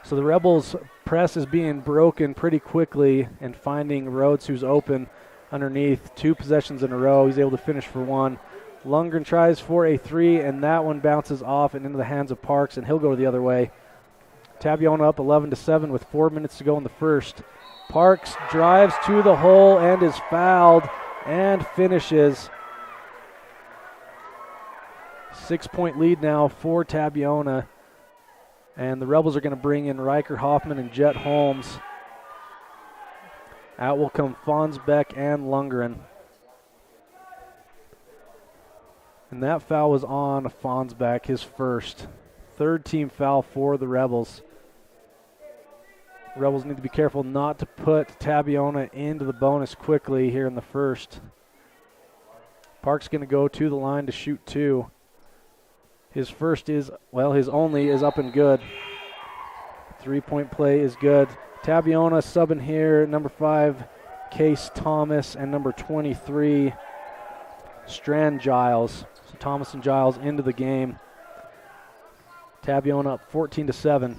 So the Rebels' press is being broken pretty quickly and finding Rhodes, who's open underneath. 2 possessions in a row. He's able to finish for 1. Lundgren tries for a 3, and that one bounces off and into the hands of Parks, and he'll go the other way. Tabiona up 11-7 with 4 minutes to go in the first. Parks drives to the hole and is fouled and finishes. 6-point lead now for Tabiona. And the Rebels are going to bring in Riker Hoffman and Jet Holmes. Out will come Fonsbeck and Lundgren. And that foul was on Fonsbeck, his first. 3rd team foul for the Rebels. The Rebels need to be careful not to put Tabiona into the bonus quickly here in the first. Park's going to go to the line to shoot 2. His first is, well, his only is up and good. 3-point play is good. Tabiona subbing here, number 5, Case Thomas, and number 23, Strand Giles. So Thomas and Giles into the game. Tabiona up 14-7.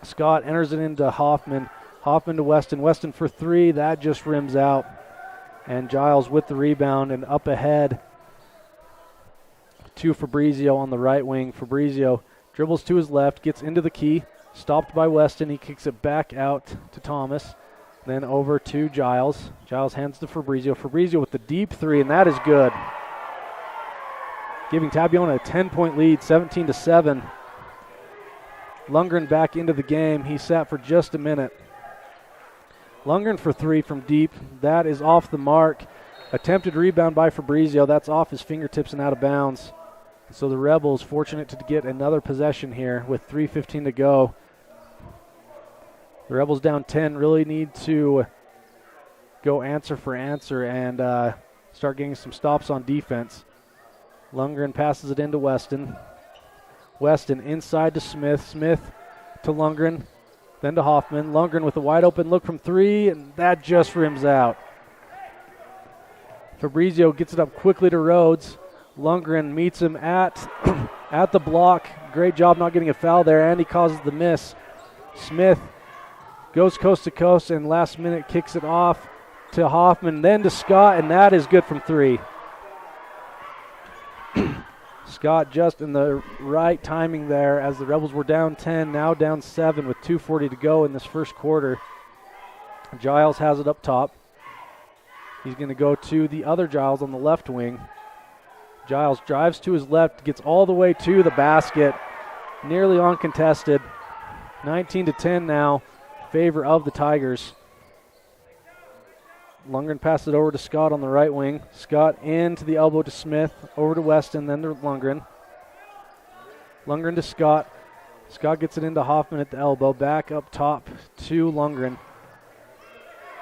Scott enters it into Hoffman. Hoffman to Weston. Weston for 3. That just rims out. And Giles with the rebound and up ahead to Fabrizio on the right wing. Fabrizio dribbles to his left, gets into the key, stopped by Weston. He kicks it back out to Thomas, then over to Giles. Giles hands to Fabrizio. Fabrizio with the deep 3, and that is good. Giving Tabiona a 10-point lead, 17-7. Lundgren back into the game. He sat for just a minute. Lundgren for 3 from deep. That is off the mark. Attempted rebound by Fabrizio. That's off his fingertips and out of bounds. So the Rebels fortunate to get another possession here with 3:15 to go. The Rebels down 10 really need to go answer for answer and start getting some stops on defense. Lundgren passes it into Weston. Weston inside to Smith. Smith to Lundgren, then to Hoffman. Lundgren with a wide open look from 3, and that just rims out. Fabrizio gets it up quickly to Rhodes. Lundgren meets him at the block. Great job not getting a foul there, and he causes the miss. Smith goes coast to coast and last minute kicks it off to Hoffman, then to Scott, and that is good from 3. Scott just in the right timing there as the Rebels were down 10, now down 7 with 2:40 to go in this first quarter. Giles has it up top. He's going to go to the other Giles on the left wing. Giles drives to his left, gets all the way to the basket, nearly uncontested. 19-10 now, favor of the Tigers. Lundgren passes it over to Scott on the right wing. Scott into the elbow to Smith, over to Weston, then to Lundgren. Lundgren to Scott. Scott gets it into Hoffman at the elbow, back up top to Lundgren.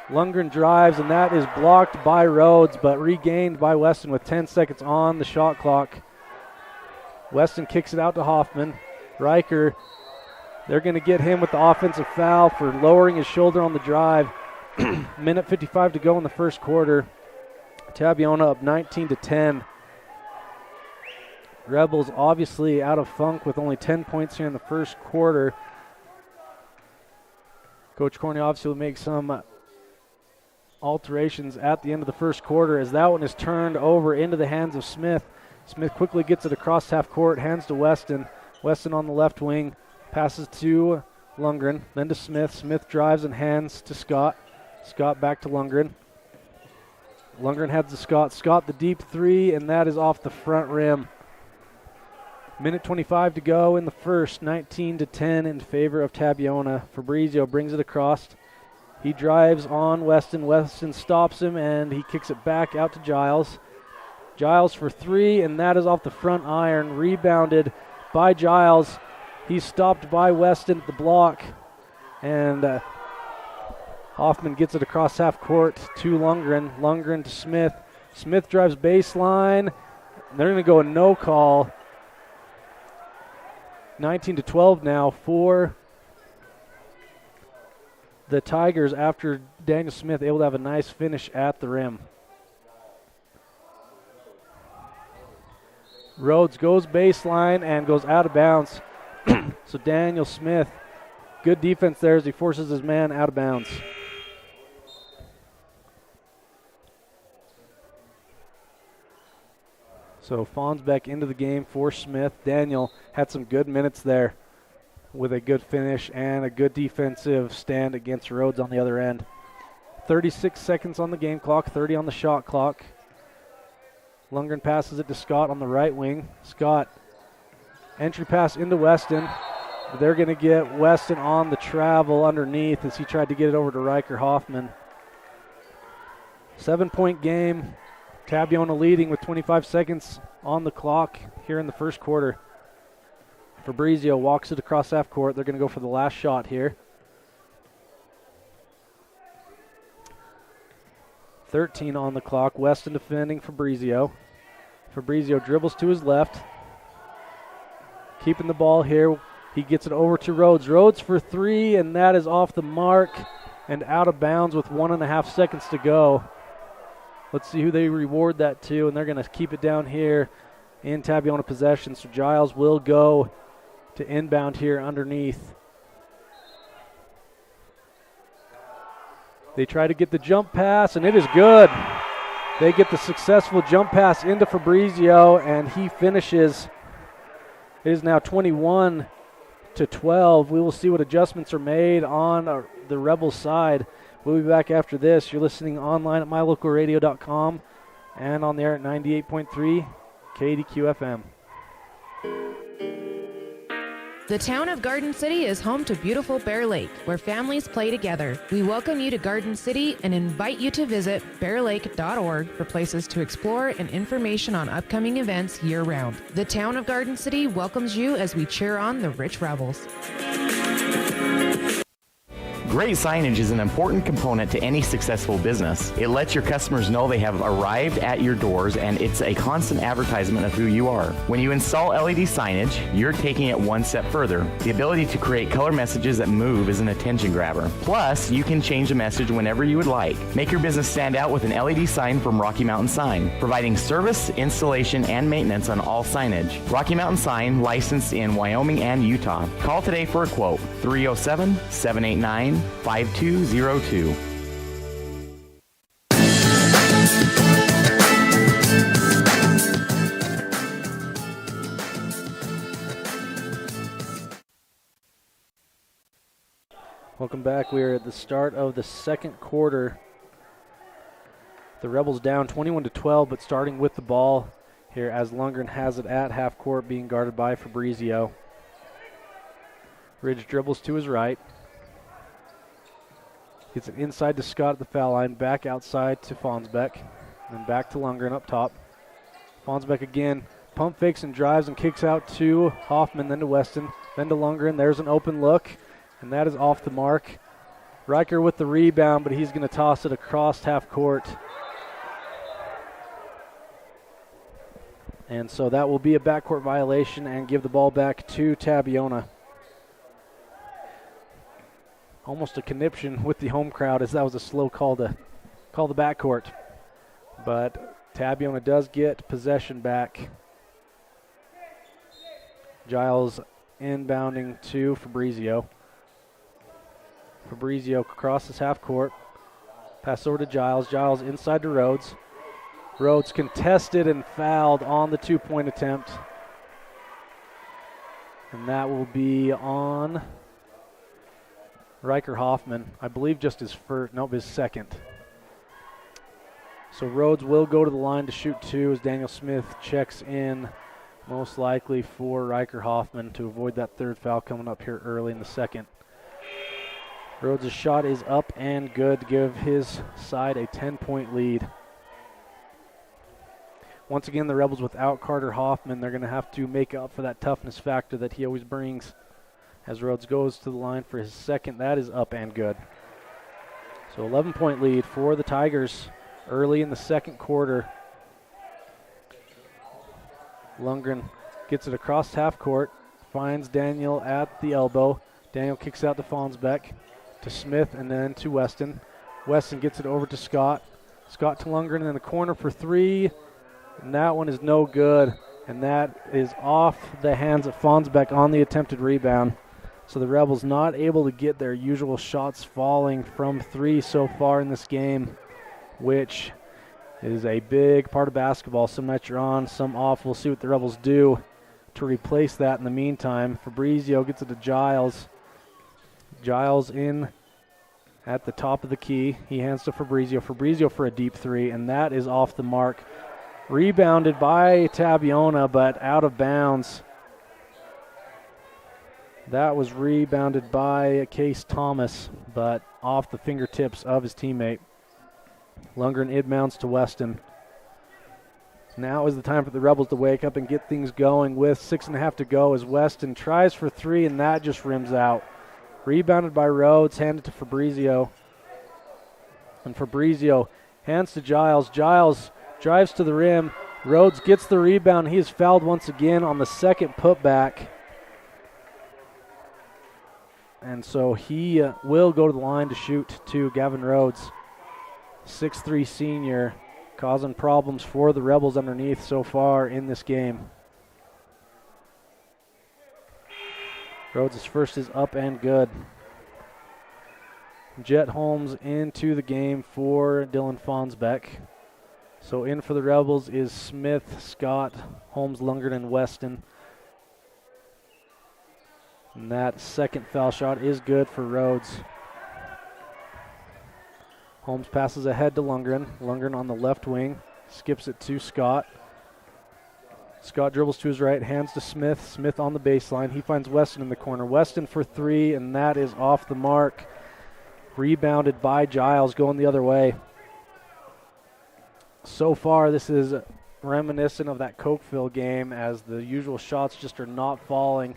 Lundgren drives, and that is blocked by Rhodes, but regained by Weston with 10 seconds on the shot clock. Weston kicks it out to Hoffman. Riker, they're going to get him with the offensive foul for lowering his shoulder on the drive. Minute 55 to go in the first quarter. Tabiona up 19-10. Rebels obviously out of funk with only 10 points here in the first quarter. Coach Corney obviously will make some alterations at the end of the first quarter as that one is turned over into the hands of Smith. Smith quickly gets it across half court, hands to Weston. Weston on the left wing, passes to Lundgren, then to Smith. Smith drives and hands to Scott. Scott back to Lundgren. Lundgren heads to Scott. Scott the deep three, and that is off the front rim. Minute 25 to go in the first, 19-10 in favor of Tabiona. Fabrizio brings it across. He drives on Weston. Weston stops him, and he kicks it back out to Giles. Giles for three, and that is off the front iron. Rebounded by Giles. He's stopped by Weston at the block, and Hoffman gets it across half court to Lundgren. Lundgren to Smith. Smith drives baseline. They're going to go a no call. 19-12 now for the Tigers after Daniel Smith able to have a nice finish at the rim. Rhodes goes baseline and goes out of bounds. So Daniel Smith, good defense there as he forces his man out of bounds. So Fonsbeck into the game for Smith. Daniel had some good minutes there with a good finish and a good defensive stand against Rhodes on the other end. 36 seconds on the game clock, 30 on the shot clock. Lundgren passes it to Scott on the right wing. Scott, entry pass into Weston. They're going to get Weston on the travel underneath as he tried to get it over to Riker Hoffman. 7-point game. Tabiona leading with 25 seconds on the clock here in the first quarter. Fabrizio walks it across half court. They're going to go for the last shot here. 13 on the clock. Weston defending Fabrizio. Fabrizio dribbles to his left. Keeping the ball here. He gets it over to Rhodes. Rhodes for three, and that is off the mark and out of bounds with 1.5 seconds to go. Let's see who they reward that to, and they're going to keep it down here in Tabiona possession. So Giles will go to inbound here underneath. They try to get the jump pass, and it is good. They get the successful jump pass into Fabrizio, and he finishes. It is now 21-12. We will see what adjustments are made on the Rebels side. We'll be back after this. You're listening online at mylocalradio.com and on the air at 98.3 KDQ FM. The town of Garden City is home to beautiful Bear Lake, where families play together. We welcome you to Garden City and invite you to visit bearlake.org for places to explore and information on upcoming events year-round. The town of Garden City welcomes you as we cheer on the Rich Rebels. Great signage is an important component to any successful business. It lets your customers know they have arrived at your doors, and it's a constant advertisement of who you are. When you install LED signage, you're taking it one step further. The ability to create color messages that move is an attention grabber. Plus, you can change the message whenever you would like. Make your business stand out with an LED sign from Rocky Mountain Sign, providing service, installation, and maintenance on all signage. Rocky Mountain Sign, licensed in Wyoming and Utah. Call today for a quote, 307-789-5202. Welcome back. We are at the start of the second quarter. The Rebels down 21-12, but starting with the ball here as Lundgren has it at half court, being guarded by Fabrizio. Ridge dribbles to his right. Gets it inside to Scott at the foul line, back outside to Fonsbeck, then back to Lundgren up top. Fonsbeck again, pump fakes and drives and kicks out to Hoffman, then to Weston, then to Lundgren. There's an open look, and that is off the mark. Riker with the rebound, but he's going to toss it across half court. And so that will be a backcourt violation and give the ball back to Tabiona. Almost a conniption with the home crowd, as that was a slow call to call the backcourt. But Tabiona does get possession back. Giles inbounding to Fabrizio. Fabrizio crosses half court. Pass over to Giles. Giles inside to Rhodes. Rhodes contested and fouled on the two-point attempt. And that will be on Riker Hoffman. I believe just his first, nope, his second. So Rhodes will go to the line to shoot two as Daniel Smith checks in, most likely for Riker Hoffman to avoid that third foul coming up here early in the second. Rhodes' shot is up and good to give his side a 10-point lead. Once again, the Rebels without Carter Hoffman, they're going to have to make up for that toughness factor that he always brings. As Rhodes goes to the line for his second, that is up and good. So 11-point lead for the Tigers early in the second quarter. Lundgren gets it across half court, finds Daniel at the elbow. Daniel kicks out to Fonsbeck, to Smith, and then to Weston. Weston gets it over to Scott. Scott to Lundgren in the corner for three. And that one is no good, and that is off the hands of Fonsbeck on the attempted rebound. So the Rebels not able to get their usual shots falling from three so far in this game, which is a big part of basketball. Some nights you're on, some off. We'll see what the Rebels do to replace that in the meantime. Fabrizio gets it to Giles. Giles in at the top of the key. He hands to Fabrizio. Fabrizio for a deep three, and that is off the mark. Rebounded by Tabiona, but out of bounds. That was rebounded by Case Thomas, but off the fingertips of his teammate. Lundgren inbounds to Weston. Now is the time for the Rebels to wake up and get things going with 6.5 to go as Weston tries for three, and that just rims out. Rebounded by Rhodes, handed to Fabrizio. And Fabrizio hands to Giles. Giles drives to the rim. Rhodes gets the rebound. He is fouled once again on the second putback. And so he will go to the line to shoot to Gavin Rhodes. 6'3" senior, causing problems for the Rebels underneath so far in this game. Rhodes' first is up and good. Jet Holmes into the game for Dylan Fonsbeck. So in for the Rebels is Smith, Scott, Holmes, Lundgren, and Weston. And that second foul shot is good for Rhodes. Holmes passes ahead to Lundgren. Lundgren on the left wing, skips it to Scott. Scott dribbles to his right, hands to Smith. Smith on the baseline. He finds Weston in the corner. Weston for three, and that is off the mark. Rebounded by Giles, going the other way. So far, this is reminiscent of that Cokeville game, as the usual shots just are not falling.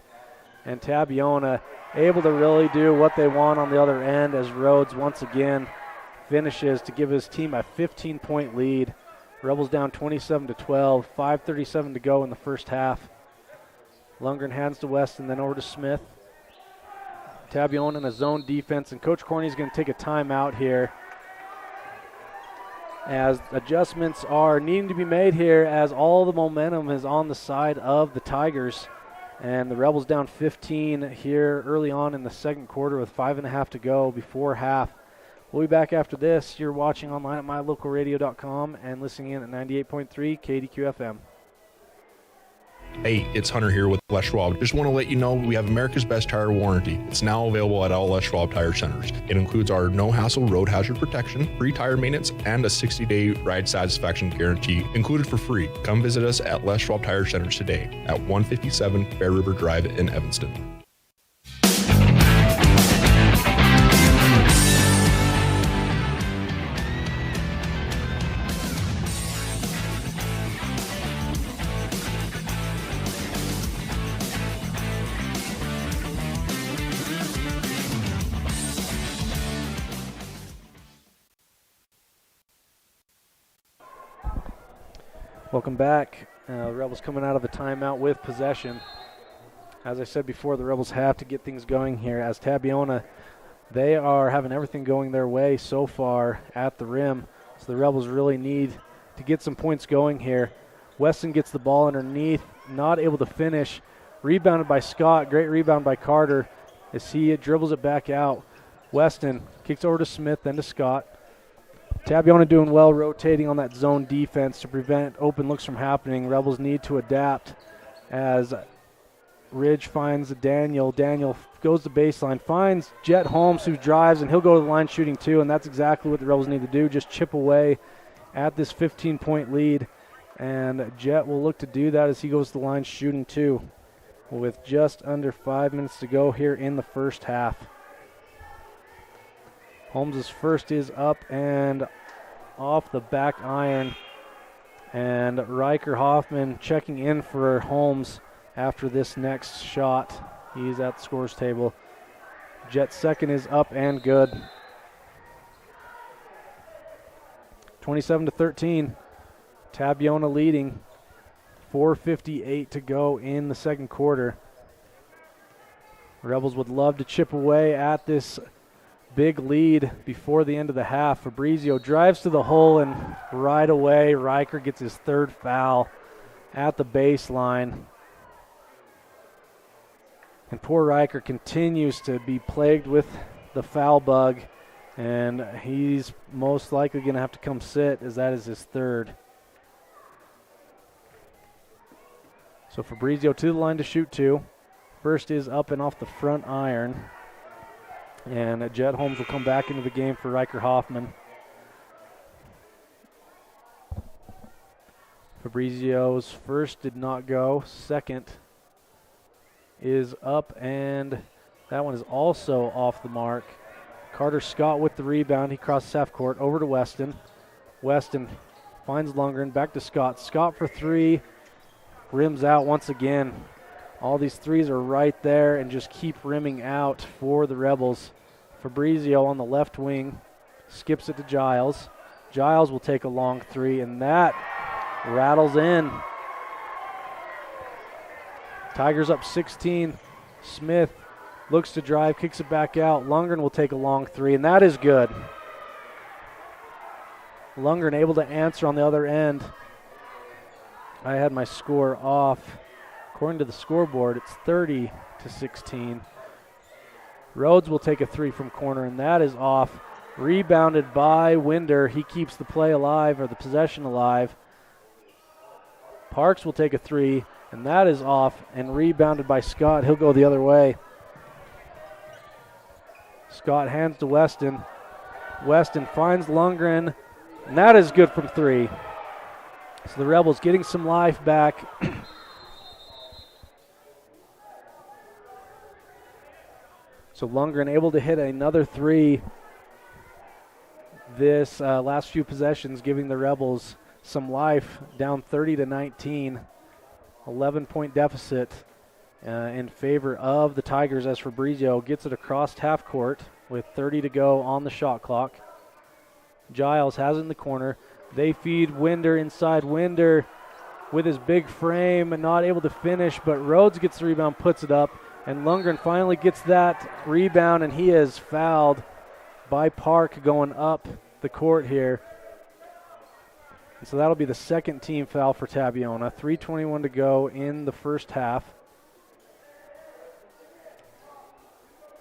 And Tabiona able to really do what they want on the other end, as Rhodes once again finishes to give his team a 15-point lead. Rebels down 27-12, 5:37 to go in the first half. Lundgren hands to Weston, then over to Smith. Tabiona in a zone defense, and Coach Corney's going to take a timeout here, as adjustments are needing to be made here, as all the momentum is on the side of the Tigers. And the Rebels down 15 here early on in the second quarter with 5.5 to go before half. We'll be back after this. You're watching online at mylocalradio.com and listening in at 98.3 KDQ FM. Hey, it's Hunter here with Les Schwab. Just want to let you know we have America's Best Tire Warranty. It's now available at all Les Schwab Tire Centers. It includes our no-hassle road hazard protection, free tire maintenance, and a 60-day ride satisfaction guarantee included for free. Come visit us at Les Schwab Tire Centers today at 157 Bear River Drive in Evanston. Welcome back. The Rebels coming out of a timeout with possession. As I said before, the Rebels have to get things going here. As Tabiona, they are having everything going their way so far at the rim. So the Rebels really need to get some points going here. Weston gets the ball underneath, not able to finish. Rebounded by Scott. Great rebound by Carter as he dribbles it back out. Weston kicks over to Smith, then to Scott. Tabiona doing well, rotating on that zone defense to prevent open looks from happening. Rebels need to adapt as Ridge finds Daniel. Daniel goes to baseline, finds Jet Holmes, who drives, and he'll go to the line shooting too, and that's exactly what the Rebels need to do, just chip away at this 15-point lead. And Jet will look to do that as he goes to the line shooting too, with just under 5 minutes to go here in the first half. Holmes' first is up and off the back iron. And Riker Hoffman checking in for Holmes after this next shot. He's at the scores table. Jet's second is up and good. 27-13. Tabiona leading. 4:58 to go in the second quarter. Rebels would love to chip away at this big lead before the end of the half. Fabrizio drives to the hole, and right away Riker gets his third foul at the baseline. And poor Riker continues to be plagued with the foul bug, and he's most likely going to have to come sit, as that is his third. So Fabrizio to the line to shoot two. First is up and off the front iron. And Jet Holmes will come back into the game for Riker Hoffman. Fabrizio's first did not go. Second is up, and that one is also off the mark. Carter Scott with the rebound. He crosses half court over to Weston. Weston finds Lundgren, back to Scott. Scott for three. Rims out once again. All these threes are right there and just keep rimming out for the Rebels. Fabrizio on the left wing skips it to Giles. Giles will take a long three, and that rattles in. Tigers up 16. Smith looks to drive, kicks it back out. Lundgren will take a long three, and that is good. Lundgren able to answer on the other end. I had my score off. According to the scoreboard, it's 30-16. Rhodes will take a three from corner, and that is off. Rebounded by Winder. He keeps the play alive, or the possession alive. Parks will take a three, and that is off, and rebounded by Scott. He'll go the other way. Scott hands to Weston. Weston finds Lundgren, and that is good from three. So the Rebels getting some life back. So Lundgren able to hit another three this last few possessions, giving the Rebels some life, down 30-19. 11-point deficit in favor of the Tigers as Fabrizio gets it across half court with 30 to go on the shot clock. Giles has it in the corner. They feed Winder inside. Winder with his big frame and not able to finish, but Rhodes gets the rebound, puts it up, and Lundgren finally gets that rebound, and he is fouled by Park going up the court here. And so that'll be the second team foul for Tabiona. 3:21 to go in the first half.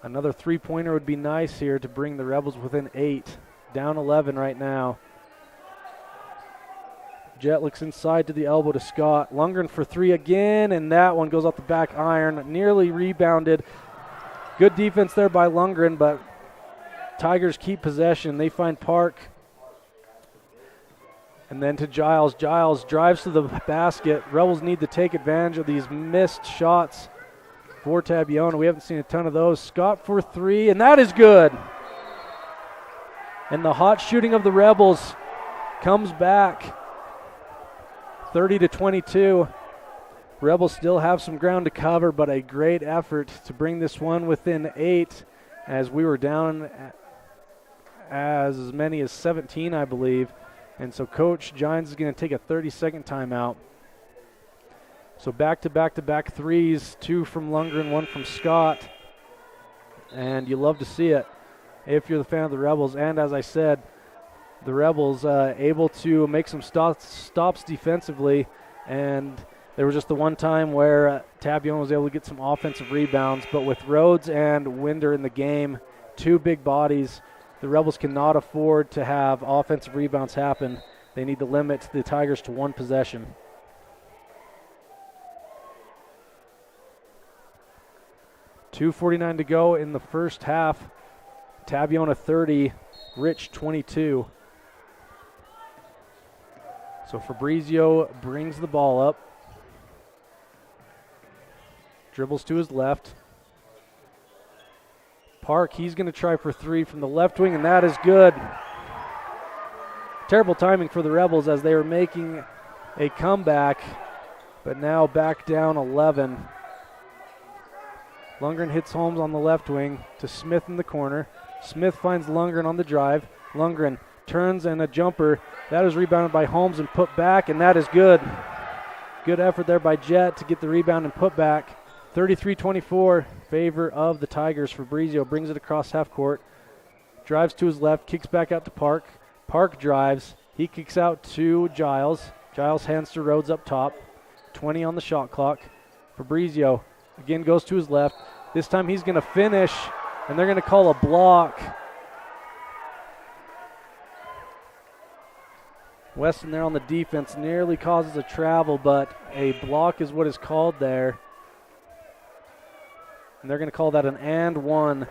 Another three-pointer would be nice here to bring the Rebels within 8. Down 11 right now. Jet looks inside to the elbow to Scott. Lundgren for three again, and that one goes off the back iron. Nearly rebounded. Good defense there by Lundgren, but Tigers keep possession. They find Park. And then to Giles. Giles drives to the basket. Rebels need to take advantage of these missed shots for Tabiona. We haven't seen a ton of those. Scott for three, and that is good. And the hot shooting of the Rebels comes back. 30-22. Rebels still have some ground to cover, but a great effort to bring this one within 8 as we were down as many as 17, I believe. And so Coach Gines is going to take a 30-second timeout. So back-to-back threes, 2 from Lundgren, 1 from Scott. And you love to see it if you're the fan of the Rebels. And as I said, the Rebels able to make some stops defensively, and there was just the one time where Tabiona was able to get some offensive rebounds, but with Rhodes and Winder in the game, 2 big bodies, the Rebels cannot afford to have offensive rebounds happen. They need to limit the Tigers to 1 possession. .249 to go in the first half. Tabiona 30, Rich 22. So Fabrizio brings the ball up. Dribbles to his left. Park, he's going to try for 3 from the left wing, and that is good. Terrible timing for the Rebels as they were making a comeback, but now back down 11. Lundgren hits Holmes on the left wing to Smith in the corner. Smith finds Lundgren on the drive. Lundgren turns and a jumper. That is rebounded by Holmes and put back, and that is good. Good effort there by Jet to get the rebound and put back. 33-24, favor of the Tigers. Fabrizio brings it across half court. Drives to his left, kicks back out to Park. Park drives. He kicks out to Giles. Giles hands to Rhodes up top. 20 on the shot clock. Fabrizio again goes to his left. This time he's going to finish, and they're going to call a block. Weston there on the defense nearly causes a travel, but a block is what is called there. And they're going to call that an and one.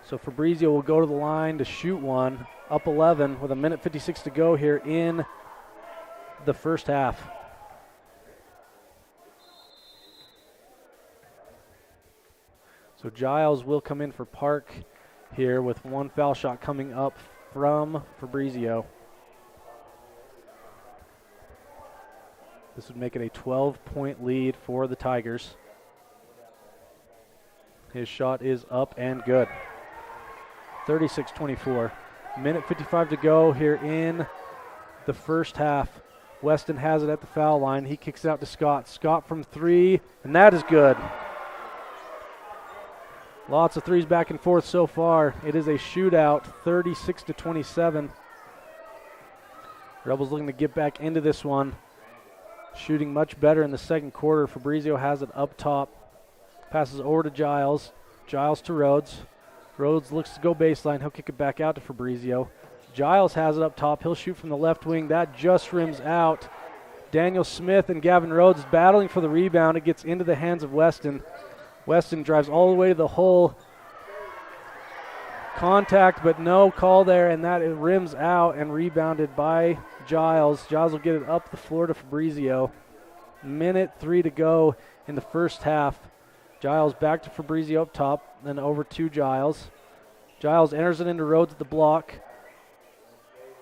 So Fabrizio will go to the line to shoot one, up 11 with 1:56 to go here in the first half. So Giles will come in for Park here with 1 foul shot coming up from Fabrizio. This would make it a 12-point lead for the Tigers. His shot is up and good. 36-24. 1:55 to go here in the first half. Weston has it at the foul line. He kicks out to Scott. Scott from 3, and that is good. Lots of threes back and forth so far. It is a shootout, 36-27. Rebels looking to get back into this one. Shooting much better in the second quarter. Fabrizio has it up top. Passes over to Giles. Giles to Rhodes. Rhodes looks to go baseline. He'll kick it back out to Fabrizio. Giles has it up top. He'll shoot from the left wing. That just rims out. Daniel Smith and Gavin Rhodes battling for the rebound. It gets into the hands of Weston. Weston drives all the way to the hole. Contact, but no call there, and that it rims out and rebounded by Giles. Giles will get it up the floor to Fabrizio. 1:03 to go in the first half. Giles back to Fabrizio up top, then over to Giles. Giles enters it into Rhodes at the block.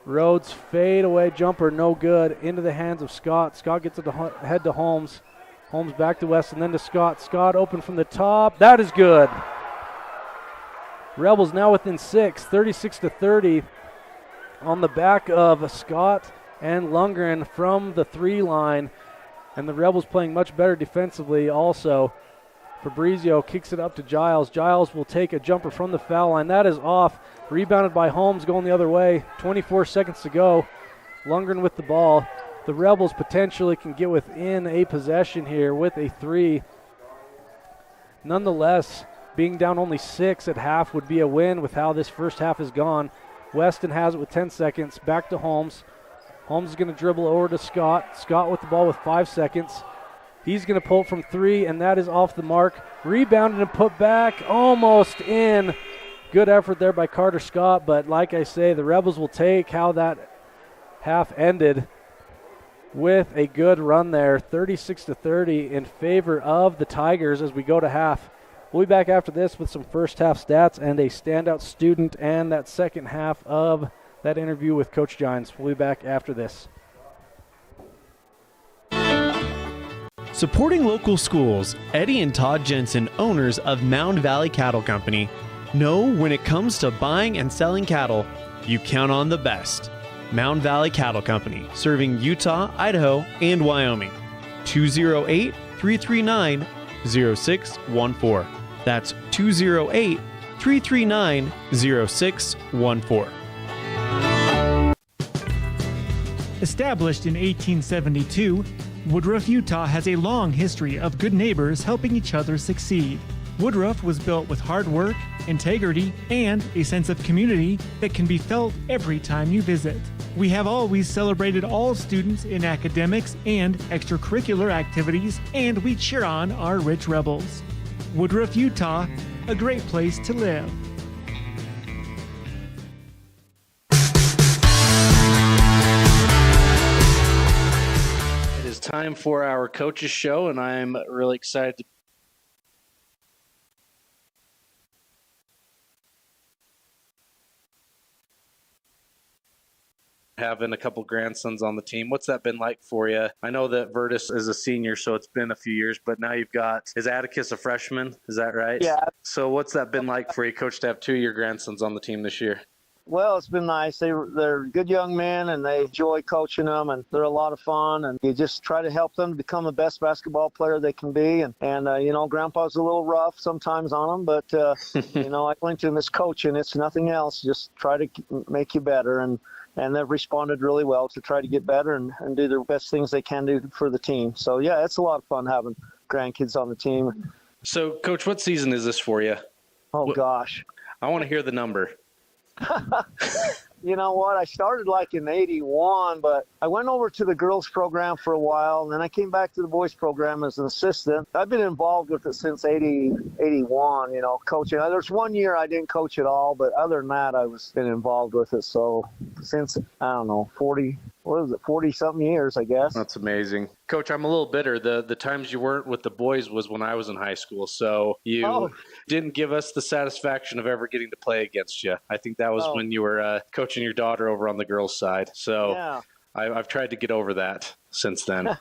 Rhodes fade away jumper, no good, into the hands of Scott. Scott gets it head to Holmes. Holmes back to Weston, then to Scott. Scott open from the top. That is good. Rebels now within 6, 36-30 on the back of Scott and Lundgren from the 3 line. And the Rebels playing much better defensively also. Fabrizio kicks it up to Giles. Giles will take a jumper from the foul line. That is off. Rebounded by Holmes going the other way. 24 seconds to go. Lundgren with the ball. The Rebels potentially can get within a possession here with a 3. Nonetheless, being down only 6 at half would be a win with how this first half has gone. Weston has it with 10 seconds. Back to Holmes. Holmes is going to dribble over to Scott. Scott with the ball with 5 seconds. He's going to pull it from 3, and that is off the mark. Rebounded and put back, almost in. Good effort there by Carter Scott, but like I say, the Rebels will take how that half ended with a good run there, 36-30 in favor of the Tigers as we go to half. We'll be back after this with some first half stats and a standout student and that second half of that interview with Coach Gines. We'll be back after this. Supporting local schools, Eddie and Todd Jensen, owners of Mound Valley Cattle Company, know when it comes to buying and selling cattle, you count on the best. Mound Valley Cattle Company, serving Utah, Idaho, and Wyoming. 208-339-0614. That's 208-339-0614. Established in 1872, Woodruff, Utah has a long history of good neighbors helping each other succeed. Woodruff was built with hard work, integrity, and a sense of community that can be felt every time you visit. We have always celebrated all students in academics and extracurricular activities, and we cheer on our rich rebels. Woodruff, Utah, a great place to live. It is time for our coaches show, and I'm really excited to having a couple grandsons on the team. What's that been like for you? I know that Vertus is a senior, so it's been a few years, but now you've got, is Atticus a freshman? Is that right? Yeah. So what's that been like for you, Coach, to have 2 of your grandsons on the team this year? Well, it's been nice. They're good young men, and they enjoy coaching them, and they're a lot of fun. And you just try to help them become the best basketball player they can be. And you know, Grandpa's a little rough sometimes on them, but you know, I linked him as coaching. It's nothing else. Just try to make you better. And they've responded really well to try to get better and do the best things they can do for the team. So yeah, it's a lot of fun having grandkids on the team. So, Coach, what season is this for you? Oh gosh, I want to hear the number. You know what? I started like in 81, but I went over to the girls program for a while, and then I came back to the boys program as an assistant. I've been involved with it since 81, you know, coaching. There's 1 year I didn't coach at all, but other than that, I was been involved with it. So since, I don't know, 40-something years, I guess. That's amazing. Coach, I'm a little bitter. The times you weren't with the boys was when I was in high school, so you didn't give us the satisfaction of ever getting to play against you. I think that was when you were coaching your daughter over on the girls' side. So yeah. I've tried to get over that since then.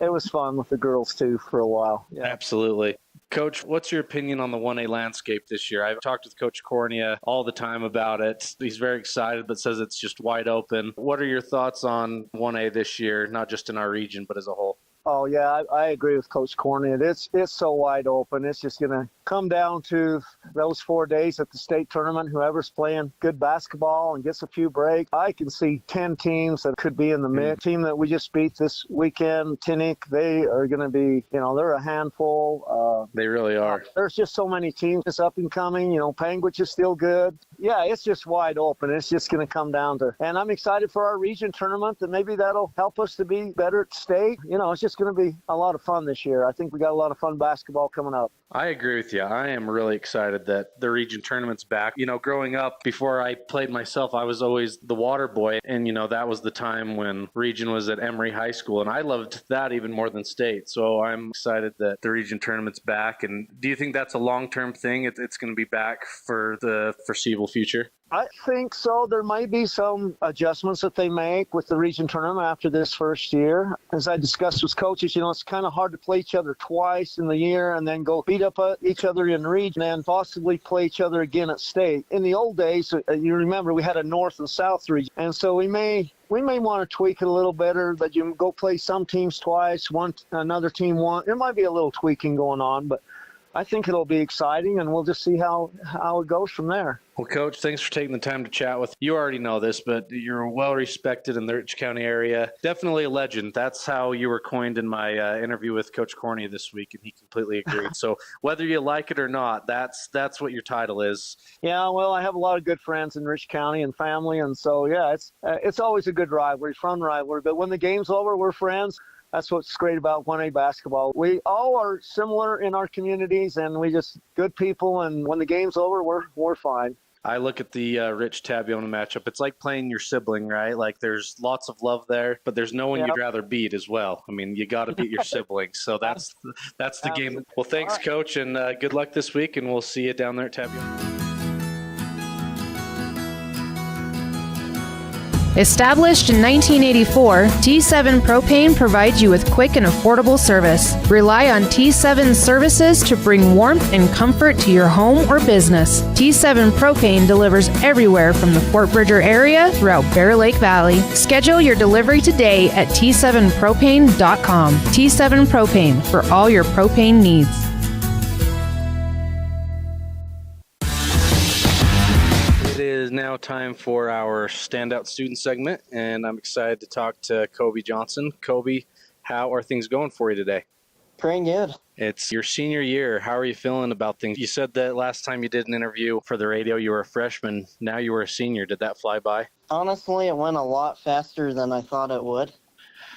It was fun with the girls, too, for a while. Yeah. Absolutely. Coach, what's your opinion on the 1A landscape this year? I've talked with Coach Cornea all the time about it. He's very excited, but says it's just wide open. What are your thoughts on 1A this year, not just in our region, but as a whole? Oh, yeah, I agree with Coach Cornea. It's so wide open. It's just going to come down to those 4 days at the state tournament. Whoever's playing good basketball and gets a few breaks. I can see 10 teams that could be in the mix. Team that we just beat this weekend, Tinnick, they are going to be, you know, they're a handful. They really are. There's just so many teams that's up and coming. You know, Panguitch is still good. Yeah, it's just wide open. It's just going to come down to, and I'm excited for our region tournament, and maybe that'll help us to be better at state. You know, it's just going to be a lot of fun this year. I think we got a lot of fun basketball coming up. I agree with you. I am really excited that the region tournament's back. You know, growing up, before I played myself, I was always the water boy. And, you know, that was the time when region was at Emory High School. And I loved that even more than state. So I'm excited that the region tournament's back. And do you think that's a long-term thing? It's going to be back for the foreseeable future? I think so. There might be some adjustments that they make with the region tournament after this first year. As I discussed with coaches, you know, it's kind of hard to play each other twice in the year and then go beat up each other in region and possibly play each other again at state. In the old days, you remember we had a north and south region. And so we may want to tweak it a little better, that you go play some teams twice, another team once. There might be a little tweaking going on, but I think it'll be exciting, and we'll just see how it goes from there. Well, Coach, thanks for taking the time to chat with. You already know this, but you're well respected in the Rich County area. Definitely a legend. That's how you were coined in my interview with Coach Corney this week, and he completely agreed. So whether you like it or not, that's what your title is. Yeah, well, I have a lot of good friends in Rich County and family, and so yeah, it's always a good rivalry, fun rivalry. But when the game's over, we're friends. That's what's great about 1A basketball. We all are similar in our communities, and we just good people. And when the game's over, we're fine. I look at the Rich Tabiona matchup. It's like playing your sibling, right? Like there's lots of love there, but there's no one you'd rather beat as well. I mean, you got to beat your siblings. So that's the game. Well, thanks, Coach, and good luck this week, and we'll see you down there at Tabiona. Established in 1984, T7 Propane provides you with quick and affordable service. Rely on T7 services to bring warmth and comfort to your home or business. T7 Propane delivers everywhere from the Fort Bridger area throughout Bear Lake Valley. Schedule your delivery today at T7propane.com. T7 Propane for all your propane needs. It is now time for our standout student segment, and I'm excited to talk to Kobe Johnson. Kobe, how are things going for you today? Pretty good. It's your senior year. How are you feeling about things? You said that last time you did an interview for the radio, you were a freshman. Now you were a senior. Did that fly by? Honestly, it went a lot faster than I thought it would.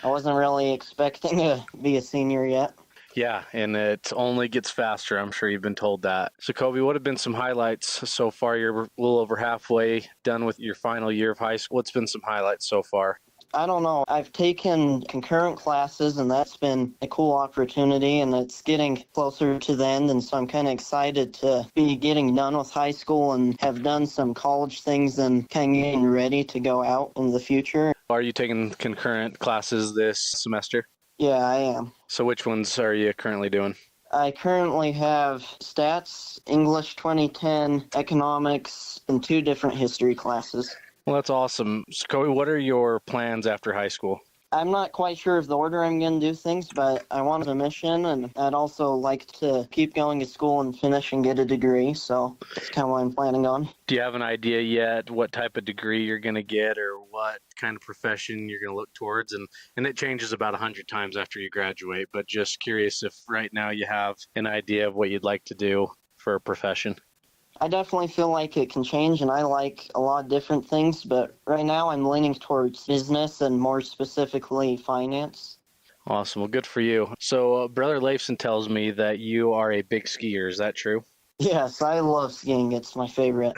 I wasn't really expecting to be a senior yet. Yeah, and it only gets faster. I'm sure you've been told that. So, Kobe, what have been some highlights so far? You're a little over halfway done with your final year of high school. What's been some highlights so far? I don't know. I've taken concurrent classes, and that's been a cool opportunity, and it's getting closer to the end, and so I'm kind of excited to be getting done with high school and have done some college things and kind of getting ready to go out in the future. Are you taking concurrent classes this semester? Yeah, I am. So which ones are you currently doing? I currently have stats, English 2010, economics, and 2 different history classes. Well, that's awesome. So, Kobe, what are your plans after high school? I'm not quite sure of the order I'm going to do things, but I want a mission, and I'd also like to keep going to school and finish and get a degree, so that's kind of what I'm planning on. Do you have an idea yet what type of degree you're going to get or what kind of profession you're going to look towards? And it changes about 100 times after you graduate, but just curious if right now you have an idea of what you'd like to do for a profession. I definitely feel like it can change, and I like a lot of different things, but right now I'm leaning towards business and more specifically finance. Awesome. Well, good for you. So Brother Leifson tells me that you are a big skier. Is that true? Yes, I love skiing. It's my favorite.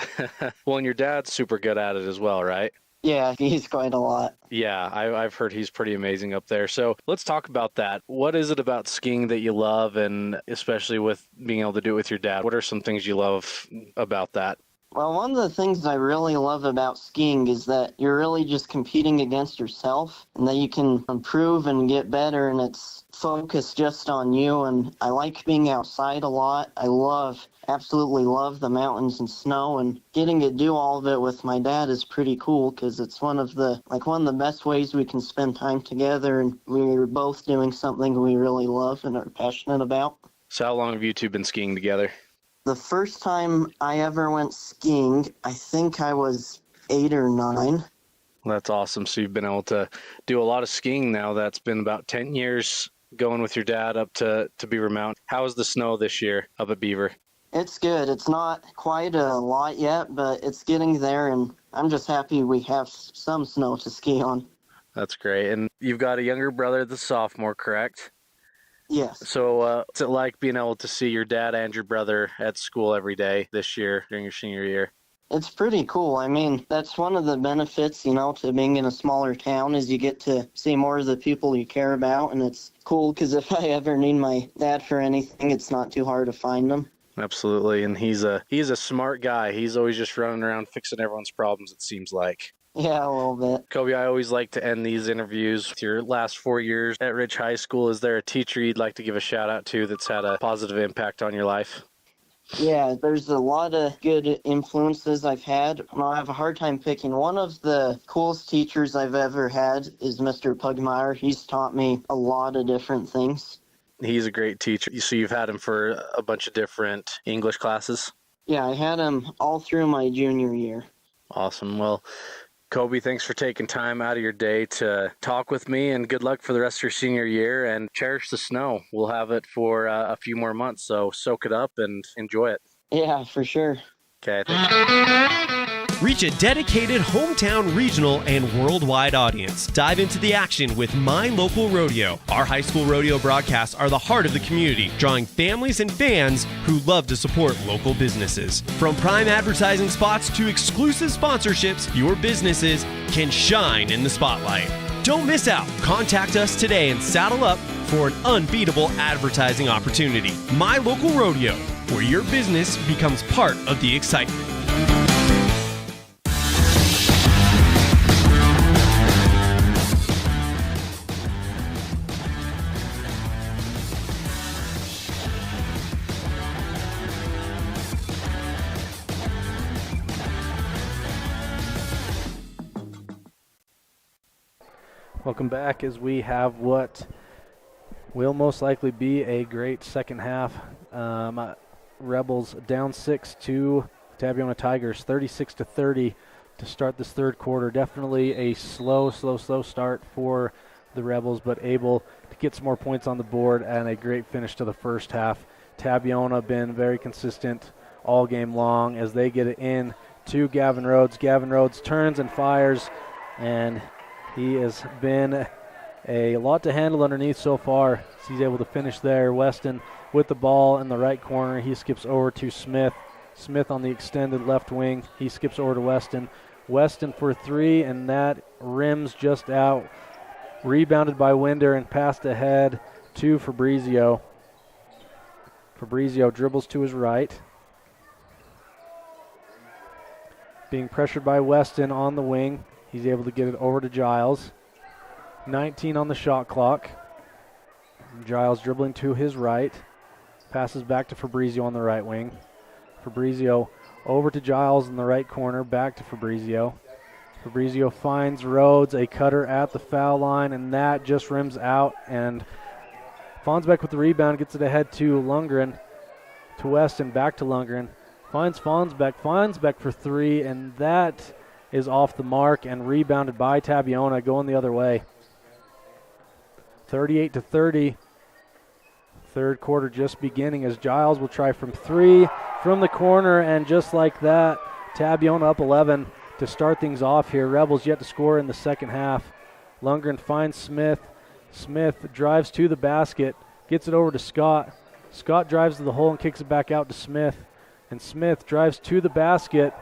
Well, and your dad's super good at it as well, right? Yeah, he's quite a lot. Yeah, I've heard he's pretty amazing up there. So let's talk about that. What is it about skiing that you love, and especially with being able to do it with your dad? What are some things you love about that? Well, one of the things I really love about skiing is that you're really just competing against yourself and that you can improve and get better, and it's focused just on you. And I like being outside a lot. I absolutely love the mountains and snow, and getting to do all of it with my dad is pretty cool because it's one of the best ways we can spend time together, and we're both doing something we really love and are passionate about. So how long have you two been skiing together? The first time I ever went skiing, I think I was 8 or 9. That's awesome. So you've been able to do a lot of skiing now. That's been about 10 years going with your dad up to Beaver Mountain. How is the snow this year up at Beaver? It's good. It's not quite a lot yet, but it's getting there, and I'm just happy we have some snow to ski on. That's great. And you've got a younger brother, the sophomore, correct? Yes. So what's it like being able to see your dad and your brother at school every day this year during your senior year? It's pretty cool. I mean, that's one of the benefits, to being in a smaller town is you get to see more of the people you care about, and it's cool because if I ever need my dad for anything, it's not too hard to find him. Absolutely, and he's a smart guy. He's always just running around fixing everyone's problems, it seems like. Yeah, a little bit. Kobe, I always like to end these interviews with your last 4 years at Ridge High School. Is there a teacher you'd like to give a shout out to that's had a positive impact on your life? Yeah, there's a lot of good influences I've had. I have a hard time picking. One of the coolest teachers I've ever had is Mr. Pugmire. He's taught me a lot of different things. He's a great teacher. So you've had him for a bunch of different English classes? Yeah, I had him all through my junior year. Awesome. Well, Kobe, thanks for taking time out of your day to talk with me, and good luck for the rest of your senior year, and cherish the snow. We'll have it for a few more months, so soak it up and enjoy it. Yeah, for sure. Okay. Reach a dedicated hometown, regional, and worldwide audience. Dive into the action with My Local Rodeo. Our high school rodeo broadcasts are the heart of the community, drawing families and fans who love to support local businesses. From prime advertising spots to exclusive sponsorships, your businesses can shine in the spotlight. Don't miss out. Contact us today and saddle up for an unbeatable advertising opportunity. My Local Rodeo, where your business becomes part of the excitement. Welcome back as we have what will most likely be a great second half. Rebels down 6 to Tabiona Tigers, 36-30 to start this third quarter. Definitely a slow start for the Rebels, but able to get some more points on the board and a great finish to the first half. Tabiona been very consistent all game long as they get it in to Gavin Rhodes. Gavin Rhodes turns and fires, and he has been a lot to handle underneath so far. He's able to finish there. Weston with the ball in the right corner. He skips over to Smith. Smith on the extended left wing. He skips over to Weston. Weston for three, and that rims just out. Rebounded by Winder and passed ahead to Fabrizio. Fabrizio dribbles to his right. Being pressured by Weston on the wing. He's able to get it over to Giles. 19 on the shot clock. Giles dribbling to his right. Passes back to Fabrizio on the right wing. Fabrizio over to Giles in the right corner. Back to Fabrizio. Fabrizio finds Rhodes, a cutter at the foul line, and that just rims out. And Fonsbeck with the rebound, gets it ahead to Lundgren. To Weston, back to Lundgren. Finds Fonsbeck. Fonsbeck for three, and that is off the mark and rebounded by Tabiona, going the other way. 38-30. Third quarter just beginning as Giles will try from three from the corner, and just like that, Tabiona up 11 to start things off here. Rebels yet to score in the second half. Lundgren finds Smith. Smith drives to the basket, gets it over to Scott. Scott drives to the hole and kicks it back out to Smith. And Smith drives to the basket,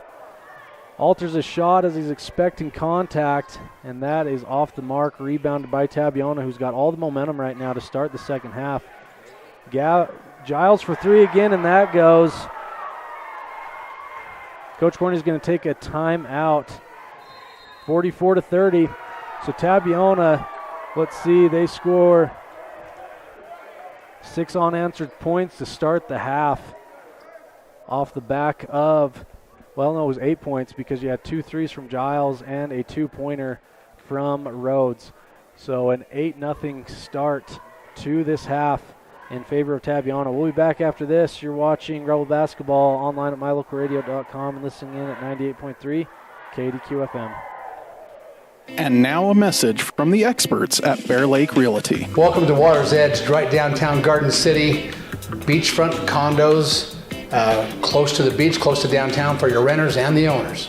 alters his shot as he's expecting contact, and that is off the mark, rebounded by Tabiona, who's got all the momentum right now to start the second half. Giles for three again, and that goes. Coach Corney's going to take a timeout. 44-30. So Tabiona, let's see, they score 6 unanswered points to start the half off the back of, well, no, it was 8 points because you had 2 threes from Giles and a 2-pointer from Rhodes. So an 8-0 start to this half in favor of Tabiona. We'll be back after this. You're watching Rebel Basketball online at mylocalradio.com and listening in at 98.3 KDQ FM. And now a message from the experts at Bear Lake Realty. Welcome to Water's Edge, right downtown Garden City. Beachfront condos, close to the beach, close to downtown for your renters and the owners.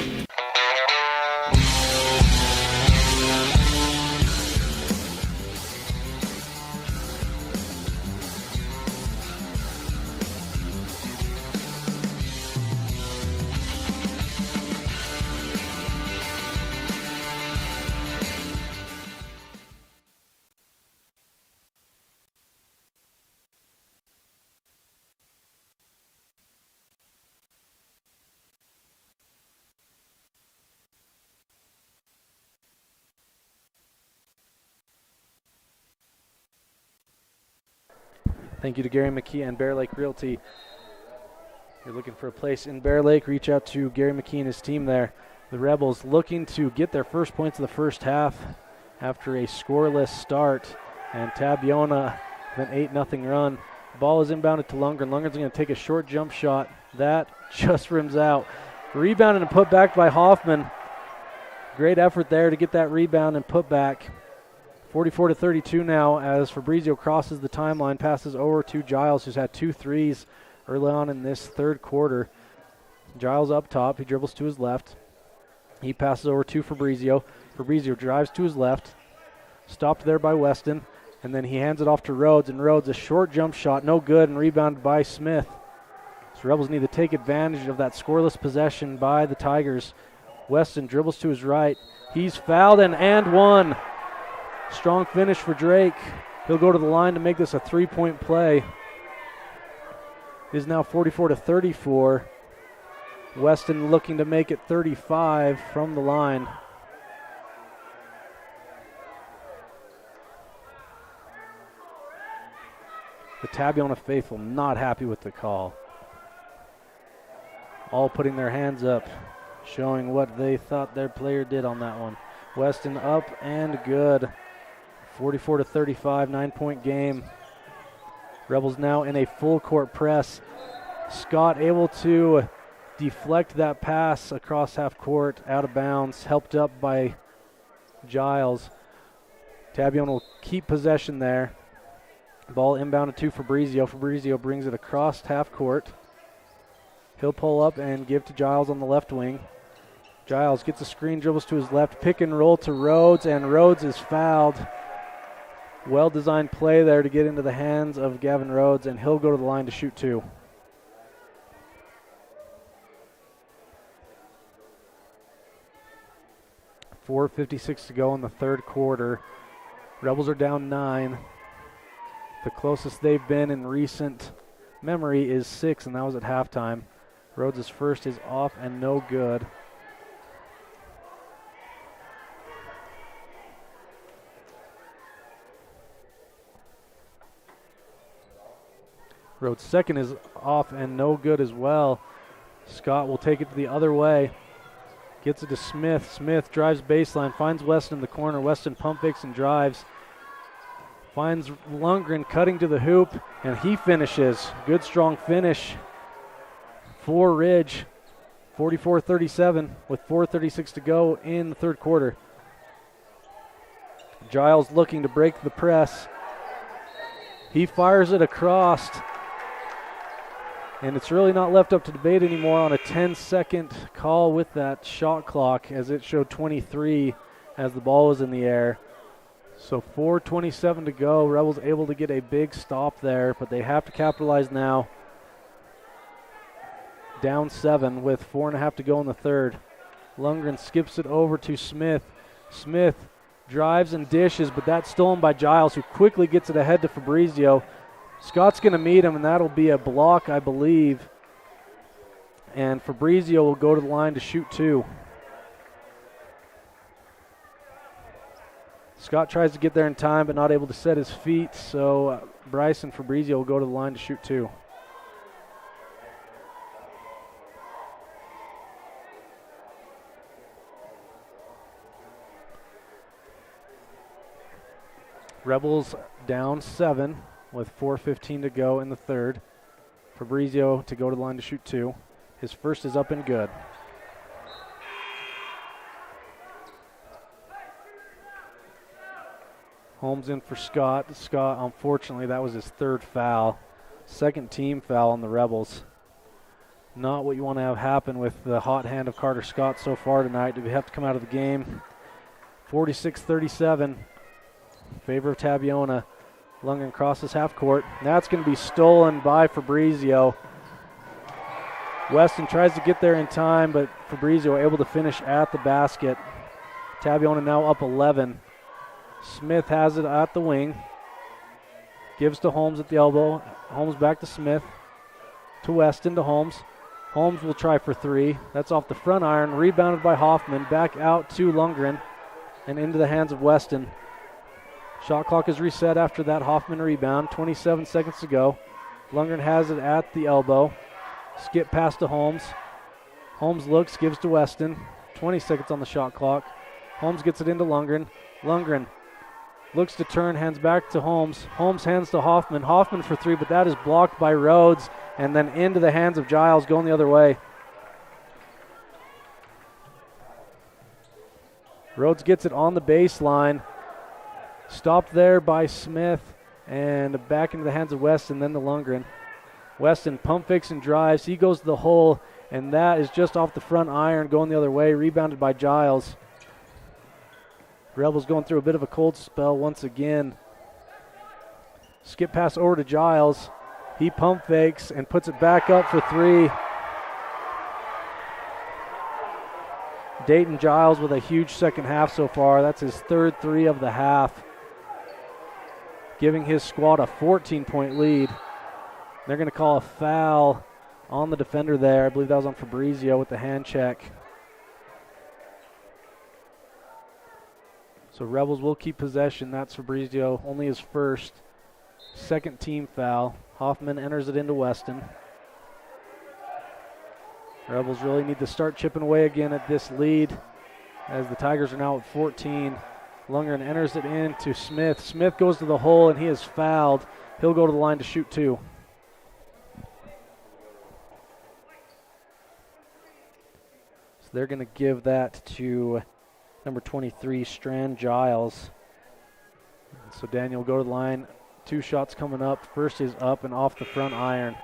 Thank you to Gary McKee and Bear Lake Realty. If you're looking for a place in Bear Lake, reach out to Gary McKee and his team there. The Rebels looking to get their first points of the first half after a scoreless start. And Tabiona with an 8-0 run. Ball is inbounded to Lundgren. Lundgren's going to take a short jump shot. That just rims out. Rebounded and put back by Hoffman. Great effort there to get that rebound and put back. 44-32 now as Fabrizio crosses the timeline, passes over to Giles, who's had 2 threes early on in this third quarter. Giles up top. He dribbles to his left. He passes over to Fabrizio. Fabrizio drives to his left. Stopped there by Weston. And then he hands it off to Rhodes. And Rhodes, a short jump shot, no good, and rebounded by Smith. So Rebels need to take advantage of that scoreless possession by the Tigers. Weston dribbles to his right. He's fouled and one. Strong finish for Drake. He'll go to the line to make this a 3-point play. It is now 44-34. Weston looking to make it 35 from the line. The Tabiona faithful not happy with the call. All putting their hands up, showing what they thought their player did on that one. Weston up and good. 44-35, 9-point game. Rebels now in a full court press. Scott able to deflect that pass across half court, out of bounds, helped up by Giles. Tabiona will keep possession there. Ball inbounded to Fabrizio. Fabrizio brings it across half court. He'll pull up and give to Giles on the left wing. Giles gets a screen, dribbles to his left, pick and roll to Rhodes, and Rhodes is fouled. Well-designed play there to get into the hands of Gavin Rhodes, and he'll go to the line to shoot 2. .456 to go in the third quarter. Rebels are down 9. The closest they've been in recent memory is 6, and that was at halftime. Rhodes' first is off and no good. Rhodes' second is off and no good as well. Scott will take it the other way. Gets it to Smith. Smith drives baseline, finds Weston in the corner. Weston pump fakes and drives. Finds Lundgren cutting to the hoop, and he finishes. Good, strong finish for Ridge. 44-37 with 4:36 to go in the third quarter. Giles looking to break the press. He fires it across. And it's really not left up to debate anymore on a 10-second call with that shot clock, as it showed 23 as the ball was in the air. So 4:27 to go. Rebels able to get a big stop there, but they have to capitalize now. Down 7 with 4.5 to go in the third. Lundgren skips it over to Smith. Smith drives and dishes, but that's stolen by Giles, who quickly gets it ahead to Fabrizio. Scott's going to meet him, and that'll be a block, I believe. And Fabrizio will go to the line to shoot 2. Scott tries to get there in time, but not able to set his feet, so Bryce and Fabrizio will go to the line to shoot 2. Rebels down 7 with 4:15 to go in the third. Fabrizio to go to the line to shoot 2. His first is up and good. Holmes in for Scott. Scott, unfortunately, that was his third foul. Second team foul on the Rebels. Not what you want to have happen with the hot hand of Carter Scott so far tonight. Did we have to come out of the game? 46-37 in favor of Tabiona. Lundgren crosses half court. That's going to be stolen by Fabrizio. Weston tries to get there in time, but Fabrizio able to finish at the basket. Tabiona now up 11. Smith has it at the wing. Gives to Holmes at the elbow. Holmes back to Smith. To Weston, to Holmes. Holmes will try for 3. That's off the front iron. Rebounded by Hoffman. Back out to Lundgren and into the hands of Weston. Shot clock is reset after that Hoffman rebound. 27 seconds to go. Lundgren has it at the elbow. Skip pass to Holmes. Holmes looks, gives to Weston. 20 seconds on the shot clock. Holmes gets it into Lundgren. Lundgren Looks to turn, hands back to Holmes. Holmes hands to Hoffman. Hoffman for three, but that is blocked by Rhodes, and then into the hands of Giles, going the other way. Rhodes gets it on the baseline. Stopped there by Smith, and back into the hands of Weston, then to Lundgren. Weston pump fakes and drives. He goes to the hole, and that is just off the front iron, going the other way, rebounded by Giles. Rebels going through a bit of a cold spell once again. Skip pass over to Giles. He pump fakes and puts it back up for three. Dayton Giles with a huge second half so far. That's his third three of the half, giving his squad a 14-point lead. They're going to call a foul on the defender there. I believe that was on Fabrizio with the hand check. So Rebels will keep possession. That's Fabrizio, only his first. Second team foul. Hoffman enters it into Weston. Rebels really need to start chipping away again at this lead, as the Tigers are now at 14. Lundgren enters it into Smith. Smith goes to the hole, and he is fouled. He'll go to the line to shoot two. So they're going to give that to number 23, Strand Giles. So Daniel will go to the line. Two shots coming up. First is up and off the front iron.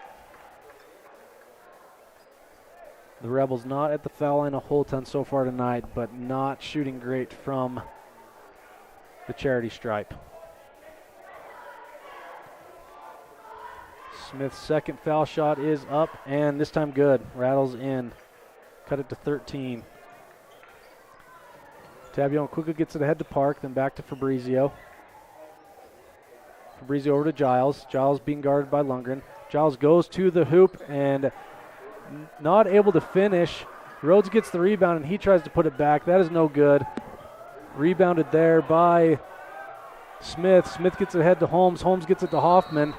The Rebels not at the foul line a whole ton so far tonight, but not shooting great from the charity stripe. Smith's second foul shot is up, and this time good. Rattles in. Cut it to 13. Tabiona quickly gets it ahead to Park, then back to Fabrizio. Fabrizio over to Giles. Giles being guarded by Lundgren. Giles goes to the hoop and not able to finish. Rhodes gets the rebound, and he tries to put it back. That is no good. Rebounded there by Smith. Smith gets it ahead to Holmes. Holmes gets it to Hoffman.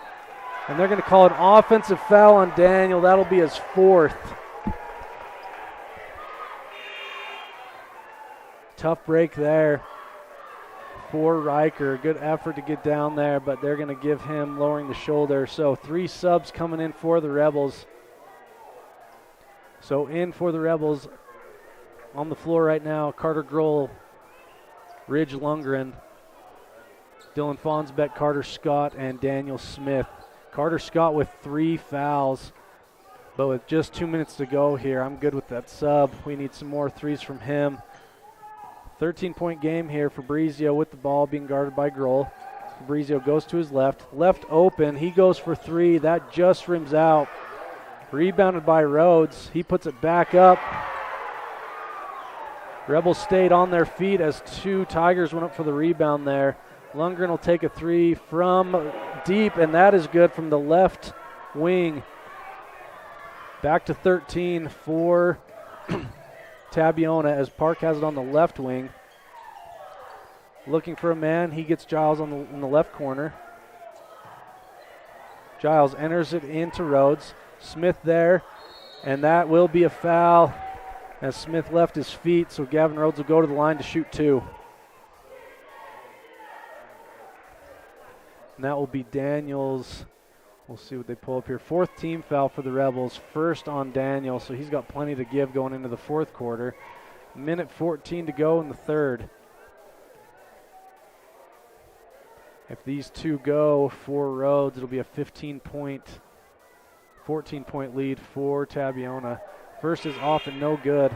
And they're going to call an offensive foul on Daniel. That'll be his fourth. Tough break there for Riker. Good effort to get down there, but they're going to give him lowering the shoulder. So 3 subs coming in for the Rebels. So in for the Rebels on the floor right now, Carter Grohl, Ridge Lundgren, Dylan Fonsbeck, Carter Scott, and Daniel Smith. Carter Scott with 3 fouls, but with just 2 minutes to go here, I'm good with that sub. We need some more threes from him. 13-point game here. Fabrizio with the ball being guarded by Grohl. Fabrizio goes to his left. Left open. He goes for 3. That just rims out. Rebounded by Rhodes. He puts it back up. Rebels stayed on their feet as 2 Tigers went up for the rebound there. Lundgren will take a 3 from deep, and that is good from the left wing. Back to 13 for Tabiona as Park has it on the left wing. Looking for a man. He gets Giles in the left corner. Giles enters it into Rhodes. Smith there, and that will be a foul as Smith left his feet, so Gavin Rhodes will go to the line to shoot 2. And that will be Daniels. We'll see what they pull up here. 4th team foul for the Rebels. First on Daniel, so he's got plenty to give going into the 4th quarter. Minute 14 to go in the 3rd. If these 2 go for Rhodes, it'll be a 14-point lead for Tabiona. First is off and no good.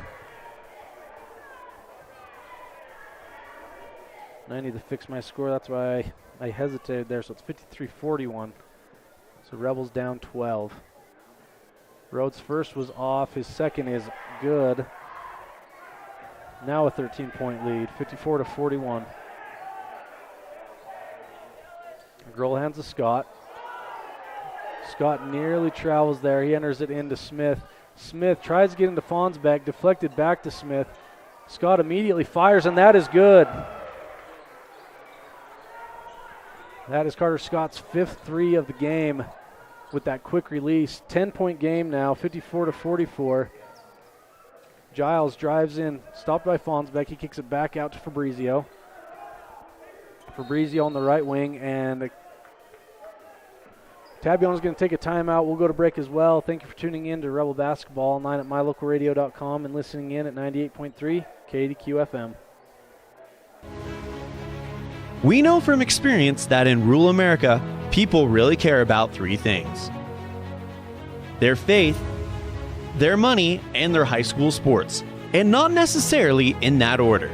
And I need to fix my score. That's why I hesitated there. So it's 53-41. So Rebels down 12. Rhodes' first was off. His second is good. Now a 13-point lead, 54-41. Grohl hands to Scott. Scott nearly travels there. He enters it into Smith. Smith tries to get into Fonsbeck, deflected back to Smith. Scott immediately fires, and that is good. That is Carter Scott's 5th 3 of the game with that quick release. 10-point game now, 54-44. Giles drives in, stopped by Fonsbeck. He kicks it back out to Fabrizio. Fabrizio on the right wing, and Tabiona's going to take a timeout. We'll go to break as well. Thank you for tuning in to Rebel Basketball online at mylocalradio.com and listening in at 98.3 KDQ FM. We know from experience that in rural America, people really care about three things: their faith, their money, and their high school sports, and not necessarily in that order.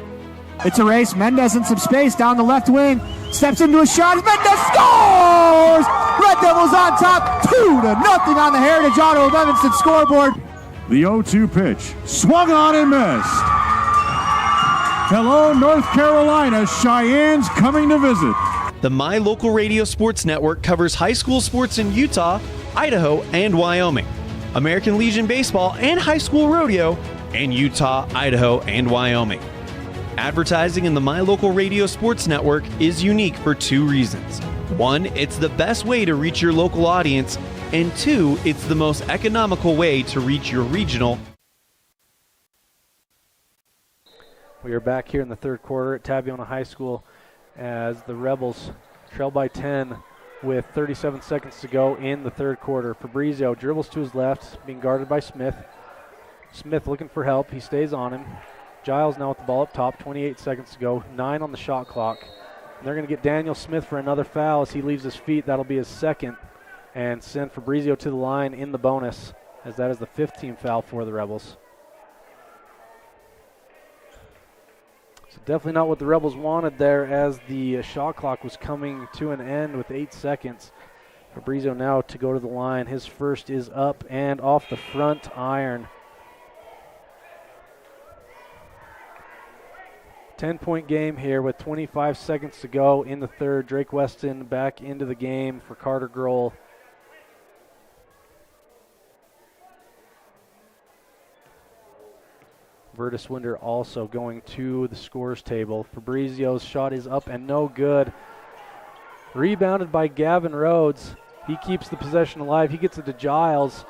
It's a race. Mendez in some space down the left wing. Steps into a shot. Mendez scores! Red Devils on top, 2-0 on the Heritage Auto of Evanston scoreboard. The 0-2 pitch. Swung on and missed. Hello, North Carolina. Cheyenne's coming to visit. The My Local Radio Sports Network covers high school sports in Utah, Idaho, and Wyoming, American Legion Baseball and high school rodeo, and Utah, Idaho, and Wyoming. Advertising in the My Local Radio Sports Network is unique for two reasons. One, it's the best way to reach your local audience, and two, it's the most economical way to reach your regional. We are back here in the third quarter at Tabiona High School as the Rebels trail by 10 with 37 seconds to go in the third quarter. Fabrizio dribbles to his left, being guarded by Smith. Smith looking for help. He stays on him. Giles now with the ball up top, 28 seconds to go, 9 on the shot clock. And they're going to get Daniel Smith for another foul as he leaves his feet. That'll be his second, and send Fabrizio to the line in the bonus, as that is the 15th foul for the Rebels. So definitely not what the Rebels wanted there, as the shot clock was coming to an end with 8 seconds. Fabrizio now to go to the line. His first is up and off the front iron. 10-point game here with 25 seconds to go in the third. Drake Weston back into the game for Carter Grohl. Vertus Winder also going to the scores table. Fabrizio's shot is up and no good. Rebounded by Gavin Rhodes. He keeps the possession alive. He gets it to Giles.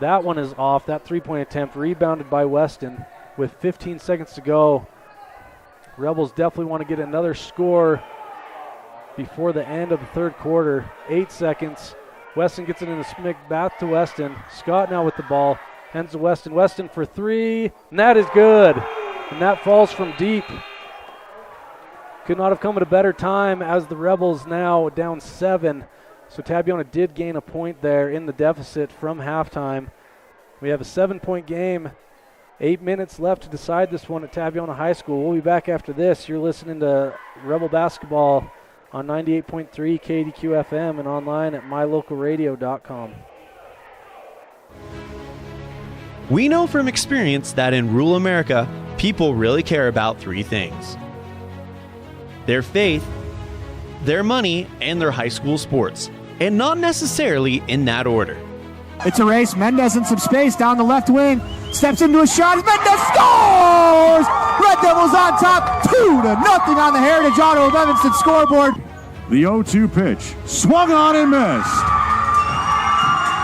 That one is off. That three-point attempt rebounded by Weston with 15 seconds to go. Rebels definitely want to get another score before the end of the third quarter. 8 seconds. Weston gets it in the smick, back to Weston. Scott now with the ball. Hands to Weston. Weston for three. And that is good. And that falls from deep. Could not have come at a better time, as the Rebels now down 7. So Tabiona did gain a point there in the deficit from halftime. We have a 7-point game. 8 minutes left to decide this one at Tabiona High School. We'll be back after this. You're listening to Rebel Basketball on 98.3 KDQ FM and online at mylocalradio.com. We know from experience that in rural America, people really care about three things: their faith, their money, and their high school sports, and not necessarily in that order. It's a race. Mendez in some space down the left wing. Steps into a shot. Mendez scores! Red Devils on top, 2-0 on the Heritage Auto of Evanston scoreboard. The 0-2 pitch. Swung on and missed.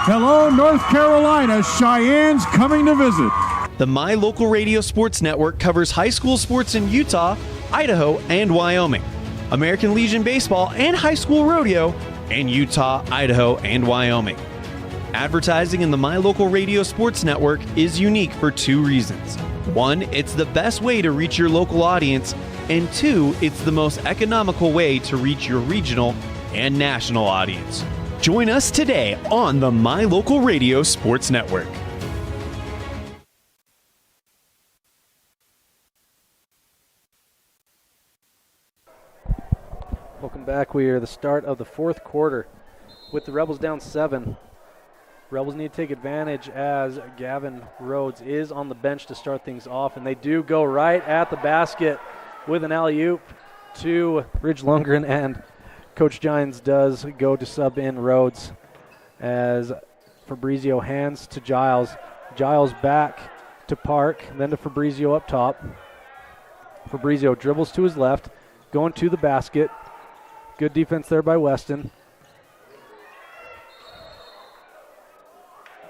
Hello, North Carolina. Cheyenne's coming to visit. The My Local Radio Sports Network covers high school sports in Utah, Idaho, and Wyoming, American Legion Baseball and high school rodeo, and Utah, Idaho, and Wyoming. Advertising in the My Local Radio Sports Network is unique for two reasons. One, it's the best way to reach your local audience, and two, it's the most economical way to reach your regional and national audience. Join us today on the My Local Radio Sports Network. Welcome back. We are at the start of the fourth quarter with the Rebels down 7. Rebels need to take advantage, as Gavin Rhodes is on the bench to start things off, and they do go right at the basket with an alley-oop to Ridge Lundgren, and Coach Gines does go to sub in Rhodes as Fabrizio hands to Giles. Giles back to Park, then to Fabrizio up top. Fabrizio dribbles to his left, going to the basket. Good defense there by Weston.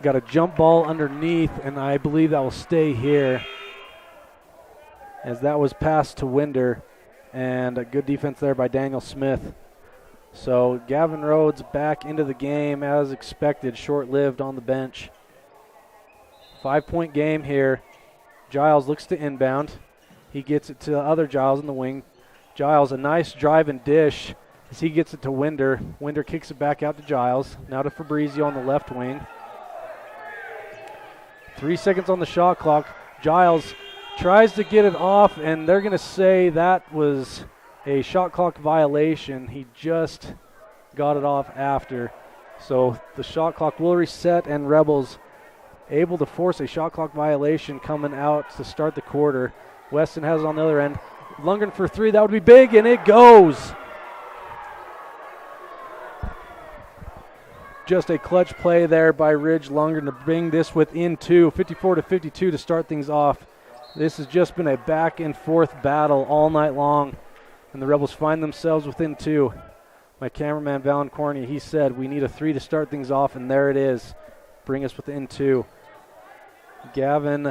Got a jump ball underneath, and I believe that will stay here, as that was passed to Winder, and a good defense there by Daniel Smith. So Gavin Rhodes back into the game as expected, short-lived on the bench. 5-point game here. Giles looks to inbound. He gets it to the other Giles in the wing. Giles, a nice drive and dish as he gets it to Winder. Winder kicks it back out to Giles. Now to Fabrizio on the left wing. 3 seconds on the shot clock. Giles tries to get it off, and they're going to say that was a shot clock violation. He just got it off after. So the shot clock will reset, and Rebels able to force a shot clock violation coming out to start the quarter. Weston has it on the other end. Lundgren for three. That would be big, and it goes. Just a clutch play there by Ridge Lundgren to bring this within two, 54-52 to start things off. This has just been a back and forth battle all night long, and the Rebels find themselves within two. My cameraman, Valen Corney, he said we need a three to start things off, and there it is. Bring us within two. Giles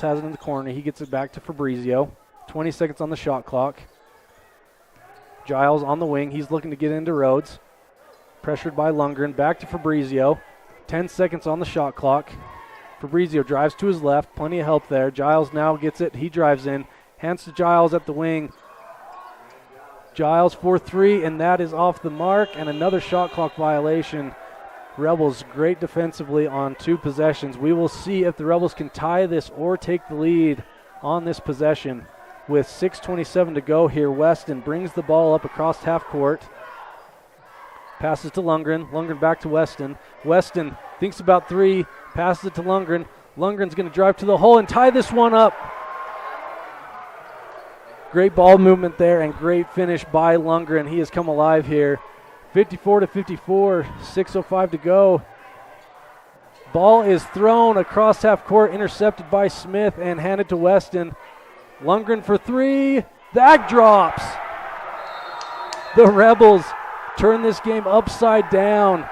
has it in the corner. He gets it back to Fabrizio. 20 seconds on the shot clock. Giles on the wing. He's looking to get into Rhodes. Pressured by Lundgren. Back to Fabrizio. 10 seconds on the shot clock. Fabrizio drives to his left. Plenty of help there. Giles now gets it. He drives in. Hands to Giles at the wing. Giles for three, and that is off the mark. And another shot clock violation. Rebels great defensively on two possessions. We will see if the Rebels can tie this or take the lead on this possession. With 6:27 to go here, Weston brings the ball up across half court. Passes to Lundgren. Lundgren back to Weston. Weston thinks about three. Passes it to Lundgren. Lundgren's going to drive to the hole and tie this one up. Great ball movement there and great finish by Lundgren. He has come alive here. 54-54, 6:05 to go. Ball is thrown across half court, intercepted by Smith and handed to Weston. Lundgren for three. That drops. The Rebels turn this game upside down.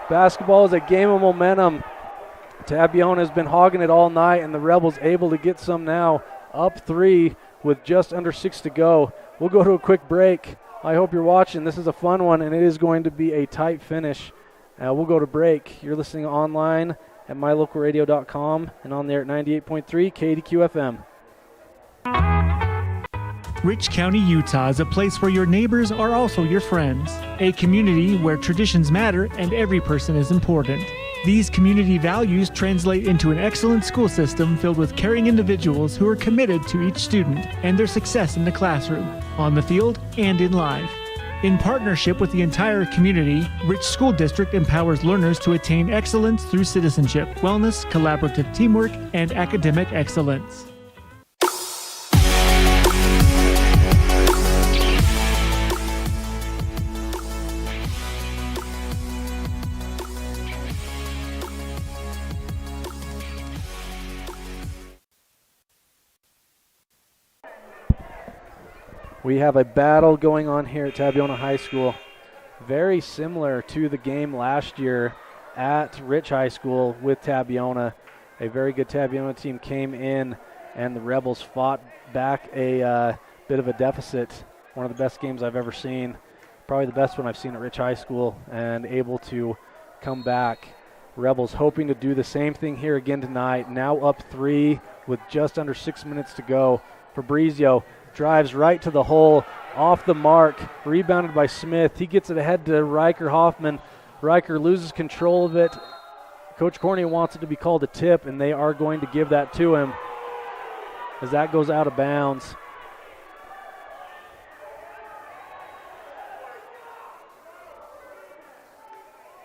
Basketball is a game of momentum. Tabiona has been hogging it all night, and the Rebels able to get some now. Up three with just under 6 to go. We'll go to a quick break. I hope you're watching. This is a fun one, and it is going to be a tight finish. We'll go to break. You're listening online at mylocalradio.com and on there at 98.3 KDQ FM. Rich County, Utah is a place where your neighbors are also your friends. A community where traditions matter and every person is important. These community values translate into an excellent school system filled with caring individuals who are committed to each student and their success in the classroom, on the field, and in life. In partnership with the entire community, Rich School District empowers learners to attain excellence through citizenship, wellness, collaborative teamwork, and academic excellence. We have a battle going on here at Tabiona High School. Very similar to the game last year at Rich High School with Tabiona. A very good Tabiona team came in, and the Rebels fought back a bit of a deficit. One of the best games I've ever seen. Probably the best one I've seen at Rich High School, and able to come back. Rebels hoping to do the same thing here again tonight. Now up three with just under 6 minutes to go. Fabrizio drives right to the hole, off the mark, rebounded by Smith. He gets it ahead to Riker Hoffman. Riker loses control of it. Coach Corney wants it to be called a tip, and they are going to give that to him as that goes out of bounds.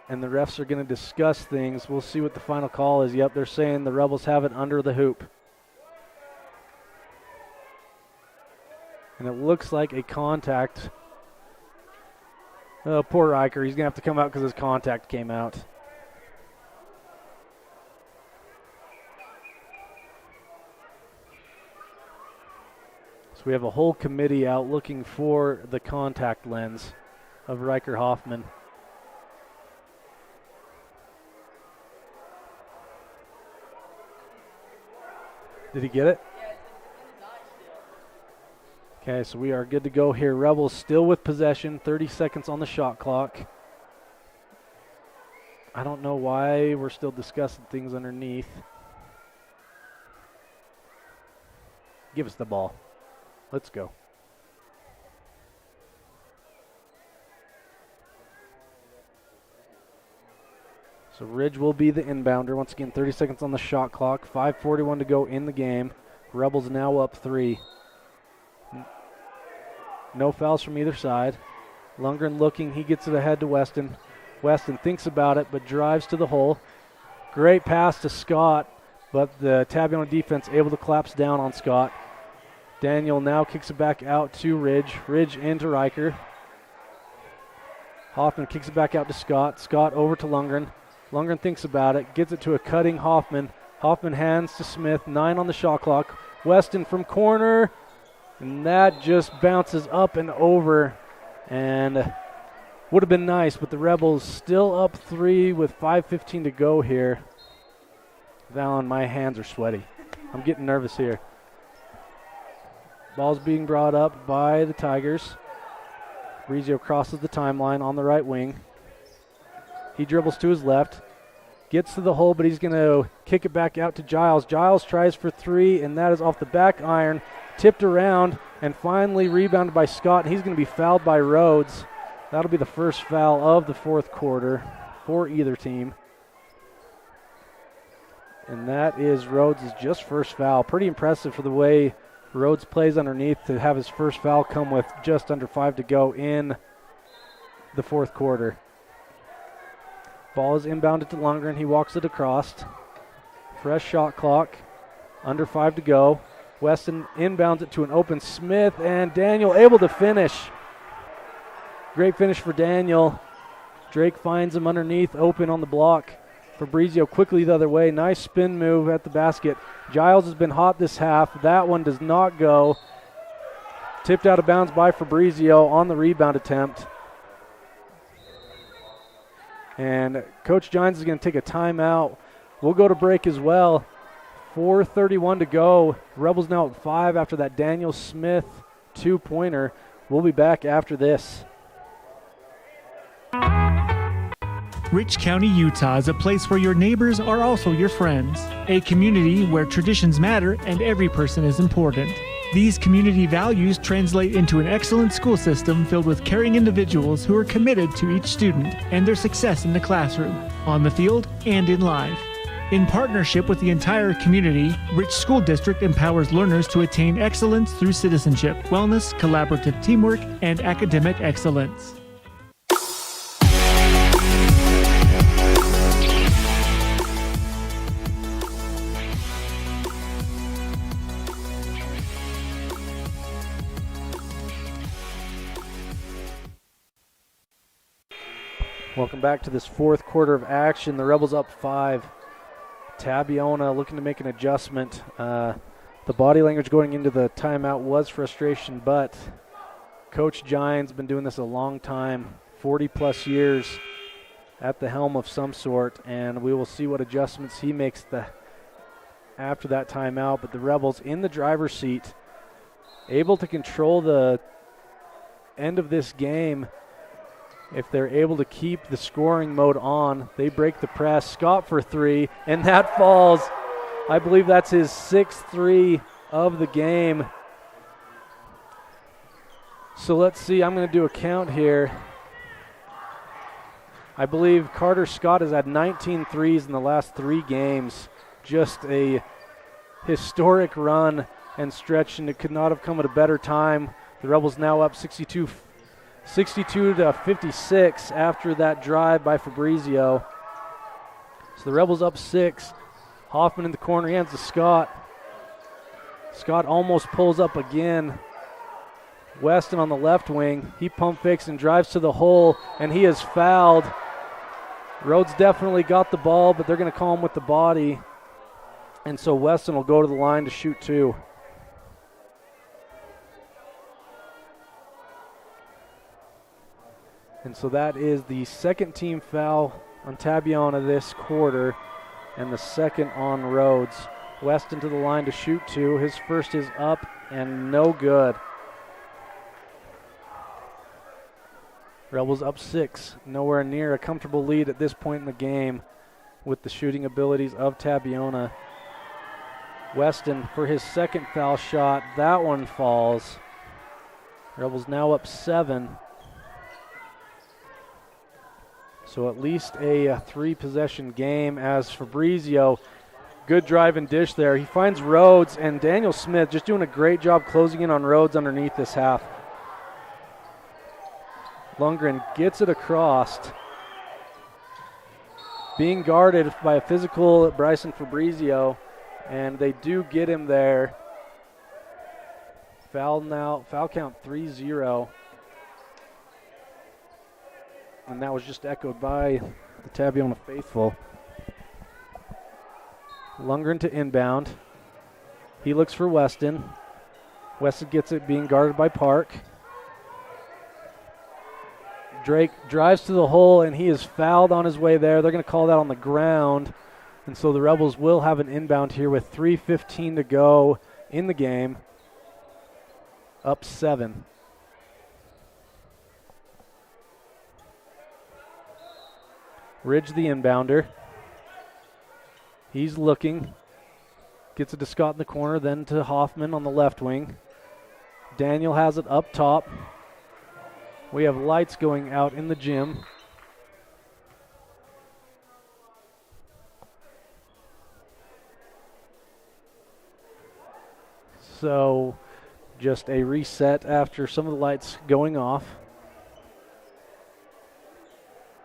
And the refs are going to discuss things. We'll see what the final call is. Yep, they're saying the Rebels have it under the hoop. And it looks like a contact. Oh, poor Riker. He's going to have to come out because his contact came out. So we have a whole committee out looking for the contact lens of Riker Hoffman. Did he get it? Okay, so we are good to go here. Rebels still with possession, 30 seconds on the shot clock. I don't know why we're still discussing things underneath. Give us the ball. Let's go. So Ridge will be the inbounder. Once again, 30 seconds on the shot clock. 5:41 to go in the game. Rebels now up 3. No fouls from either side. Lundgren looking. He gets it ahead to Weston. Weston thinks about it, but drives to the hole. Great pass to Scott, but the Tabiona defense able to collapse down on Scott. Daniel now kicks it back out to Ridge. Ridge into Riker. Hoffman kicks it back out to Scott. Scott over to Lundgren. Lundgren thinks about it, gets it to a cutting Hoffman. Hoffman hands to Smith, 9 on the shot clock. Weston from corner, and that just bounces up and over, and would have been nice, but the Rebels still up 3 with 5:15 to go here. Valen, my hands are sweaty. I'm getting nervous here. Ball's being brought up by the Tigers. Brizio crosses the timeline on the right wing. He dribbles to his left, gets to the hole, but he's going to kick it back out to Giles. Giles tries for 3, and that is off the back iron, tipped around, and finally rebounded by Scott. He's going to be fouled by Rhodes. That'll be the first foul of the fourth quarter for either team. And that is Rhodes' just first foul. Pretty impressive for the way Rhodes plays underneath to have his first foul come with just under 5 to go in the fourth quarter. Ball is inbounded to Lundgren. He walks it across. Fresh shot clock. Under 5 to go. Weston inbounds it to an open Smith, and Daniel able to finish. Great finish for Daniel. Drake finds him underneath, open on the block. Fabrizio quickly the other way. Nice spin move at the basket. Giles has been hot this half. That one does not go. Tipped out of bounds by Fabrizio on the rebound attempt. And Coach Gines is going to take a timeout. We'll go to break as well. 4:31 to go. Rebels now at 5 after that Daniel Smith 2-pointer. We'll be back after this. Rich County, Utah is a place where your neighbors are also your friends. A community where traditions matter and every person is important. These community values translate into an excellent school system filled with caring individuals who are committed to each student and their success in the classroom, on the field, and in life. In partnership with the entire community, Rich School District empowers learners to attain excellence through citizenship, wellness, collaborative teamwork, and academic excellence. Welcome back to this fourth quarter of action. The Rebels up 5. Tabiona looking to make an adjustment. The body language going into the timeout was frustration, but Coach Gines been doing this a long time, 40-plus years at the helm of some sort, and we will see what adjustments he makes after that timeout. But the Rebels in the driver's seat, able to control the end of this game. If they're able to keep the scoring mode on, they break the press. Scott for 3, and that falls. I believe that's his 6th 3 of the game. So let's see. I'm going to do a count here. I believe Carter Scott has had 19 threes in the last 3 games. Just a historic run and stretch, and it could not have come at a better time. The Rebels now up 62 to 56 after that drive by Fabrizio. So the Rebels up 6. Hoffman in the corner, hands to Scott. Scott almost pulls up again. Weston on the left wing. He pump fakes and drives to the hole, and he is fouled. Rhodes definitely got the ball, but they're going to call him with the body. And so Weston will go to the line to shoot 2. And so that is the second team foul on Tabiona this quarter and the second on Rhodes. Weston to the line to shoot 2. His first is up and no good. Rebels up 6, nowhere near a comfortable lead at this point in the game with the shooting abilities of Tabiona. Weston for his second foul shot. That one falls. Rebels now up 7. So at least a 3-possession game as Fabrizio, good drive and dish there. He finds Rhodes, and Daniel Smith just doing a great job closing in on Rhodes underneath this half. Lundgren gets it across. Being guarded by a physical Bryson Fabrizio, and they do get him there. Foul count 3-0. And that was just echoed by the Tabiona faithful. Lundgren to inbound. He looks for Weston. Weston gets it being guarded by Park. Drake drives to the hole, and he is fouled on his way there. They're going to call that on the ground. And so the Rebels will have an inbound here with 3:15 to go in the game. Up 7. Ridge the inbounder. He's looking. Gets it to Scott in the corner, then to Hoffman on the left wing. Daniel has it up top. We have lights going out in the gym. So just a reset after some of the lights going off.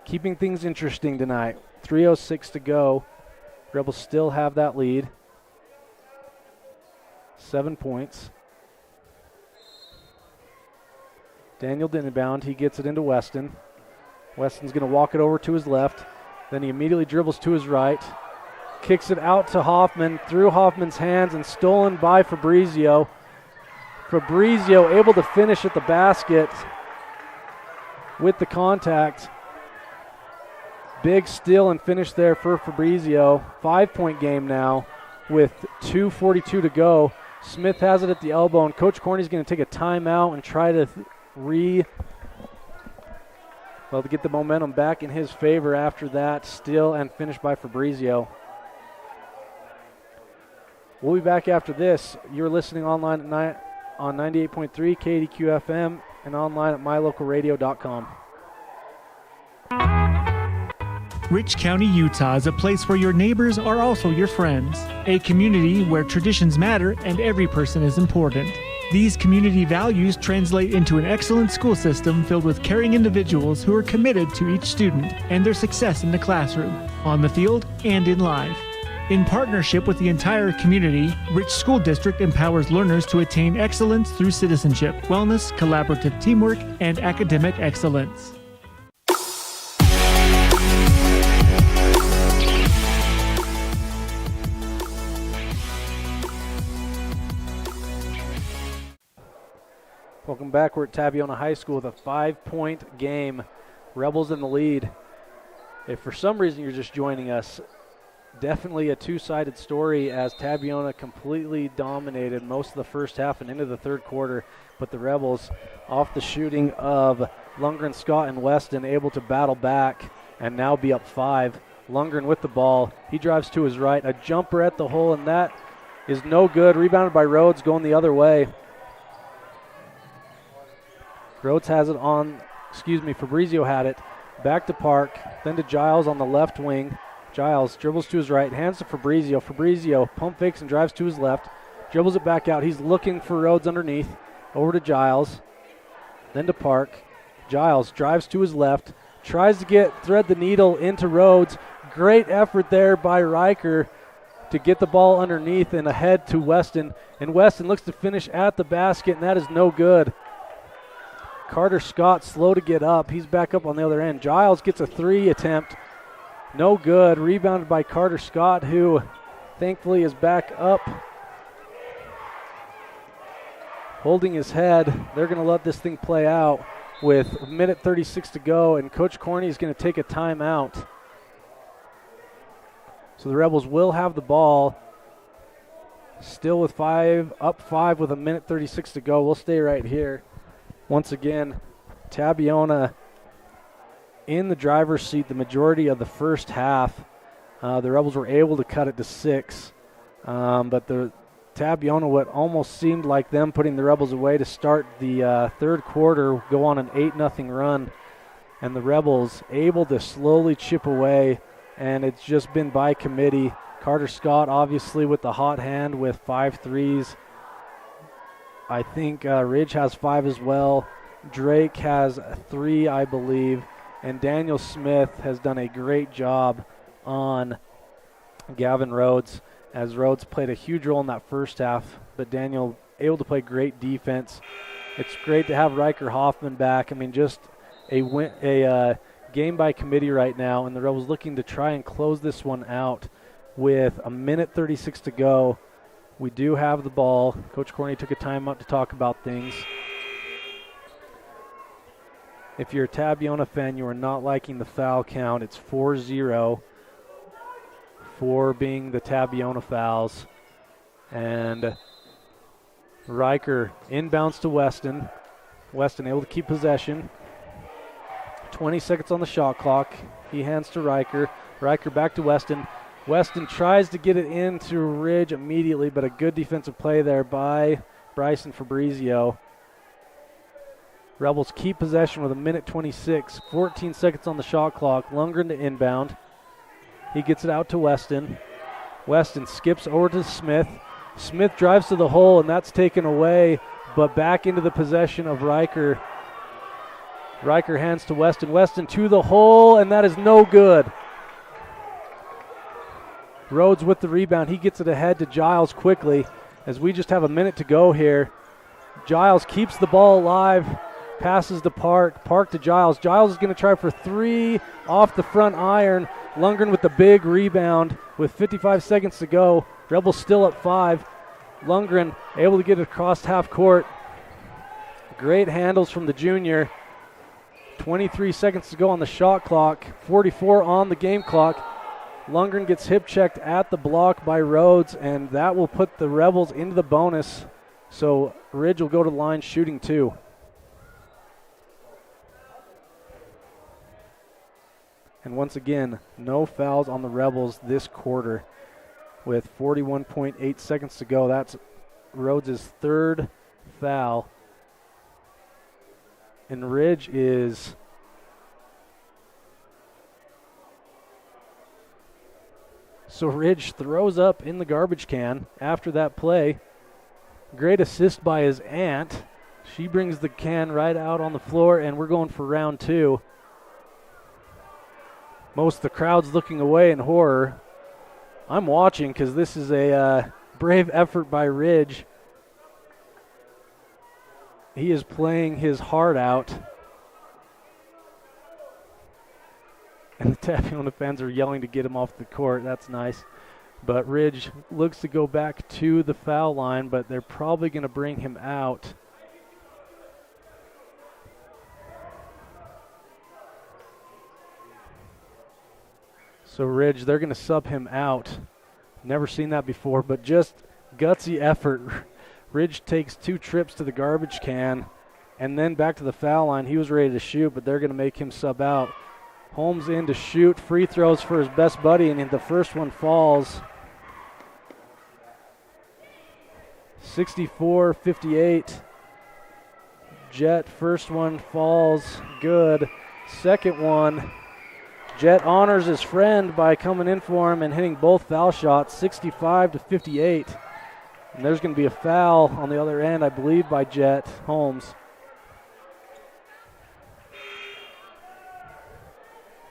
Keeping things interesting tonight. 3:06 to go. Rebels still have that lead. 7 points. Daniel inbound. He gets it into Weston. Weston's going to walk it over to his left. Then he immediately dribbles to his right. Kicks it out to Hoffman, through Hoffman's hands, and stolen by Fabrizio. Fabrizio able to finish at the basket with the contact. Big steal and finish there for Fabrizio. 5-point game now with 2:42 to go. Smith has it at the elbow, and Coach Corney's going to take a timeout and try to to get the momentum back in his favor after that steal and finish by Fabrizio. We'll be back after this. You're listening online at night on 98.3 KDQ FM and online at mylocalradio.com. Rich County, Utah is a place where your neighbors are also your friends. A community where traditions matter and every person is important. These community values translate into an excellent school system filled with caring individuals who are committed to each student and their success in the classroom, on the field, and in life. In partnership with the entire community, Rich School District empowers learners to attain excellence through citizenship, wellness, collaborative teamwork, and academic excellence. Welcome back. We're at Tabiona High School with a 5-point game. Rebels in the lead. If for some reason you're just joining us, definitely a two-sided story as Tabiona completely dominated most of the first half and into the third quarter. But the Rebels, off the shooting of Lundgren, Scott, and Weston, able to battle back and now be up 5. Lundgren with the ball. He drives to his right. A jumper at the hole, and that is no good. Rebounded by Rhodes, going the other way. Rhodes has it on, Fabrizio had it. Back to Park, then to Giles on the left wing. Giles dribbles to his right, hands to Fabrizio. Fabrizio pump fakes and drives to his left. Dribbles it back out. He's looking for Rhodes underneath. Over to Giles, then to Park. Giles drives to his left, tries to thread the needle into Rhodes. Great effort there by Riker to get the ball underneath and ahead to Weston. And Weston looks to finish at the basket, and that is no good. Carter Scott slow to get up. He's back up on the other end. Giles gets a 3 attempt. No good. Rebounded by Carter Scott, who thankfully is back up. Holding his head. They're going to let this thing play out with a minute 36 to go, and Coach Corney is going to take a timeout. So the Rebels will have the ball. Still with up 5 with a minute 36 to go. We'll stay right here. Once again, Tabiona in the driver's seat the majority of the first half. The Rebels were able to cut it to 6, but the Tabiona, what almost seemed like them putting the Rebels away to start the third quarter, go on an 8-0 run, and the Rebels able to slowly chip away, and it's just been by committee. Carter Scott obviously with the hot hand with 5 threes. I think Ridge has 5 as well. Drake has 3, I believe, and Daniel Smith has done a great job on Gavin Rhodes, as Rhodes played a huge role in that first half, but Daniel able to play great defense. It's great to have Riker Hoffman back. I mean, just a game by committee right now, and the Rebels looking to try and close this one out with a minute 36 to go. We do have the ball. Coach Corney took a timeout to talk about things. If you're a Tabiona fan, you are not liking the foul count. It's 4-0. 4 being the Tabiona fouls. And Riker inbounds to Weston. Weston able to keep possession. 20 seconds on the shot clock. He hands to Riker. Riker back to Weston. Weston tries to get it into Ridge immediately, but a good defensive play there by Bryson Fabrizio. Rebels keep possession with a minute 26, 14 seconds on the shot clock. Lundgren to inbound. He gets it out to Weston. Weston skips over to Smith. Smith drives to the hole, and that's taken away, but back into the possession of Riker. Riker hands to Weston. Weston to the hole, and that is no good. Rhodes with the rebound. He gets it ahead to Giles quickly as we just have a minute to go here. Giles keeps the ball alive, passes to Park. Park to Giles. Giles is going to try for 3 off the front iron. Lundgren with the big rebound with 55 seconds to go. Rebels still at 5. Lundgren able to get it across half court. Great handles from the junior. 23 seconds to go on the shot clock. 44 on the game clock. Lundgren gets hip checked at the block by Rhodes, and that will put the Rebels into the bonus. So Ridge will go to the line shooting 2. And once again, no fouls on the Rebels this quarter with 41.8 seconds to go. That's Rhodes' 3rd foul. And Ridge is so Ridge throws up in the garbage can after that play. Great assist by his aunt. She brings the can right out on the floor, and we're going for round 2. Most of the crowd's looking away in horror. I'm watching because this is a brave effort by Ridge. He is playing his heart out. And the Tabiona fans are yelling to get him off the court. That's nice. But Ridge looks to go back to the foul line, but they're probably going to bring him out. So Ridge, they're going to sub him out. Never seen that before, but just gutsy effort. Ridge takes 2 trips to the garbage can and then back to the foul line. He was ready to shoot, but they're going to make him sub out. Holmes in to shoot. Free throws for his best buddy, and the first one falls. 64-58. Jet, first one falls. Good. Second one, Jet honors his friend by coming in for him and hitting both foul shots, 65-58. And there's going to be a foul on the other end, I believe, by Jet Holmes.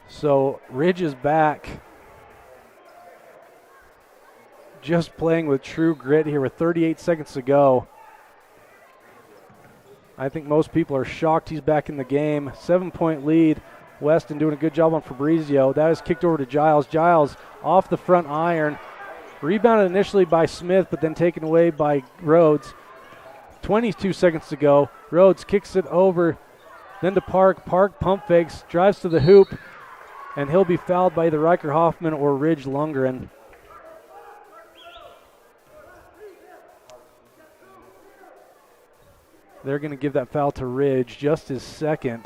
So Ridge is back. Just playing with true grit here with 38 seconds to go. I think most people are shocked he's back in the game. 7-point lead. Weston doing a good job on Fabrizio. That is kicked over to Giles. Giles off the front iron. Rebounded initially by Smith, but then taken away by Rhodes. 22 seconds to go. Rhodes kicks it over, then to Park. Park pump fakes, drives to the hoop, and he'll be fouled by either Riker Hoffman or Ridge Lundgren. They're going to give that foul to Ridge, just his second.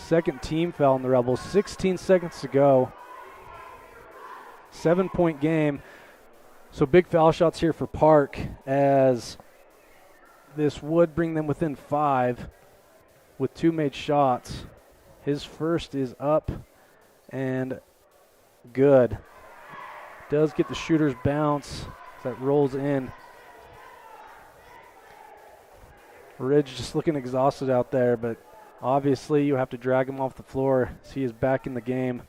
Second team foul on the Rebels. 16 seconds to go. 7-point game. So big foul shots here for Park, as this would bring them within 5 with 2 made shots. His first is up and good. Does get the shooter's bounce that rolls in. Ridge just looking exhausted out there, but obviously you have to drag him off the floor as he is back in the game.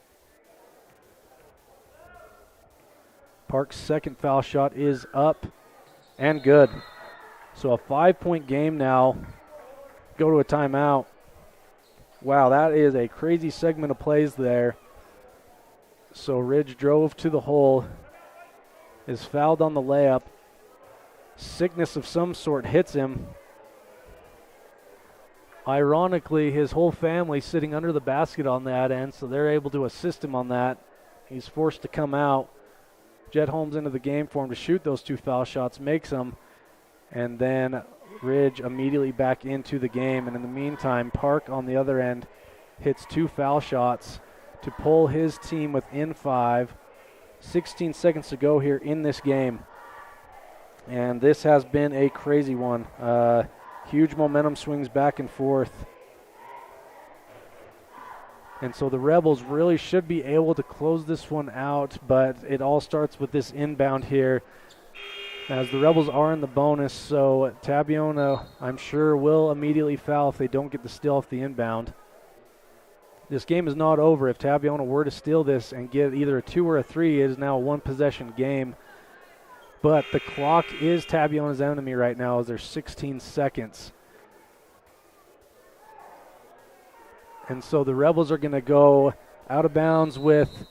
Park's second foul shot is up and good. So a 5-point game now. Go to a timeout. Wow, that is a crazy segment of plays there. So Ridge drove to the hole, is fouled on the layup. Sickness of some sort hits him. Ironically, his whole family sitting under the basket on that end, so they're able to assist him on that. He's forced to come out. Jet Holmes into the game for him to shoot those 2 foul shots, makes them, and then Ridge immediately back into the game. And in the meantime, Park on the other end hits 2 foul shots to pull his team within 5. 16 seconds to go here in this game. And this has been a crazy one. Huge momentum swings back and forth. And so the Rebels really should be able to close this one out, but it all starts with this inbound here, as the Rebels are in the bonus. So Tabiona, I'm sure, will immediately foul if they don't get the steal off the inbound. This game is not over. If Tabiona were to steal this and get either a 2 or a 3, it is now a 1-possession game. But the clock is Tabiona's enemy right now, as there's 16 seconds. And so the Rebels are going to go out of bounds with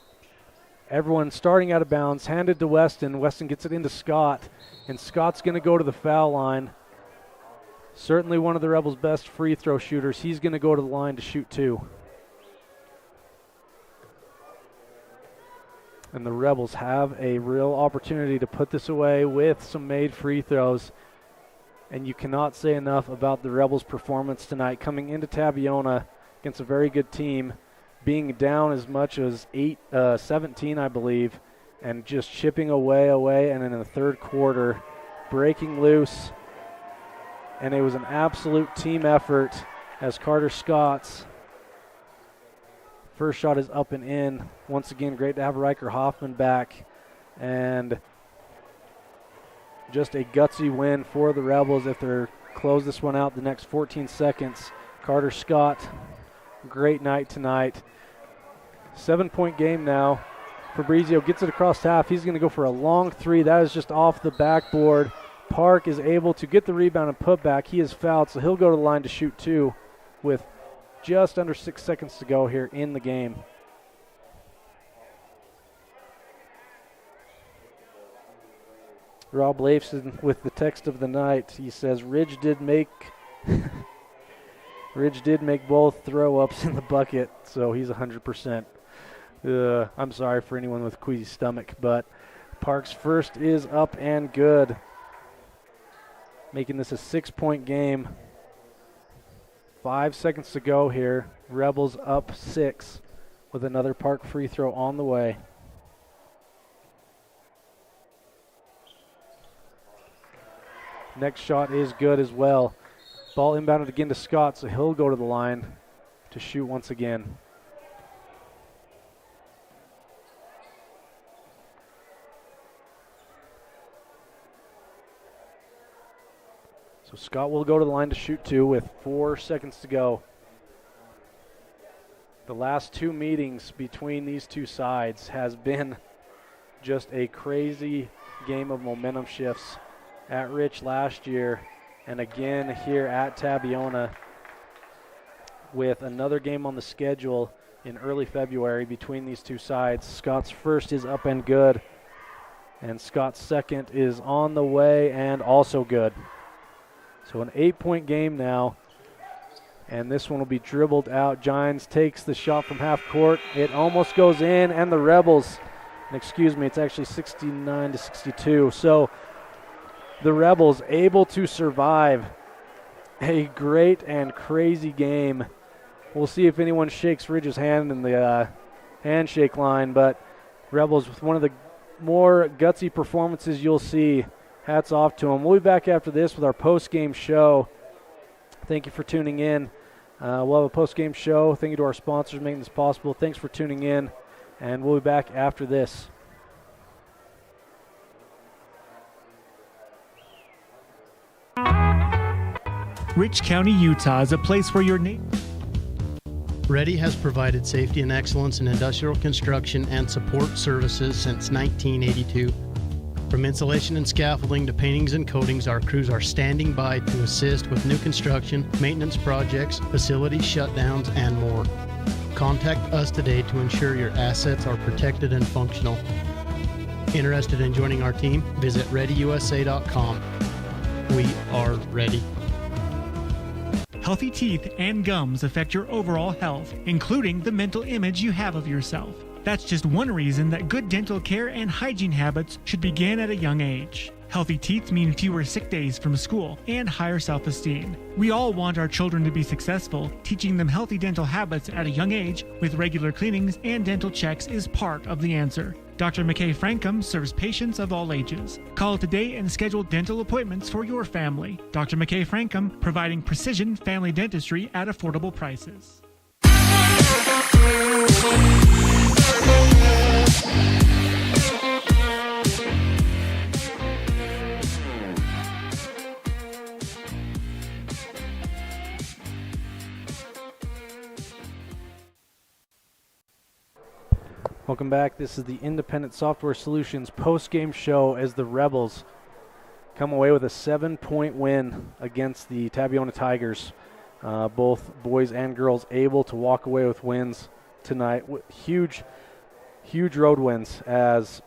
everyone starting out of bounds, handed to Weston. Weston gets it into Scott, and Scott's going to go to the foul line. Certainly one of the Rebels' best free throw shooters. He's going to go to the line to shoot 2. And the Rebels have a real opportunity to put this away with some made free throws. And you cannot say enough about the Rebels' performance tonight, coming into Tabiona against a very good team, being down as much as 17, I believe, and just chipping away, and in the third quarter, breaking loose. And it was an absolute team effort, as Carter Scott's first shot is up and in. Once again, great to have Riker Hoffman back, and just a gutsy win for the Rebels if they're close this one out the next 14 seconds. Carter Scott, great night tonight. 7-point game now. Fabrizio gets it across half. He's going to go for a long 3. That is just off the backboard. Park is able to get the rebound and put back. He is fouled, so he'll go to the line to shoot 2 with just under 6 seconds to go here in the game. Rob Leifson with the text of the night. He says, Ridge did make both throw-ups in the bucket, so he's 100%. I'm sorry for anyone with queasy stomach, but Park's first is up and good, making this a 6-point game. 5 seconds to go here. Rebels up 6 with another Park free throw on the way. Next shot is good as well. Ball inbounded again to Scott, so he'll go to the line to shoot once again. So Scott will go to the line to shoot 2 with 4 seconds to go. The last 2 meetings between these two sides has been just a crazy game of momentum shifts. At Rich last year, and again here at Tabiona, with another game on the schedule in early February between these two sides. Scott's first is up and good, and Scott's second is on the way and also good. So an 8-point game now, and this one will be dribbled out. Gines takes the shot from half court. It almost goes in, and the Rebels, excuse me, it's actually 69-62. So the Rebels able to survive a great and crazy game we'll see if anyone shakes Ridge's hand in the handshake line, but Rebels with one of the more gutsy performances you'll see. Hats off to them. We'll be back after this with our post-game show. Thank you for tuning in. We'll have a post-game show. Thank you to our sponsors making this possible. Thanks for tuning in, and we'll be back after this. Rich County, Utah is a place where your Ready has provided safety and excellence in industrial construction and support services since 1982. From insulation and scaffolding to paintings and coatings, our crews are standing by to assist with new construction, maintenance projects, facility shutdowns, and more. Contact us today to ensure your assets are protected and functional. Interested in joining our team? Visit ReadyUSA.com. We are ready. Healthy teeth and gums affect your overall health, including the mental image you have of yourself. That's just one reason that good dental care and hygiene habits should begin at a young age. Healthy teeth mean fewer sick days from school and higher self-esteem. We all want our children to be successful. Teaching them healthy dental habits at a young age with regular cleanings and dental checks is part of the answer. Dr. McKay Frankum serves patients of all ages. Call today and schedule dental appointments for your family. Dr. McKay Frankum, providing precision family dentistry at affordable prices. Welcome back. This is the Independent Software Solutions post-game show as the Rebels come away with a 7-point win against the Tabiona Tigers. Both boys and girls able to walk away with wins tonight. Huge road wins, as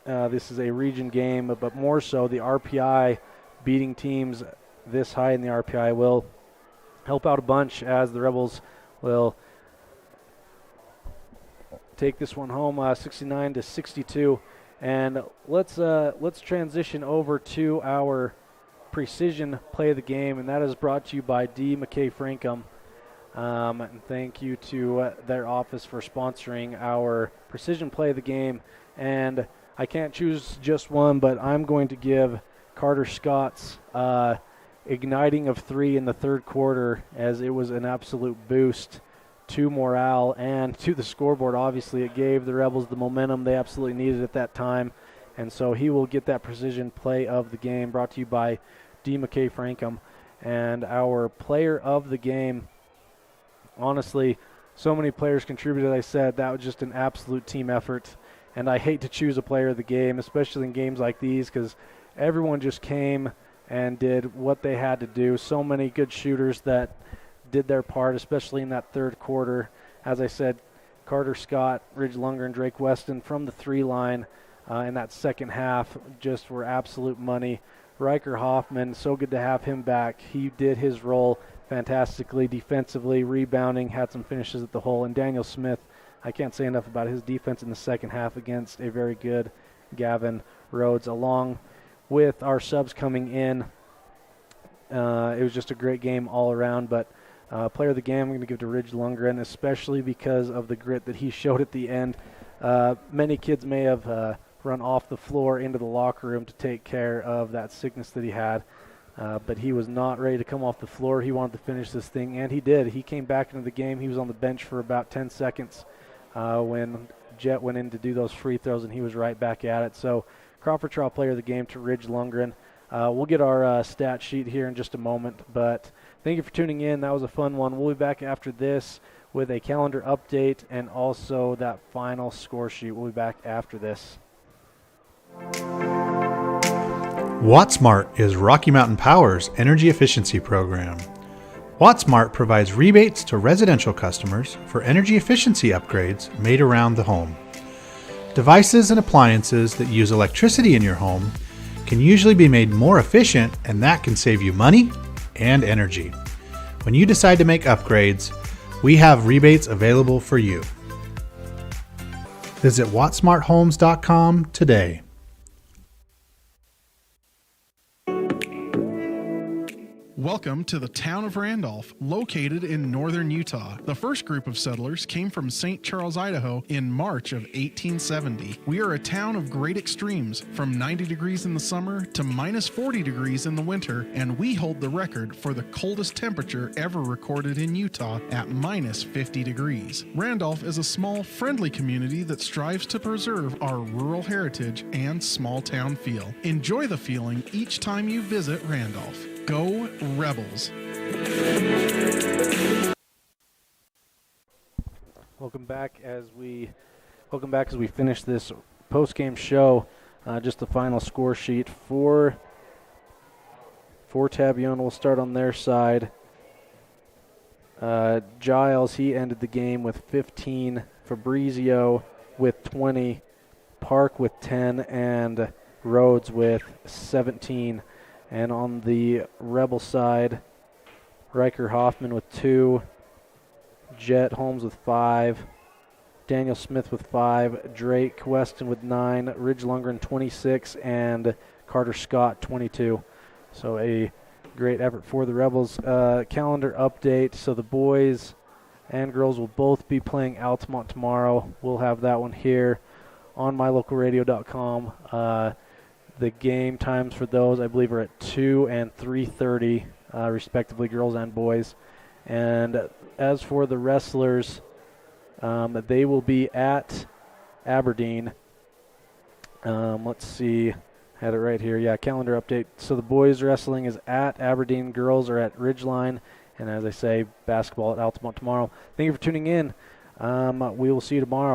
this is a region game, but more so the RPI beating teams this high in the RPI will help out a bunch, as the Rebels will take this one home 69-62. And let's transition over to our precision play of the game, and that is brought to you by D. McKay Frankum. And thank you to their office for sponsoring our precision play of the game. And I can't choose just one, but I'm going to give Carter Scott's igniting of 3 in the third quarter, as it was an absolute boost to morale and to the scoreboard. Obviously, it gave the Rebels the momentum they absolutely needed at that time, and so he will get that precision play of the game, brought to you by D. McKay Frankum. And our player of the game, honestly, so many players contributed. I said that was just an absolute team effort, and I hate to choose a player of the game, especially in games like these, because everyone just came and did what they had to do. So many good shooters that did their part, especially in that third quarter. As I said, Carter Scott, Ridge Lunger, and Drake Weston from the 3 line in that second half just were absolute money. Riker Hoffman, so good to have him back. He did his role fantastically defensively, rebounding, had some finishes at the hole. And Daniel Smith, I can't say enough about his defense in the second half against a very good Gavin Rhodes, along with our subs coming in. It was just a great game all around, but player of the game I'm going to give to Ridge Lundgren, especially because of the grit that he showed at the end. Many kids may have run off the floor into the locker room to take care of that sickness that he had, but he was not ready to come off the floor. He wanted to finish this thing, and he did. He came back into the game. He was on the bench for about 10 seconds when Jet went in to do those free throws, and he was right back at it. So Crawford Trial player of the game to Ridge Lundgren. We'll get our stat sheet here in just a moment, but thank you for tuning in. That was a fun one. We'll be back after this with a calendar update and also that final score sheet. We'll be back after this. WattSmart is Rocky Mountain Power's energy efficiency program. WattSmart provides rebates to residential customers for energy efficiency upgrades made around the home. Devices and appliances that use electricity in your home can usually be made more efficient, and that can save you money and energy. When you decide to make upgrades, we have rebates available for you. Visit wattsmarthomes.com today. Welcome to the town of Randolph, located in northern Utah. The first group of settlers came from St. Charles, Idaho in March of 1870. We are a town of great extremes, from 90 degrees in the summer to minus 40 degrees in the winter, and we hold the record for the coldest temperature ever recorded in Utah at minus 50 degrees. Randolph is a small, friendly community that strives to preserve our rural heritage and small town feel. Enjoy the feeling each time you visit Randolph. Go Rebels! Welcome back as we finish this post-game show. Just the final score sheet for Tabiona. We'll start on their side. Giles, he ended the game with 15. Fabrizio with 20. Park with 10. And Rhodes with 17. And on the Rebel side, Riker Hoffman with 2. Jet Holmes with 5. Daniel Smith with 5. Drake Weston with 9. Ridge Lundgren 26. And Carter Scott 22. So a great effort for the Rebels. Calendar update. So the boys and girls will both be playing Altamont tomorrow. We'll have that one here on mylocalradio.com. The game times for those, I believe, are at 2 and 3:30, respectively, girls and boys. And as for the wrestlers, they will be at Aberdeen. Let's see. Had it right here. Yeah, calendar update. So the boys wrestling is at Aberdeen. Girls are at Ridgeline. And as I say, basketball at Altamont tomorrow. Thank you for tuning in. We will see you tomorrow.